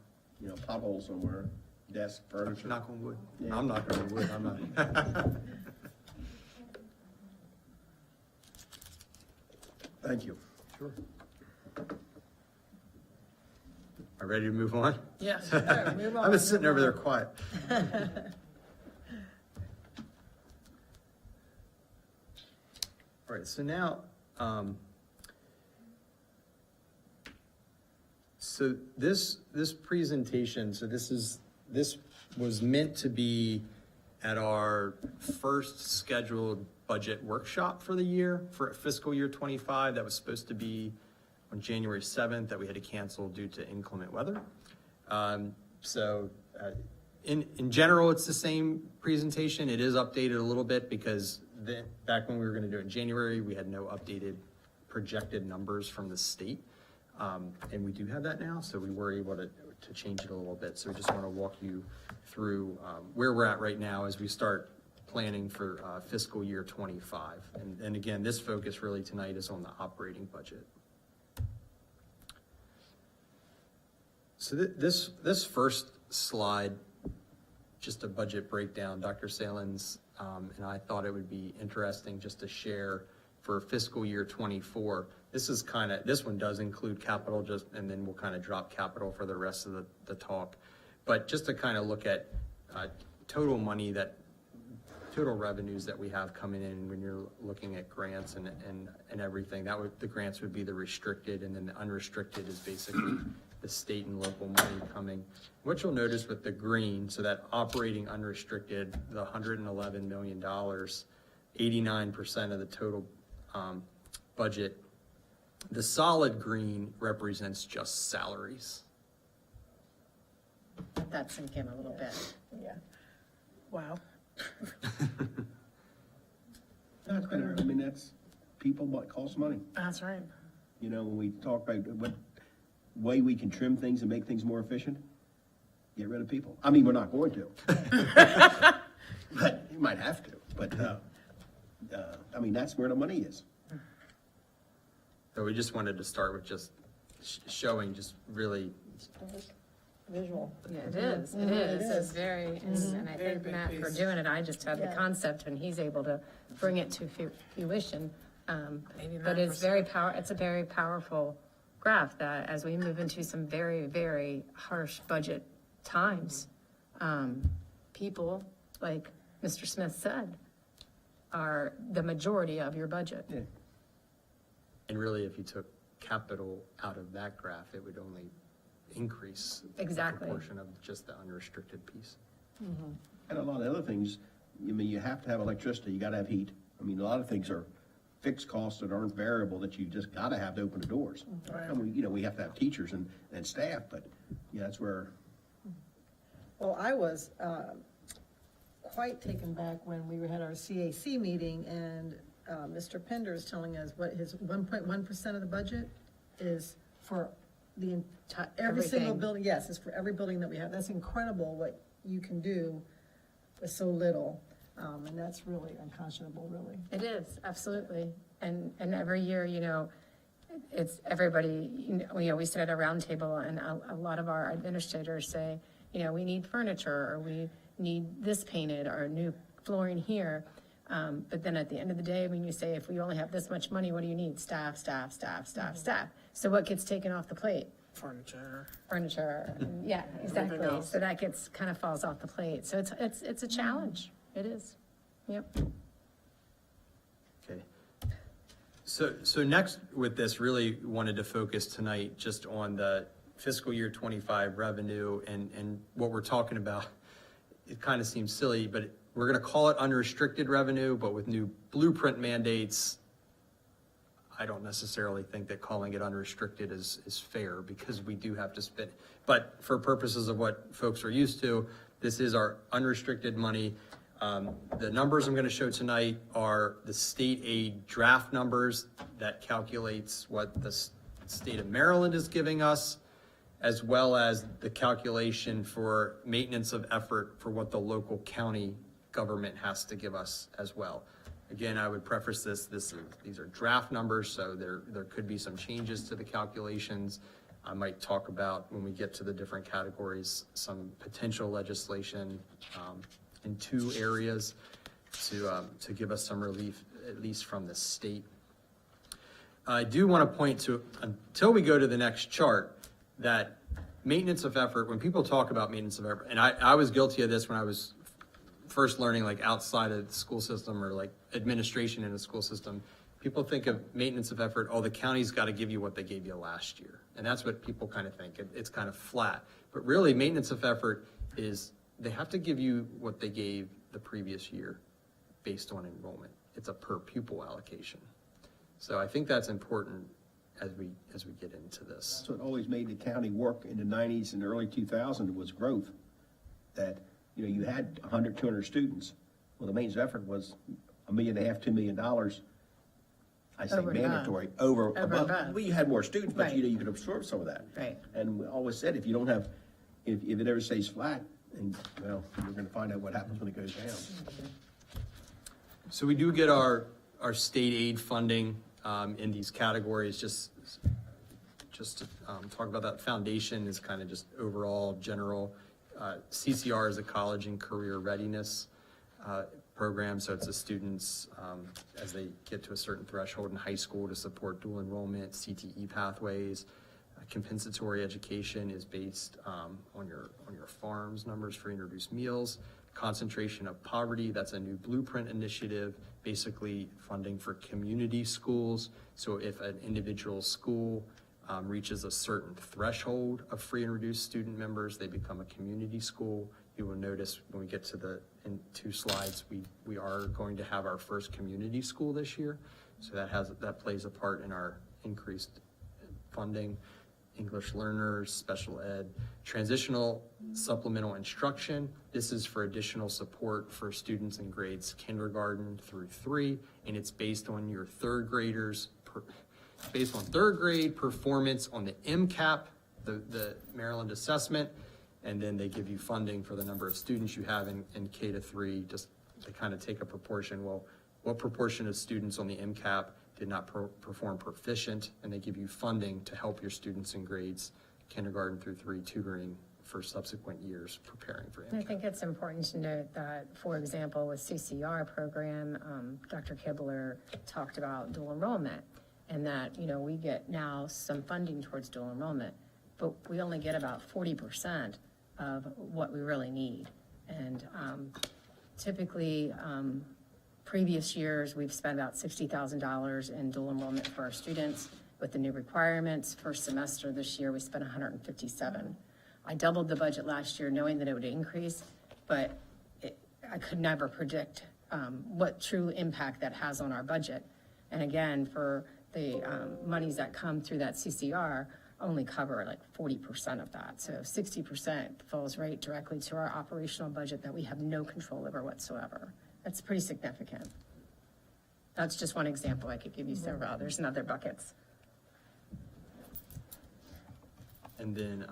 potholes somewhere, desk, furniture. Knock on wood. Yeah. I'm knocking on wood, I'm not. Thank you. Sure. Are ready to move on? Yes. Move I on, was sitting move over there on. quiet. All right, so now, so this presentation, this was meant to be at our first scheduled budget workshop for the year, for fiscal year 25. That was supposed to be on January 7th, that we had to cancel due to inclement weather. In general, it's the same presentation. It is updated a little bit because back when we were gonna do it in January, we had no updated projected numbers from the state. And we do have that now, so we were able to change it a little bit. So we just wanna walk you through where we're at right now as we start planning for fiscal year 25. And again, this focus really tonight is on the operating budget. So this first slide, just a budget breakdown, Dr. Salins and I thought it would be interesting just to share for fiscal year 24. This one does include capital, and then we'll kind of drop capital for the rest of the talk. But just to kind of look at total revenues that we have coming in when you're looking at grants and everything. The grants would be the restricted, and then the unrestricted is basically the state and local money coming. What you'll notice with the green, so that operating unrestricted, the $111 million, 89% of the total budget. The solid green represents just salaries. Let that sink in a little bit. Yeah. Wow. That's better. I mean, that's, people, what costs money. That's right. You know, when we talk about what way we can trim things and make things more efficient, get rid of people. I mean, we're not going to. But you might have to, but, I mean, that's where the money is. So we just wanted to start with just showing just really, Visual. Yeah, it is, it is, it's very, and I thank Matt for doing it, I just had the concept and he's able to bring it to fruition. But it's it's a very powerful graph that as we move into some very, very harsh budget times, people, like Mr. Smith said, are the majority of your budget. and really if you took capital out of that graph, it would only increase Exactly. the proportion of just the unrestricted piece. And a lot of other things, I mean, you have to have electricity, you gotta have heat. I mean, a lot of things are fixed costs that aren't variable, that you just gotta have to open the doors. Right. And we, you know, we have to have teachers and staff, but, yeah, that's where, Well, I was quite taken back when we had our CAC meeting and Mr. Pender is telling us what his 1.1% of the budget is for the entire, every single Everything. building. Yes, it's for every building that we have. That's incredible what you can do with so little. And that's really unconscionable, really. It is, absolutely. And every year, you know, it's everybody, you know, we sit at a round table and a lot of our administrators say, you know, we need furniture or we need this painted or new flooring here. But then at the end of the day, when you say, if we only have this much money, what do you need? Staff, staff, staff, staff, staff. So what gets taken off the plate? Furniture. Furniture, yeah, exactly. else. So that gets, kind of falls off the plate. So it's a challenge. It is. Yep. Okay. So next with this, really wanted to focus tonight just on the fiscal year 25 revenue and what we're talking about. It kind of seems silly, but we're going to call it unrestricted revenue, but with new blueprint mandates, I don't necessarily think that calling it unrestricted is fair because we do have to spend. But for purposes of what folks are used to, this is our unrestricted money. The numbers I'm going to show tonight are the state aid draft numbers that calculates what the state of Maryland is giving us, as well as the calculation for maintenance of effort for what the local county government has to give us as well. Again, I would preface these are draft numbers, so there could be some changes to the calculations. I might talk about, when we get to the different categories, some potential legislation in two areas to give us some relief, at least from the state. I do want to point to, until we go to the next chart, that maintenance of effort, when people talk about maintenance of effort, and I was guilty of this when I was first learning, like outside of the school system or like administration in a school system, people think of maintenance of effort, oh, the county's got to give you what they gave you last year. And that's what people kind of think. It's kind of flat. But really, maintenance of effort is they have to give you what they gave the previous year based on enrollment. It's a per pupil allocation. So I think that's important as we get into this. that's what always made the county work in the 90s and early 2000s was growth. That, you know, you had 100, 200 students. Well, the maintenance effort was $1.5 million, $2 million. I say Over and mandatory, above. above. Above. Well, you had more students, but Right. you know, you could absorb some of that. Right. And we always said, if you don't have, if it ever stays flat, and, well, you're gonna find out what happens when it goes down. So we do get our state aid funding in these categories. Just to talk about that, foundation is kind of just overall general. CCR is a college and career readiness program, so it's the students as they get to a certain threshold in high school to support dual enrollment, CTE pathways. Compensatory education is based on your farms numbers for introduced meals. Concentration of poverty, that's a new blueprint initiative, basically funding for community schools. So if an individual school reaches a certain threshold of free and reduced student members, they become a community school. You will notice when we get to in 2 slides, we are going to have our first community school this year. So that plays a part in our increased funding. English learners, special ed, transitional supplemental instruction. This is for additional support for students in grades kindergarten through 3, and it's based on your third graders, based on third grade performance on the MCAP, the Maryland assessment, and then they give you funding for the number of students you have in K to 3, just to kind of take a proportion. Well, what proportion of students on the MCAP did not perform proficient, and they give you funding to help your students in grades kindergarten through 3 tutoring for subsequent years preparing for MCAP. I think it's important to note that, for example, with CCR program, Dr. Kibler talked about dual enrollment, and that, you know, we get now some funding towards dual enrollment, but we only get about 40% of what we really need. And typically, previous years, we've spent about $60,000 in dual enrollment for our students. With the new requirements, first semester this year, we spent $157,000. I doubled the budget last year knowing that it would increase, but I could never predict what true impact that has on our budget. And again, for the monies that come through that CCR, only cover like 40% of that. So 60% falls right directly to our operational budget that we have no control over whatsoever. That's pretty significant. That's just one example. I could give you several others in other buckets. And then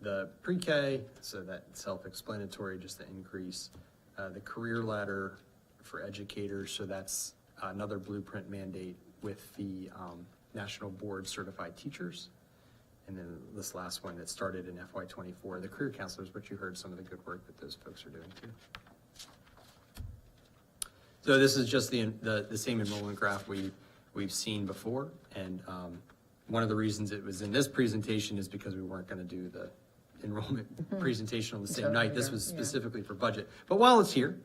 the pre-K, so that self-explanatory, just the increase. The career ladder for educators, so that's another blueprint mandate with the National Board Certified Teachers. And then this last one that started in FY24, the career counselors, which you heard some of the good work that those folks are doing too. So this is just the same enrollment graph we've seen before, and one of the reasons it was in this presentation is because we weren't going to do the enrollment presentation on the same night. This was specifically for budget. But while it's here,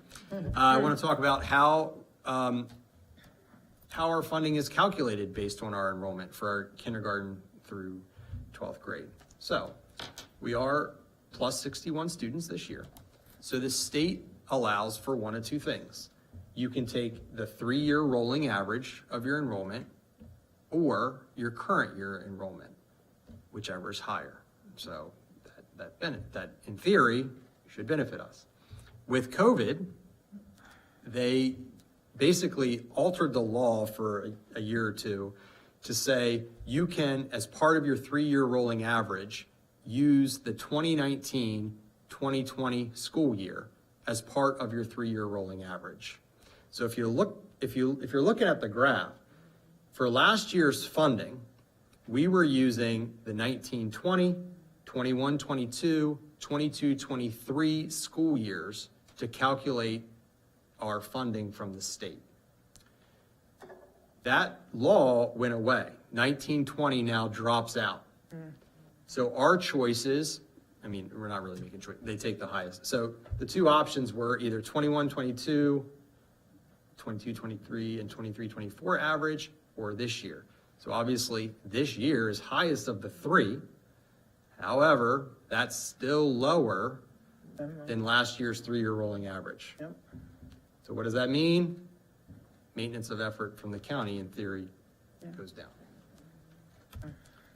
I want to talk about how our funding is calculated based on our enrollment for our kindergarten through 12th grade. So we are plus 61 students this year. So the state allows for one of two things. You can take the 3-year rolling average of your enrollment or your current year enrollment, whichever is higher. So that in theory should benefit us. With COVID, they basically altered the law for a year or two to say you can, as part of your 3-year rolling average, use the 2019-2020 school year as part of your 3-year rolling average. So if you're looking at the graph, for last year's funding, we were using the 19-20, 21-22, 22-23 school years to calculate our funding from the state. That law went away. 19-20 now drops out. So our choices, I mean, we're not really making choices. They take the highest. So the two options were either 21-22, 22-23, and 23-24 average, or this year. So obviously, this year is highest of the 3. However, that's still lower than last year's 3-year rolling average. Yep. So what does that mean? Maintenance of effort from the county, in theory, goes down.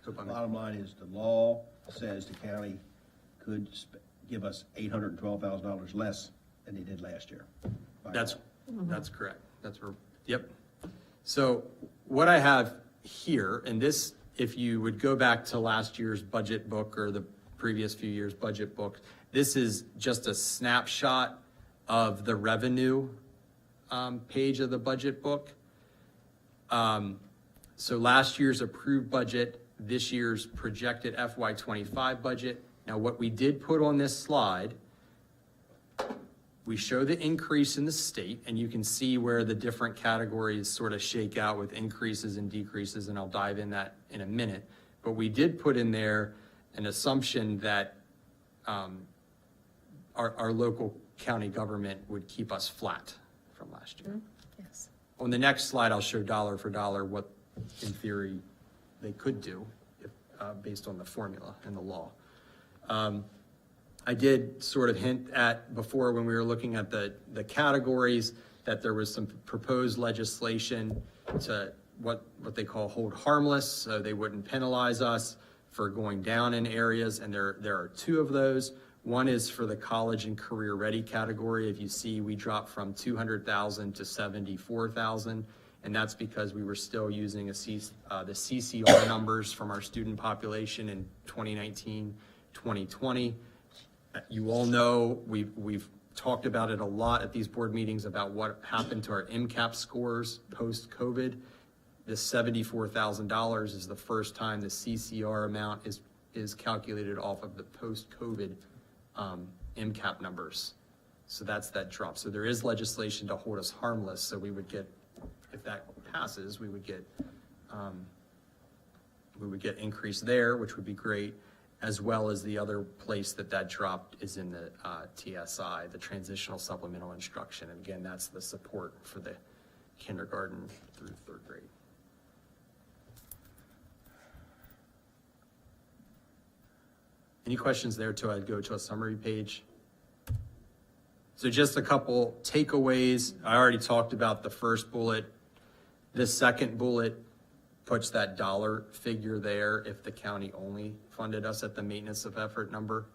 Bottom line is the law says the county could give us $812,000 less than they did last year. That's correct. Yep. So what I have here, and this, if you would go back to last year's budget book or the previous few years' budget book, this is just a snapshot of the revenue page of the budget book. So last year's approved budget, this year's projected FY25 budget. Now what we did put on this slide, we show the increase in the state, and you can see where the different categories sort of shake out with increases and decreases, and I'll dive in that in a minute. But we did put in there an assumption that our local county government would keep us flat from last year. Yes. On the next slide, I'll show dollar for dollar what, in theory, they could do if, based on the formula and the law. I did sort of hint at before when we were looking at the categories that there was some proposed legislation to what they call hold harmless, so they wouldn't penalize us for going down in areas, and there are two of those. One is for the college and career ready category. If you see, we dropped from 200,000 to 74,000, and that's because we were still using the CCR numbers from our student population in 2019, 2020. You all know we've talked about it a lot at these board meetings about what happened to our MCAP scores post-COVID. This $74,000 is the first time the CCR amount is calculated off of the post-COVID MCAP numbers. So that's that drop. So there is legislation to hold us harmless. So we would get, if that passes, we would get increase there, which would be great, as well as the other place that dropped is in the TSI, the Transitional Supplemental Instruction. And again, that's the support for the kindergarten through third grade. Any questions there till I go to a summary page? So just a couple takeaways. I already talked about the first bullet. The second bullet puts that dollar figure there if the county only funded us at the maintenance of effort number.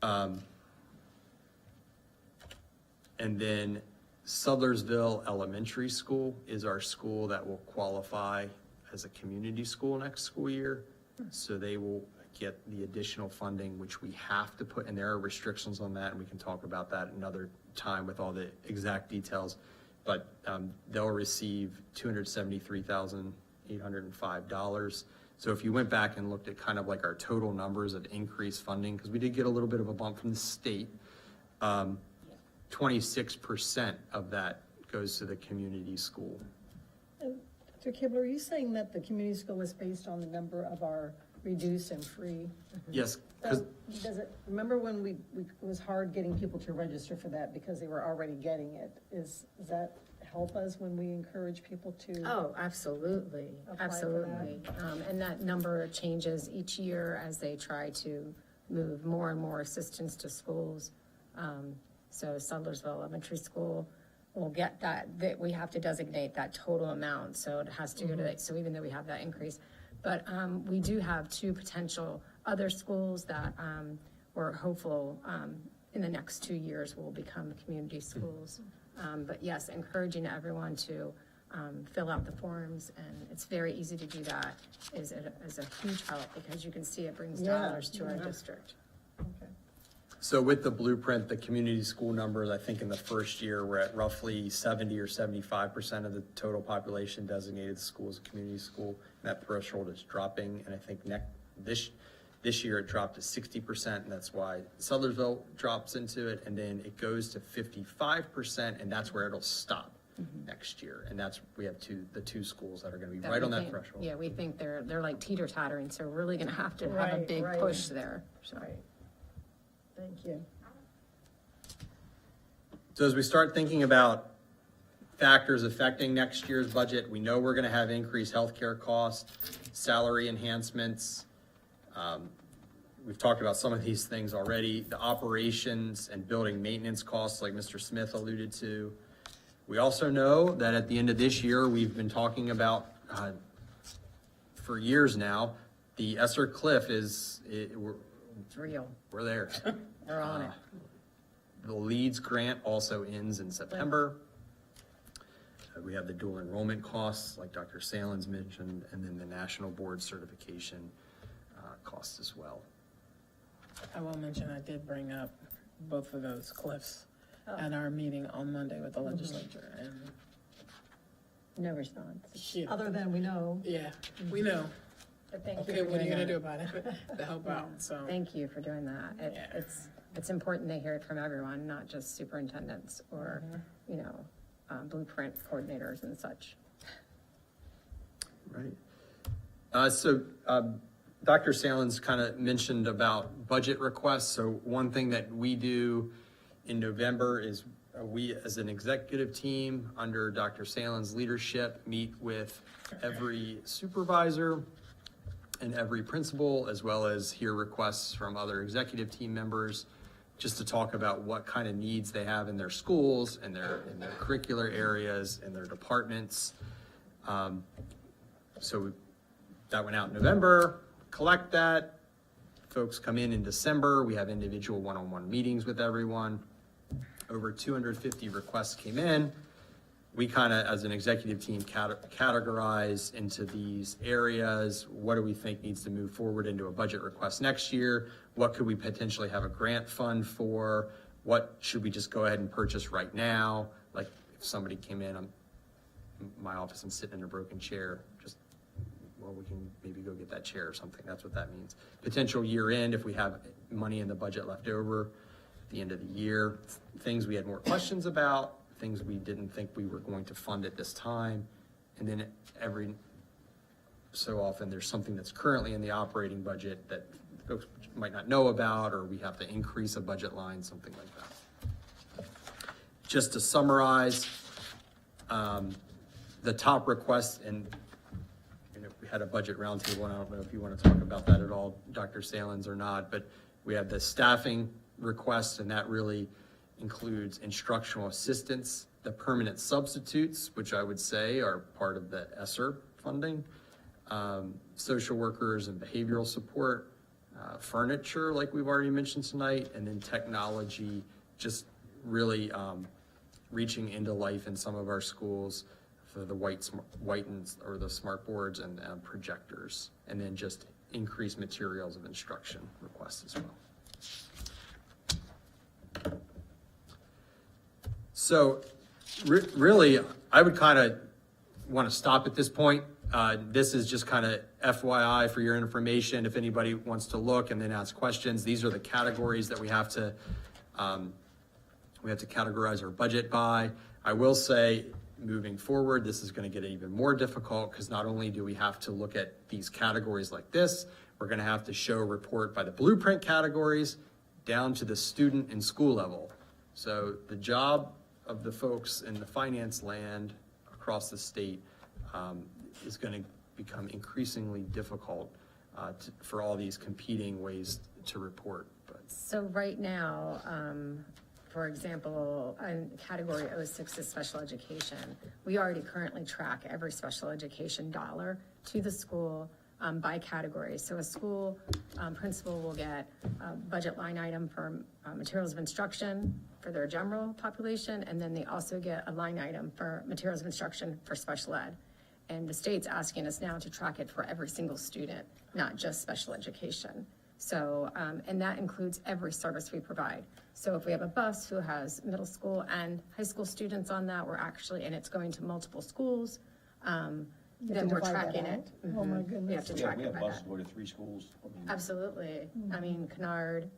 And then Sudlersville Elementary School is our school that will qualify as a community school next school year. So they will get the additional funding, which we have to put, and there are restrictions on that, and we can talk about that another time with all the exact details. But they'll receive $273,805. So if you went back and looked at kind of like our total numbers of increased funding, because we did get a little bit of a bump from the state, 26% of that goes to the community school. Dr. Kibble, are you saying that the community school was based on the number of our reduced and free? Yes. So does it, remember when it was hard getting people to register for that because they were already getting it? Does that help us when we encourage people to? Oh, absolutely, absolutely. And that number changes each year as they try to move more and more assistance to schools. So Sudlersville Elementary School will get that we have to designate that total amount, so it has to go to that, so even though we have that increase. But we do have two potential other schools that we're hopeful in the next 2 years will become community schools. But yes, encouraging everyone to fill out the forms, and it's very easy to do that is a huge help because you can see it brings dollars to our district. So with the blueprint, the community school numbers, I think in the first year, we're at roughly 70 or 75% of the total population designated the school as a community school. And that threshold is dropping, and I think this year it dropped to 60%, and that's why Sudlersville drops into it, and then it goes to 55%, and that's where it'll stop next year. And we have the two schools that are gonna be right on that threshold. Yeah, we think they're like teeter-tottering, so we're really gonna have to have a big push there. So. Thank you. So as we start thinking about factors affecting next year's budget, we know we're gonna have increased healthcare costs, salary enhancements. We've talked about some of these things already, the operations and building maintenance costs like Mr. Smith alluded to. We also know that at the end of this year, we've been talking about, for years now, the Esser Cliff it's real. We're there. We're on it. The Leeds grant also ends in September. We have the dual enrollment costs, like Dr. Salins mentioned, and then the national board certification costs as well. I will mention I did bring up both of those cliffs at our meeting on Monday with the legislature, and no response. Other than we know. Yeah, we know. But thank Okay, you for what are you doing gonna do that. about it to help out? So Thank you for doing that. It's important they hear it from everyone, not just superintendents or, blueprint coordinators and such. Right. So Dr. Salins kind of mentioned about budget requests. So one thing that we do in November is we, as an executive team under Dr. Salins' leadership, meet with every supervisor and every principal, as well as hear requests from other executive team members just to talk about what kind of needs they have in their schools, in their curricular areas, in their departments. So that went out in November, collect that. Folks come in December. We have individual one-on-one meetings with everyone. Over 250 requests came in. We kind of, as an executive team, categorize into these areas. What do we think needs to move forward into a budget request next year? What could we potentially have a grant fund for? What should we just go ahead and purchase right now? Like if somebody came in, my office, I'm sitting in a broken chair, well, we can maybe go get that chair or something. That's what that means. Potential year end, if we have money in the budget left over at the end of the year, things we had more questions about, things we didn't think we were going to fund at this time. And then every so often there's something that's currently in the operating budget that folks might not know about, or we have to increase a budget line, something like that. Just to summarize, the top requests, and we had a budget roundtable, and I don't know if you want to talk about that at all, Dr. Salins, or not, but we have the staffing requests, and that really includes instructional assistants, the permanent substitutes, which I would say are part of the ESSER funding, social workers and behavioral support, furniture, like we've already mentioned tonight, and then technology, just really reaching into life in some of our schools for the or the smart boards and projectors, and then just increased materials of instruction requests as well. So really, I would kind of want to stop at this point. This is just kind of FYI for your information. If anybody wants to look and then ask questions, these are the categories that we have to categorize our budget by. I will say, moving forward, this is going to get even more difficult because not only do we have to look at these categories like this, we're going to have to show a report by the blueprint categories down to the student and school level. So the job of the folks in the finance land across the state is going to become increasingly difficult for all these competing ways to report. So right now, for example, in category 06 is special education. We already currently track every special education dollar to the school by category. So a school principal will get a budget line item for materials of instruction for their general population, and then they also get a line item for materials of instruction for special ed. And the state's asking us now to track it for every single student, not just special education. So, and that includes every service we provide. So if we have a bus who has middle school and high school students on that, we're actually, and it's going to multiple schools, then we're tracking it. Oh, my goodness. We have to track We it have by buses that. going to 3 schools. Absolutely. I mean, Kennard,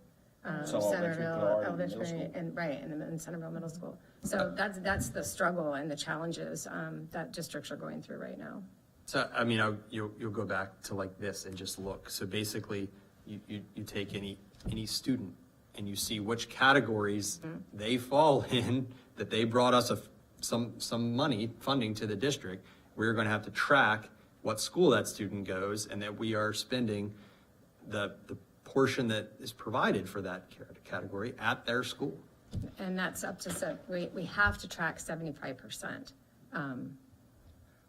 Some elementary, Centerville, Kennard, and middle elementary, school. and right, and Centerville Middle School. So that's the struggle and the challenges that districts are going through right now. So, I mean, you'll go back to like this and just look. So basically, you take any student and you see which categories they fall in, that they brought us some money, funding to the district. We're going to have to track what school that student goes, and that we are spending the portion that is provided for that category at their school. And that's up to, we have to track 75%,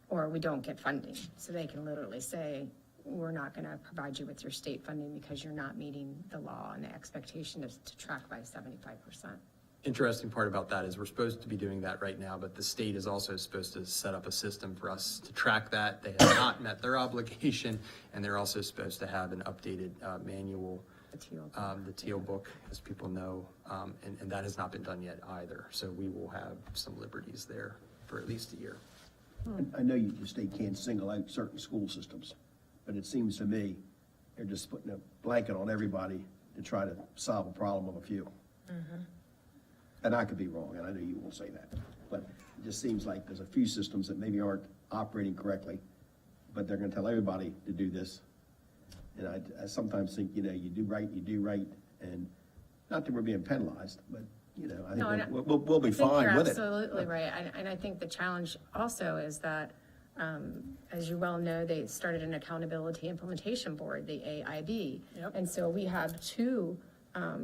or we don't get funding. So they can literally say, we're not going to provide you with your state funding because you're not meeting the law, and the expectation is to track by 75%. Interesting part about that is we're supposed to be doing that right now, but the state is also supposed to set up a system for us to track that. They have not met their obligation, and they're also supposed to have an updated manual, the teal book, as people know, and that has not been done yet either. So we will have some liberties there for at least a year. I know the state can't single out certain school systems, but it seems to me they're just putting a blanket on everybody to try to solve a problem of a few. And I could be wrong, and I know you won't say that, but it just seems like there's a few systems that maybe aren't operating correctly, but they're gonna tell everybody to do this. And I sometimes think, you do right, and not that we're being penalized, but, I think we'll be fine with it. You're absolutely right. And I think the challenge also is that, as you well know, they started an accountability implementation board, the AIB. And so we have 2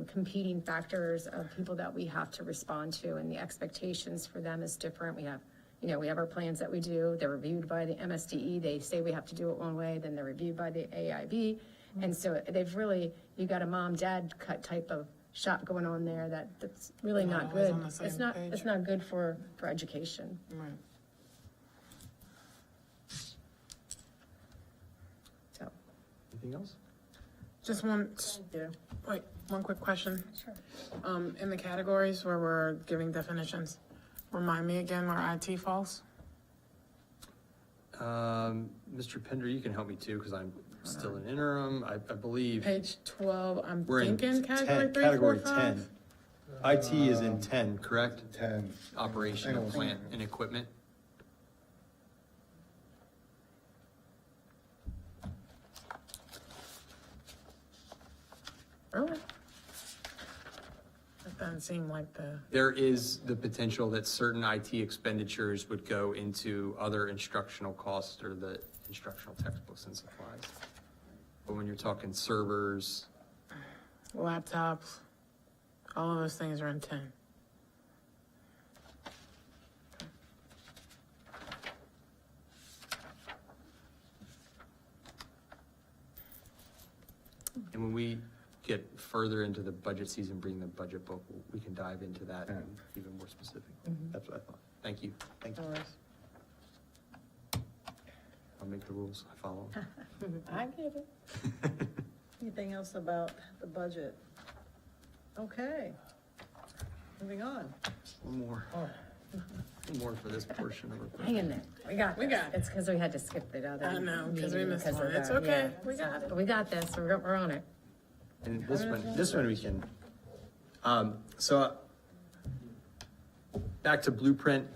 competing factors of people that we have to respond to, and the expectations for them is different. We have, we have our plans that we do. They're reviewed by the MSDE. They say we have to do it one way, then they're reviewed by the AIB. And so they've really, you got a mom-dad cut type of shop going on there that's really They're not not always good. on the same page. It's not good for education. Right. So. Anything else? Just one, wait, one quick question. Sure. In the categories where we're giving definitions, remind me again where IT falls? Mr. Pender, you can help me too, because I'm still in interim. I believe Page 12, I'm we're in thinking category 10, 3, 4, category 5? 10. IT is in 10, correct? 10. Operational plant and equipment. Really? That doesn't seem like the, There is the potential that certain IT expenditures would go into other instructional costs or the instructional textbooks and supplies. But when you're talking servers, laptops, all of those things are in 10. and when we get further into the budget season, bring the budget book, we can dive into that even more specifically. That's what I thought. Thank you. Thank you. I'll make the rules. I follow them. I get it. Anything else about the budget? Okay, moving on. One more. One more for this portion of our. Hang in there. We got this. got it. It's because we had to skip the other. I know, 'cause we meeting missed because one. of It's that, okay. yeah. We got it. But we got this. We're on it. And this one we can, so back to Blueprint.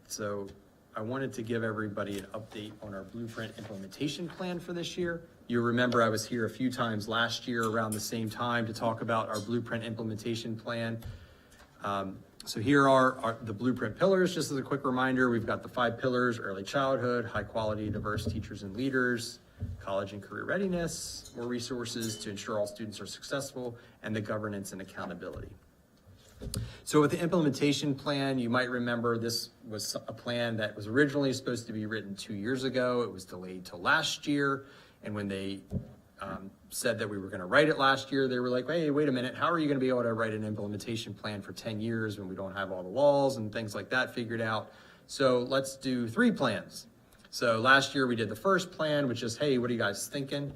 So I wanted to give everybody an update on our Blueprint implementation plan for this year. You remember I was here a few times last year around the same time to talk about our Blueprint implementation plan. So here are the Blueprint pillars. Just as a quick reminder, we've got the 5 pillars: early childhood, high quality, diverse teachers and leaders, college and career readiness, more resources to ensure all students are successful, and the governance and accountability. So with the implementation plan, you might remember this was a plan that was originally supposed to be written 2 years ago. It was delayed till last year. And when they said that we were going to write it last year, they were like, hey, wait a minute, how are you going to be able to write an implementation plan for 10 years when we don't have all the laws and things like that figured out? So let's do 3 plans. So last year we did the first plan, which is, hey, what are you guys thinking?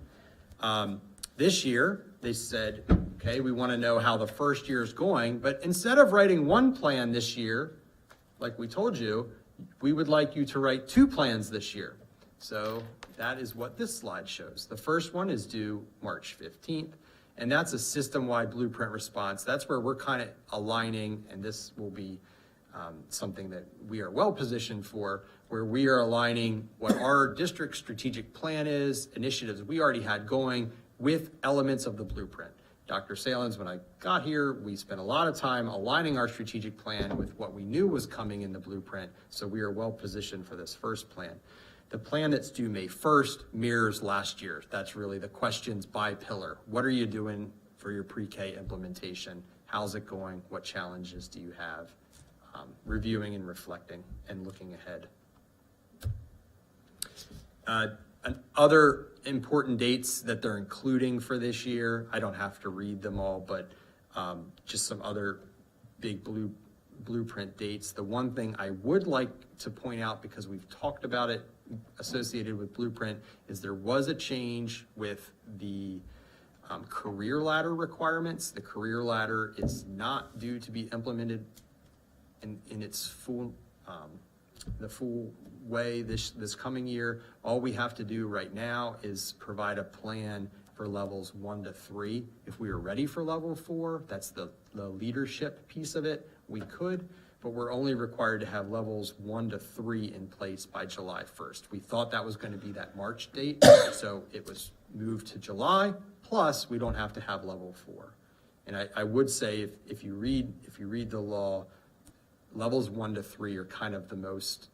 This year they said, okay, we want to know how the first year is going, but instead of writing 1 plan this year, like we told you, we would like you to write 2 plans this year. So that is what this slide shows. The first one is due March 15th, and that's a system-wide blueprint response. That's where we're kind of aligning, and this will be something that we are well positioned for, where we are aligning what our district strategic plan is, initiatives we already had going with elements of the blueprint. Dr. Salins, when I got here, we spent a lot of time aligning our strategic plan with what we knew was coming in the blueprint, so we are well positioned for this first plan. The plan that's due May 1st mirrors last year. That's really the questions by pillar. What are you doing for your pre-K implementation? How's it going? What challenges do you have? Reviewing and reflecting and looking ahead. Other important dates that they're including for this year, I don't have to read them all, but just some other big blueprint dates. The one thing I would like to point out, because we've talked about it associated with blueprint, is there was a change with the career ladder requirements. The career ladder is not due to be implemented in its full the full way this coming year. All we have to do right now is provide a plan for levels 1 to 3. If we are ready for level 4, that's the leadership piece of it, we could, but we're only required to have levels 1 to 3 in place by July 1st. We thought that was going to be that March date, so it was moved to July, plus we don't have to have level 4. And I would say if you read the law, levels 1 to 3 are kind of the most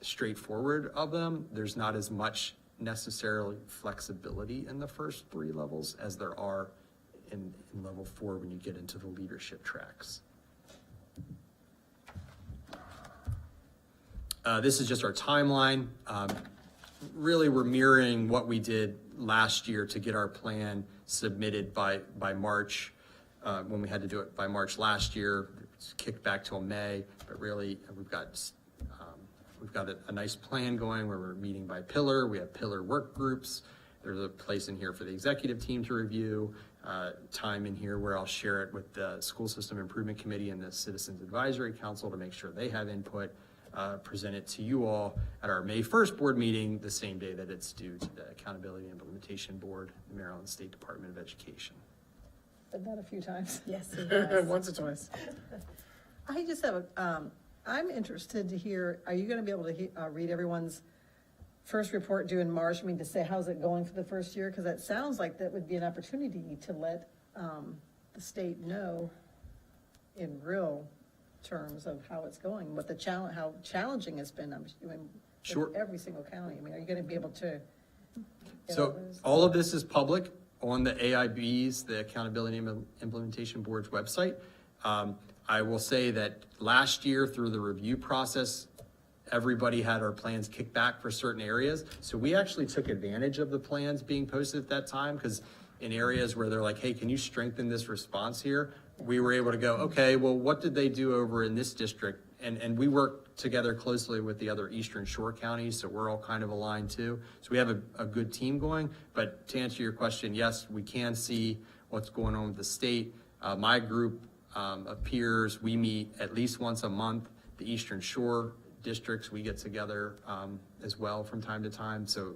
straightforward of them. There's not as much necessarily flexibility in the first 3 levels as there are in level 4 when you get into the leadership tracks. This is just our timeline. Really, we're mirroring what we did last year to get our plan submitted by March, when we had to do it by March last year. It's kicked back till May, but really we've got a nice plan going where we're meeting by pillar. We have pillar work groups. There's a place in here for the executive team to review, time in here where I'll share it with the School System Improvement Committee and the Citizens Advisory Council to make sure they have input. Present it to you all at our May 1st board meeting, the same day that it's due to the Accountability and Implementation Board, the Maryland State Department of Education. Said that a few times. Yes, once or twice. I just have I'm interested to hear, are you gonna be able to read everyone's first report due in March? I mean, to say, how's it going for the first year? Because that sounds like that would be an opportunity to let the state know in real terms of how it's going, what the challenge, how challenging it's been. I'm doing Sure. every single county. I mean, are you going to be able to? So all of this is public on the AIB's, the Accountability and Implementation Board's website. I will say that last year through the review process, everybody had our plans kicked back for certain areas. So we actually took advantage of the plans being posted at that time, because in areas where they're like, hey, can you strengthen this response here? We were able to go, okay, well, what did they do over in this district? And we work together closely with the other Eastern Shore counties, so we're all kind of aligned too. So we have a good team going. But to answer your question, yes, we can see what's going on with the state. My group of peers, we meet at least once a month. The Eastern Shore districts, we get together as well from time to time. So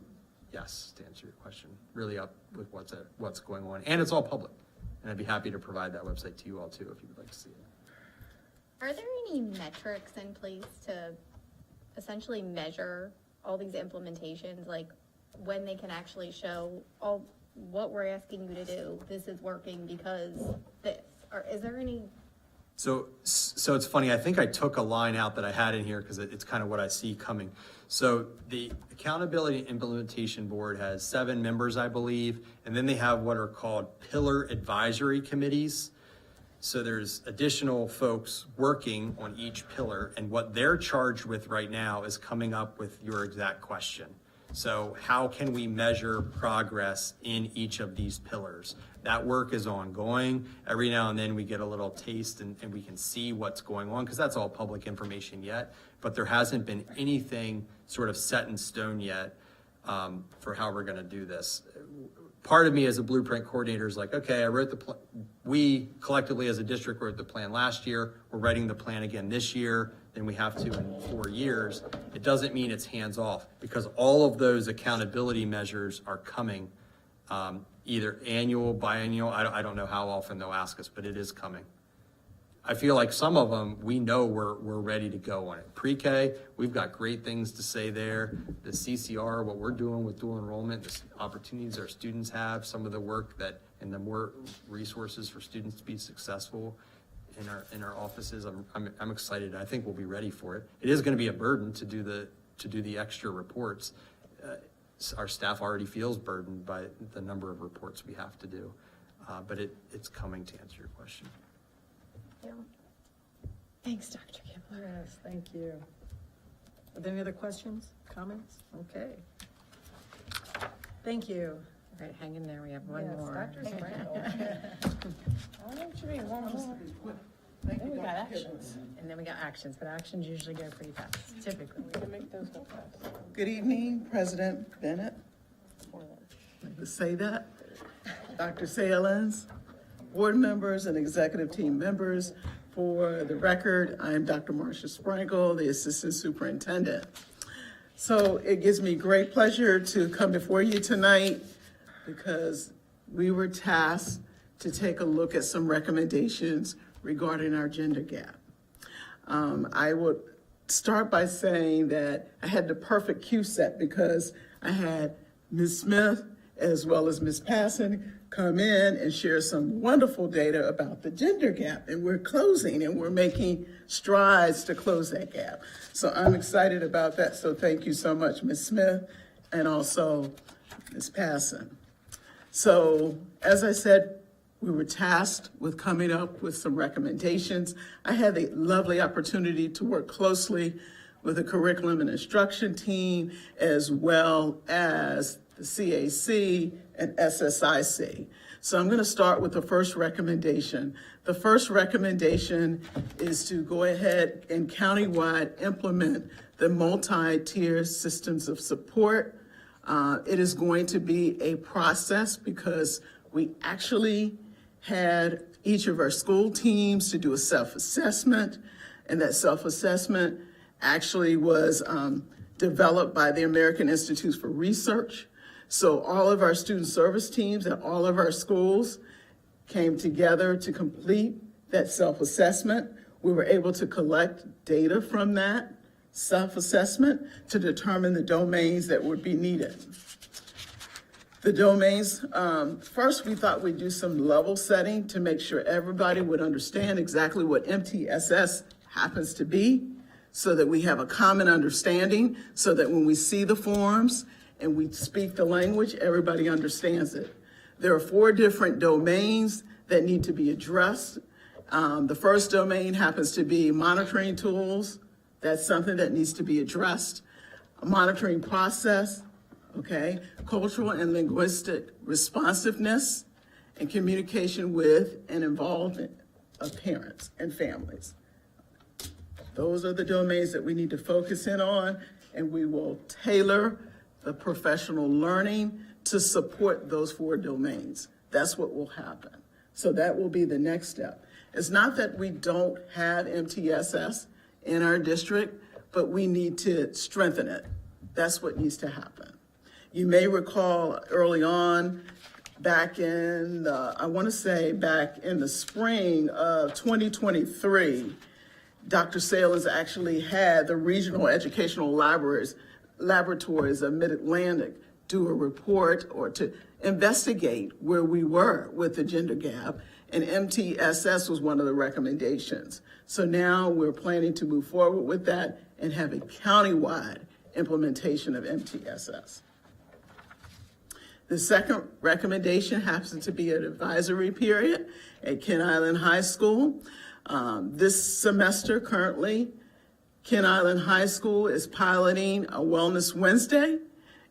yes, to answer your question, really up with what's going on. And it's all public. And I'd be happy to provide that website to you all too, if you would like to see it. Are there any metrics in place to essentially measure all these implementations, like when they can actually show all what we're asking you to do, this is working because this, or is there any? So it's funny, I think I took a line out that I had in here because it's kind of what I see coming. So the Accountability and Implementation Board has 7 members, I believe, and then they have what are called pillar advisory committees. So there's additional folks working on each pillar, and what they're charged with right now is coming up with your exact question. So how can we measure progress in each of these pillars? That work is ongoing. Every now and then we get a little taste and we can see what's going on, because that's all public information yet, but there hasn't been anything sort of set in stone yet for how we're gonna do this. Part of me as a blueprint coordinator is like, okay, I wrote the plan. We collectively as a district wrote the plan last year. We're writing the plan again this year. Then we have to in 4 years. It doesn't mean it's hands off, because all of those accountability measures are coming, either annual, biannual. I don't know how often they'll ask us, but it is coming. I feel like some of them, we know we're ready to go on it. Pre-K, we've got great things to say there. The CCR, what we're doing with dual enrollment, the opportunities our students have, some of the work that, and the more resources for students to be successful in our offices, I'm excited. I think we'll be ready for it. It is going to be a burden to do the extra reports. Our staff already feels burdened by the number of reports we have to do, but it's coming, to answer your question. Yeah. Thanks, Dr. Kimball. Yes, thank you. Are there any other questions, comments? Okay. Thank you. All right, hang in there, we have one Yes, more. Dr. Sprinkle. Oh, what you mean, one more? Then we got actions, and then we got actions, but actions usually go pretty fast, typically. We can make those go fast. Good evening, President Bennett. Like to say that. Dr. Salins, board members and executive team members. For the record, I am Dr. Marcia Sprinkle, the Assistant Superintendent. So it gives me great pleasure to come before you tonight because we were tasked to take a look at some recommendations regarding our gender gap. I would start by saying that I had the perfect cue set because I had Ms. Smith as well as Ms. Passon come in and share some wonderful data about the gender gap, and we're closing and we're making strides to close that gap. So I'm excited about that. So thank you so much, Ms. Smith and also Ms. Passon. So, as I said, we were tasked with coming up with some recommendations. I had the lovely opportunity to work closely with the curriculum and instruction team, as well as the CAC and SSIC. So I'm going to start with the first recommendation. The first recommendation is to go ahead and countywide implement the multi-tier systems of support. It is going to be a process because we actually had each of our school teams to do a self-assessment, and that self-assessment actually was developed by the American Institutes for Research. So all of our student service teams at all of our schools came together to complete that self-assessment. We were able to collect data from that self-assessment to determine the domains that would be needed. The domains, first we thought we'd do some level setting to make sure everybody would understand exactly what MTSS happens to be, so that we have a common understanding, so that when we see the forms and we speak the language, everybody understands it. There are 4 different domains that need to be addressed. The first domain happens to be monitoring tools. That's something that needs to be addressed. A monitoring process, okay? Cultural and linguistic responsiveness, and communication with and involvement of parents and families. Those are the domains that we need to focus in on, and we will tailor the professional learning to support those 4 domains. That's what will happen. So that will be the next step. It's not that we don't have MTSS in our district, but we need to strengthen it. That's what needs to happen. You may recall early on, back in the spring of 2023, Dr. Salins actually had the regional educational laboratories of Mid-Atlantic do a report or to investigate where we were with the gender gap, and MTSS was one of the recommendations. So now we're planning to move forward with that and have a countywide implementation of MTSS. The second recommendation happens to be an advisory period at Kent Island High School. This semester currently, Kent Island High School is piloting a Wellness Wednesday.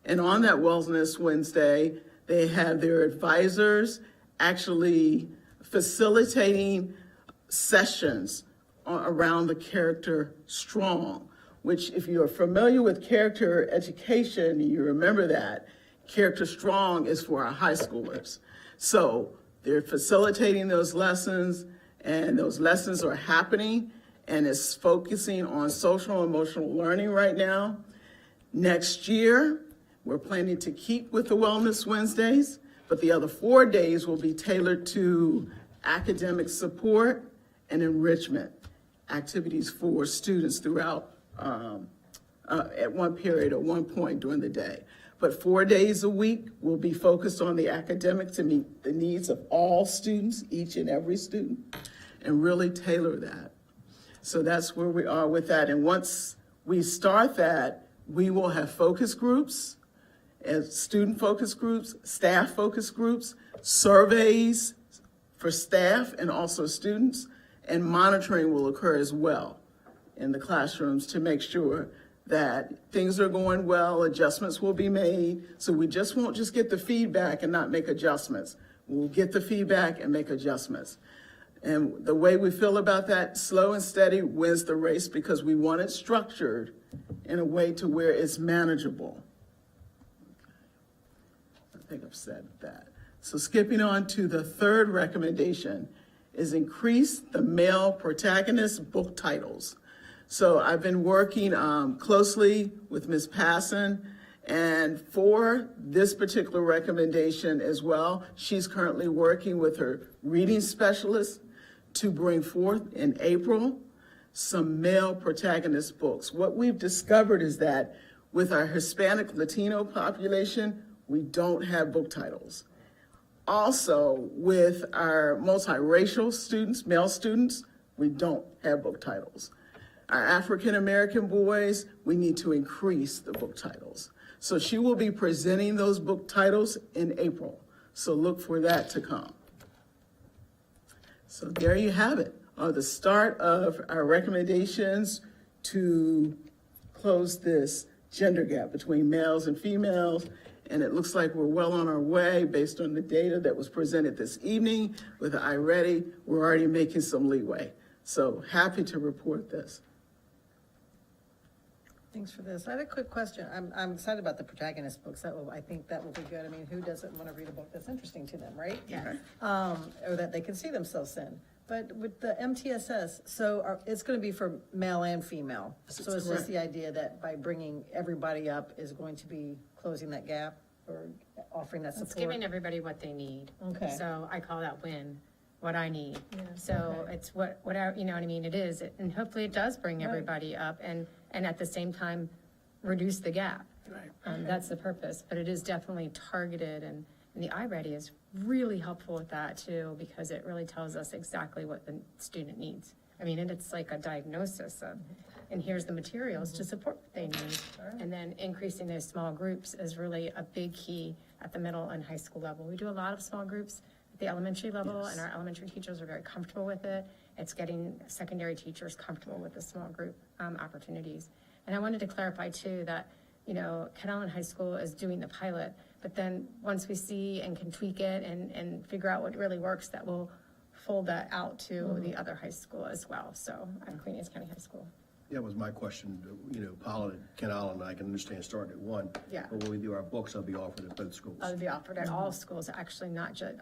And on that Wellness Wednesday, they have their advisors actually facilitating sessions around the character strong, which if you're familiar with character education, you remember that character strong is for our high schoolers. So they're facilitating those lessons, and those lessons are happening, and it's focusing on social and emotional learning right now. Next year, we're planning to keep with the Wellness Wednesdays, but the other 4 days will be tailored to academic support and enrichment activities for students throughout at one period or one point during the day. But 4 days a week will be focused on the academic to meet the needs of all students, each and every student, and really tailor that. So that's where we are with that. And once we start that, we will have focus groups, as student focus groups, staff focus groups, surveys for staff and also students, and monitoring will occur as well in the classrooms to make sure that things are going well, adjustments will be made. So we just won't just get the feedback and not make adjustments. We'll get the feedback and make adjustments. And the way we feel about that, slow and steady wins the race, because we want it structured in a way to where it's manageable. I think I've said that. So skipping on to the third recommendation is increase the male protagonist book titles. So I've been working closely with Ms. Passon, and for this particular recommendation as well, she's currently working with her reading specialist to bring forth in April some male protagonist books. What we've discovered is that with our Hispanic Latino population, we don't have book titles. Also, with our multiracial students, male students, we don't have book titles. our African-American boys, we need to increase the book titles. So she will be presenting those book titles in April. So look for that to come. So there you have it, the start of our recommendations to close this gender gap between males and females. And it looks like we're well on our way based on the data that was presented this evening with the iReady. We're already making some leeway. So happy to report this. Thanks for this. I had a quick question. I'm excited about the protagonist books. I think that will be good. I mean, who doesn't want to read a book that's interesting to them, right? Yes. Or that they can see themselves in. But with the MTSS, it's going to be for male and female. So it's just the idea that by bringing everybody up is going to be closing that gap or offering that support? It's giving everybody what they need. Okay. So I call that win, what I need. So it's whatever, you know what I mean? It is, and hopefully it does bring everybody up and at the same time, reduce the gap. Right. That's the purpose, but it is definitely targeted and the iReady is really helpful with that too, because it really tells us exactly what the student needs. I mean, and it's like a diagnosis of, and here's the materials to support what they need. And then increasing those small groups is really a big key at the middle and high school level. We do a lot of small groups at the elementary level, and our elementary teachers are very comfortable with it. It's getting secondary teachers comfortable with the small group opportunities. And I wanted to clarify too that, you know, Ken Island High School is doing the pilot, but then once we see and can tweak it and figure out what really works, that will fold that out to the other high school as well. So at Queen Anne's County High School. That was my question. You know, Paula and Ken Island, I can understand starting at one. Yeah. But when we do our books, they'll be offered at both schools. It'll be offered at all schools, actually not just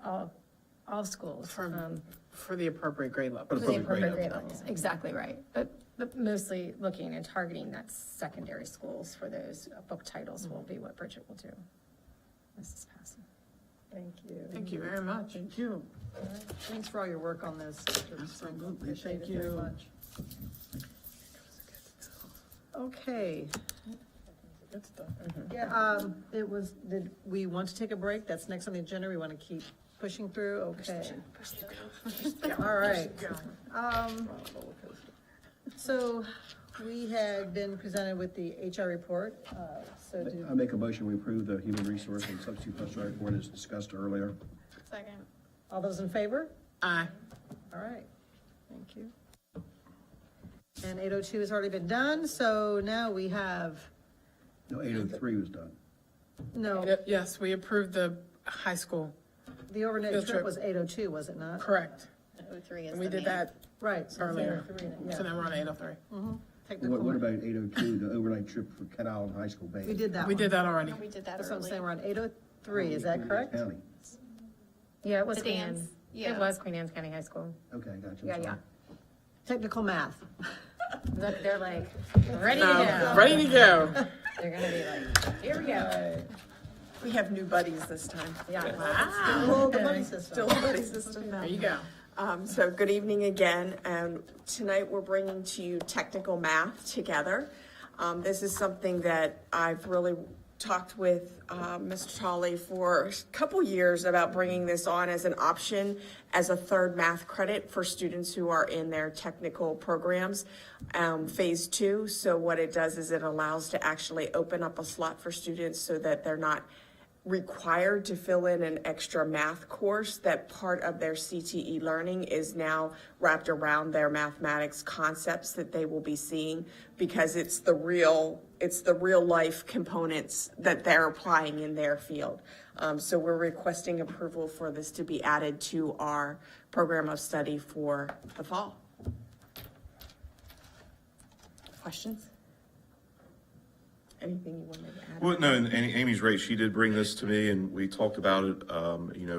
all schools. For the appropriate grade level. For For the appropriate grade levels, exactly right. But mostly looking and targeting that secondary schools for those book titles will be what Bridget will do. Mrs. Passing. Thank you. Thank you very much. Thank you. All right. Thanks for all your work on this. Absolutely. Appreciate Thank it very you. much. Okay. Good stuff. Yeah, did we want to take a break? That's next on the agenda. We want to keep pushing through? Okay. All right. So we had been presented with the HR report, I make a motion, we approve the human resource and substitute professor report as discussed earlier. Second. all those in favor? Aye. All right, thank you. And 802 has already been done, so now we have, No, 803 was done. no, Yes, we approved the high school. the overnight Field trip trip. was 802, was it not? Correct. 03 is And we the did main. that Right. so it's earlier. 803, So yeah. then we're on 803. Technical. What about 802, the overnight trip for Ken Island High School band? We did that We one. did that already. We did that That's what I'm early. saying, we're on 803, is that correct? County. Yeah, it was The Queen dance, Anne's. yeah. It was Queen Anne's County High School. Okay, gotcha. I'm Yeah, sorry. yeah. Technical math. They're like, ready to go. Ready to go. They're gonna be like, here we go. We have new buddies this time. Yeah. Oh, the money system. Still a buddy system now. There you go. So good evening again, and tonight we're bringing to you technical math together. This is something that I've really talked with Mr. Tolley for a couple years about bringing this on as an option as a third math credit for students who are in their technical programs, phase 2. So what it does is it allows to actually open up a slot for students so that they're not required to fill in an extra math course, that part of their CTE learning is now wrapped around their mathematics concepts that they will be seeing, because it's the real life components that they're applying in their field. So we're requesting approval for this to be added to our program of study for the fall. Questions? Anything you wanted to add? Well, no, and Amy's right. She did bring this to me, and we talked about it,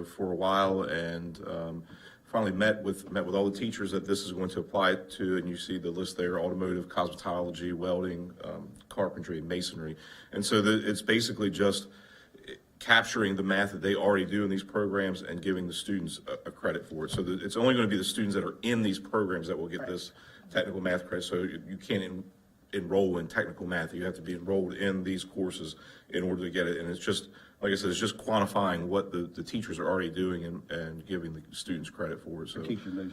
for a while, and finally met with all the teachers that this is going to apply to. And you see the list there: automotive, cosmetology, welding, carpentry, and masonry. And so it's basically just capturing the math that they already do in these programs and giving the students a credit for it. So it's only going to be the students that are in these programs that will get this technical math credit. So you can't enroll in technical math. You have to be enrolled in these courses in order to get it. And it's just, like I said, it's just quantifying what the teachers are already doing and giving the students credit for it. So, Teacher knows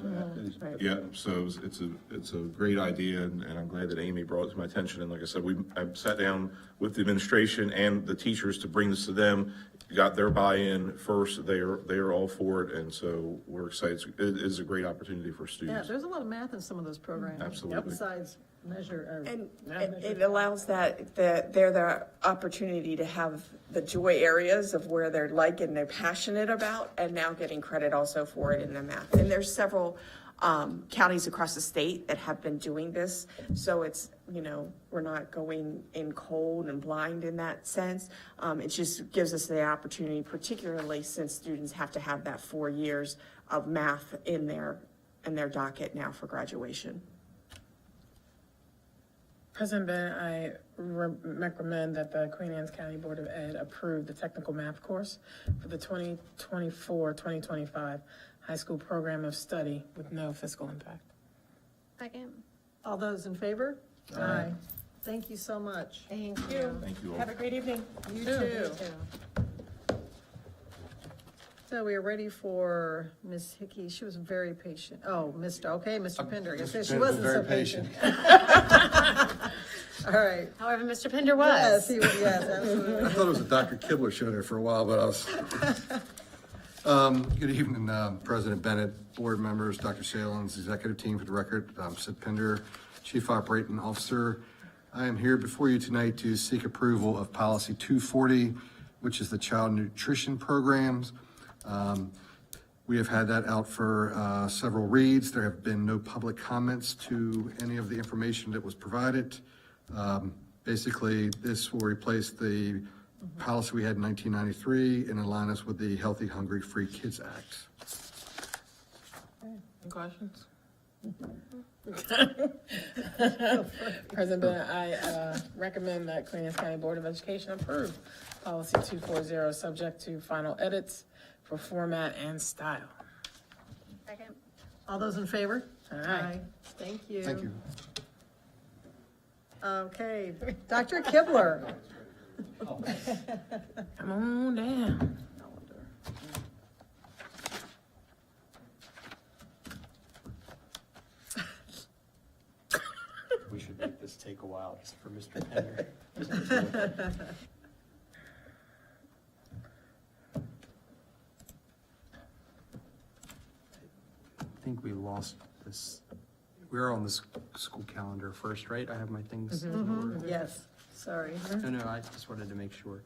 that. yeah, so it's a great idea, and I'm glad that Amy brought it to my attention. And like I said, I sat down with the administration and the teachers to bring this to them, got their buy-in first. They are all for it, and so we're excited. It is a great opportunity for Yeah, students. there's a lot of math in some of those programs. Absolutely. Besides measure, or. And not it measure. it allows the opportunity to have the joy areas of where they're like and they're passionate about, and now getting credit also for it in the math. And there's several counties across the state that have been doing this, so it's, we're not going in cold and blind in that sense. It just gives us the opportunity, particularly since students have to have that 4 years of math in their docket now for graduation. President Bennett, I recommend that the Queen Anne's County Board of Ed approve the technical math course for the 2024-2025 high school program of study with no fiscal impact. Second. All those in favor? Aye. Thank you so much. Thank you. Thank you all. Have a great evening. You too. So we are ready for Ms. Hickey. She was very patient. Oh, Mr. Pender. I guess she Mr. wasn't so very patient. patient. All right. However, Mr. Pender was. Yes, he was, yes, absolutely. I thought it was a Dr. Kibler show there for a while, but I was. Good evening, President Bennett, board members, Dr. Salins, executive team. For the record, I'm Sid Pender, Chief Operating Officer. I am here before you tonight to seek approval of Policy 240, which is the child nutrition programs. We have had that out for several reads. There have been no public comments to any of the information that was provided. Basically, this will replace the policy we had in 1993 and align us with the Healthy, Hungry, Free Kids Act. Any questions? President Bennett, I recommend that Queen Anne's County Board of Education approve Policy 240, subject to final edits for format and style. Second. All those in favor? Aye. Thank you. Thank you. Okay, Dr. Kibler. Come on down. We should make this take a while just for Mr. Pender. I think we lost this. We're on the school calendar first, right? I have my things in order. Yes, sorry. No, I just wanted to make sure.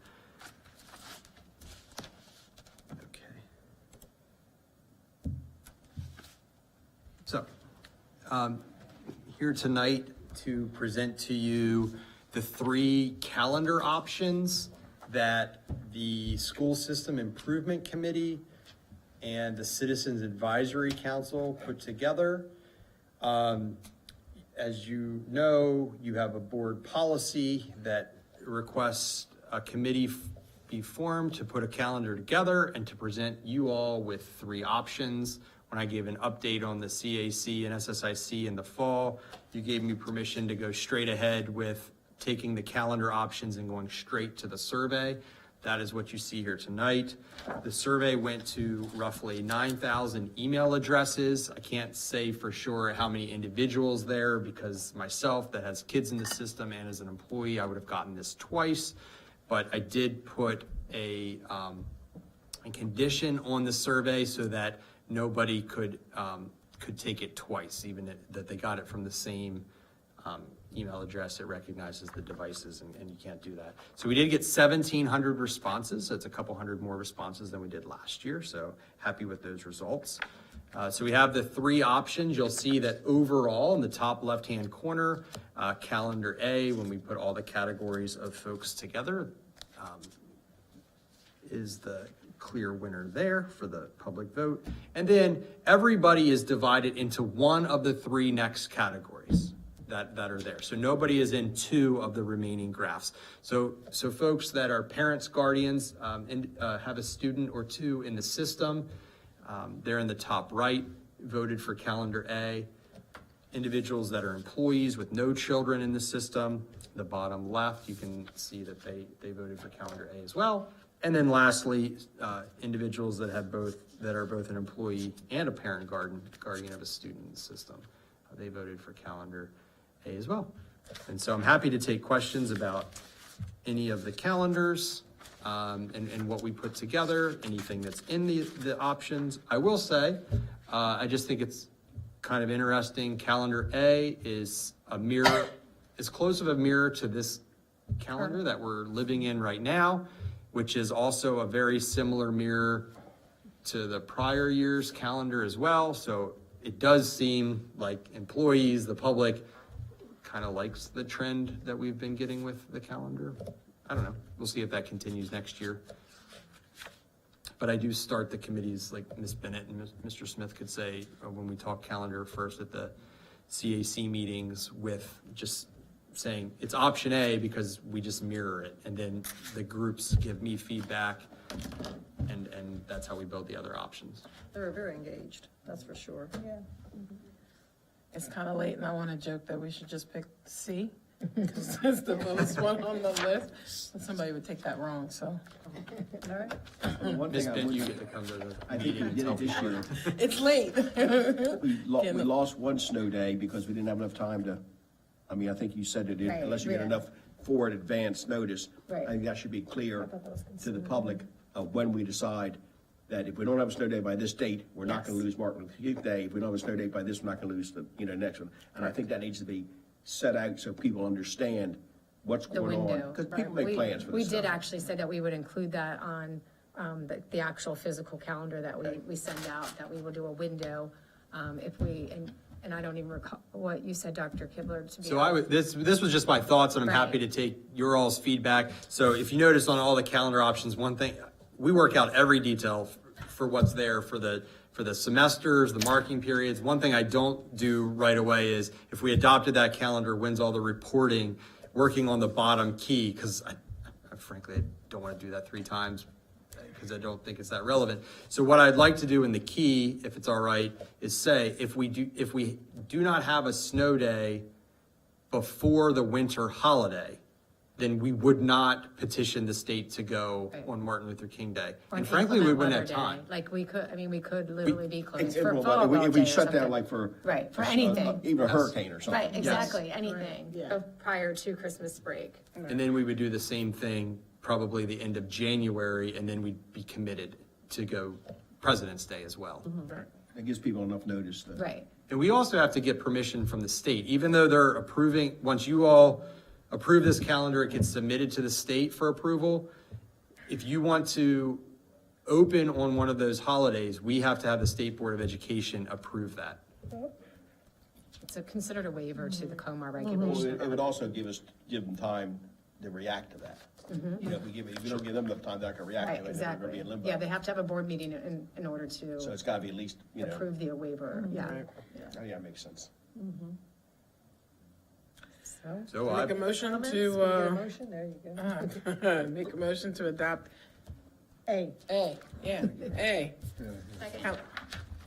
Okay. So, here tonight to present to you the 3 calendar options that the School System Improvement Committee and the Citizens Advisory Council put together. As you know, you have a board policy that requests a committee be formed to put a calendar together and to present you all with 3 options. When I gave an update on the CAC and SSIC in the fall, you gave me permission to go straight ahead with taking the calendar options and going straight to the survey. That is what you see here tonight. The survey went to roughly 9,000 email addresses. I can't say for sure how many individuals there, because myself that has kids in the system and as an employee, I would have gotten this twice. But I did put a condition on the survey so that nobody could take it twice, even that they got it from the same email address. It recognizes the devices, and you can't do that. So we did get 1,700 responses. So it's a couple hundred more responses than we did last year. So happy with those results. So we have the 3 options. You'll see that overall in the top left-hand corner, calendar A, when we put all the categories of folks together, is the clear winner there for the public vote. And then everybody is divided into one of the 3 next categories that are there. So nobody is in 2 of the remaining graphs. So folks that are parents, guardians, and have a student or 2 in the system, they're in the top right, voted for calendar A. individuals that are employees with no children in the system. The bottom left, you can see that they voted for calendar A as well. And then lastly, individuals that are both an employee and a parent guardian of a student in the system. They voted for calendar A as well. And so I'm happy to take questions about any of the calendars and what we put together, anything that's in the options. I will say, I just think it's kind of interesting. Calendar A is as close of a mirror to this calendar that we're living in right now, which is also a very similar mirror to the prior year's calendar as well. So it does seem like employees, the public, kind of likes the trend that we've been getting with the calendar. I don't know. We'll see if that continues next year. But I do start the committees, like Ms. Bennett and Mr. Smith could say, when we talk calendar first at the CAC meetings, with just saying it's option A because we just mirror it. And then the groups give me feedback, and that's how we build the other options. They're very engaged, that's for sure. Yeah. It's kind of late, and I want to joke that we should just pick C, because that's the lowest one on the list. And somebody would take that wrong, so. All right. One Ms. thing I Bennett, would you say, get to come to the I think meeting we and did tell it this people. year. It's late. We lost one snow day because we didn't have enough time to, I mean, I think you said it, Right, unless you get yeah. enough forward advance notice. Right. I think that should be clear thought that was to the public of when we decide that if we don't have a snow day by this date, we're not gonna lose Martin Luther King Day. If we don't have a snow day by this, we're not gonna lose the, next one. And I think that needs to be set out so people understand what's The going on. window. Because people Right. make plans for We this did stuff. actually say that we would include that on the actual physical calendar that we send out, that we will do a window if we, and I don't even recall what you said, Dr. Kibler, to be So this was just my thoughts, and I'm happy Right. to take your all's feedback. So if you notice on all the calendar options, one thing, we work out every detail for what's there for the semesters, the marking periods. One thing I don't do right away is, if we adopted that calendar, when's all the reporting, working on the bottom key, because I frankly, I don't want to do that 3 times, because I don't think it's that relevant. So what I'd like to do in the key, if it's all right, is say, if we do not have a snow day before the winter holiday, then we would not petition the state to go on Martin Luther King Day. Or And an frankly, we inclement wouldn't have weather day. time. Like we could literally be closed Well, for but football if day we or shut down something. like for. Right, for anything. Even a hurricane or something. Right, exactly, anything Yeah. prior to Christmas break. And then we would do the same thing, probably the end of January, and then we'd be committed to go President's Day as well. It gives people enough notice that. Right. And we also have to get permission from the state, even though they're approving, once you all approve this calendar, it gets submitted to the state for approval. If you want to open on one of those holidays, we have to have the State Board of Education approve that. It's considered a waiver to the COMAR Well, regulation. it would also give them time to react to that. You know, if we don't give them enough time, they're not gonna react to Right, it, then they're gonna be exactly. in limbo. Yeah, they have to have a board meeting in order So to it's gotta be at least, approve the waiver, yeah. yeah, that makes sense. So Make a motion Comments? to, We get a motion, there you go. make a motion to adopt A. A, yeah, A. Count.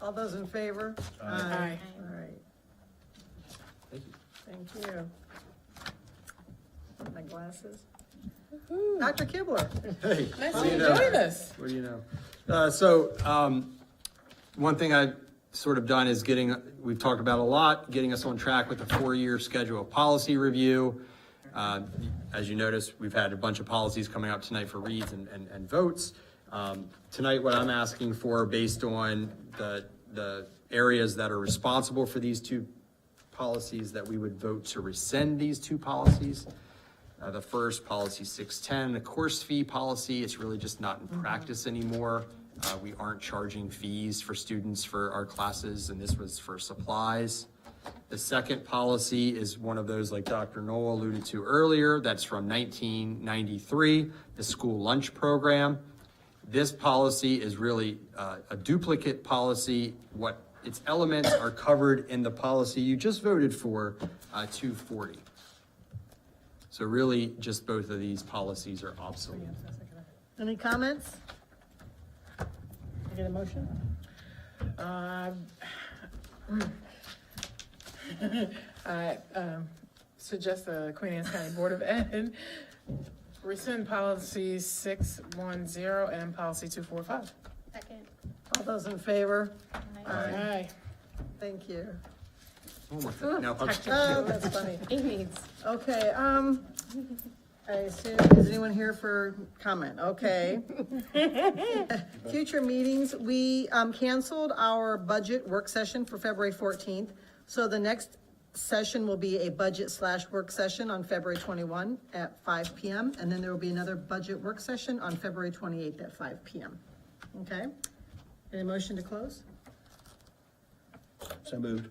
All those in favor? Aye. All right. Thank you. Thank you. My glasses. Dr. Kibler. Hey, Nice what to do you know? join us. What do you know? One thing I've sort of done is we've talked about a lot, getting us on track with the 4-year schedule of policy review. As you notice, we've had a bunch of policies coming up tonight for reads and votes. Tonight, what I'm asking for, based on the areas that are responsible for these 2 policies, that we would vote to rescind these 2 policies. The first, policy 610, the course fee policy, it's really just not in practice anymore. We aren't charging fees for students for our classes, and this was for supplies. The second policy is one of those, like Dr. Knoll alluded to earlier, that's from 1993, the school lunch program. This policy is really a duplicate policy. Its elements are covered in the policy you just voted for, 240. So really, just both of these policies are obsolete. Any comments? Get a motion? I suggest the Queen Anne's County Board of Ed rescind policy 610 and policy 245. Second. All those in favor? Aye. Thank you. One more thing. No, Oh, that's funny. Amy's. Okay, I assume, is anyone here for comment? Okay. Future meetings, we canceled our budget work session for February 14th. So the next session will be a budget/work session on February 21 at 5 PM. And then there will be another budget work session on February 28th at 5 PM. Okay? Any motion to close? So moved.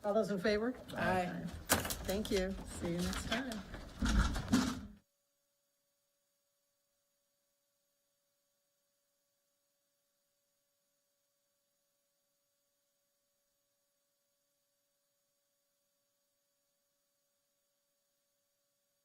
All those in favor? Aye. Thank you. See you next time.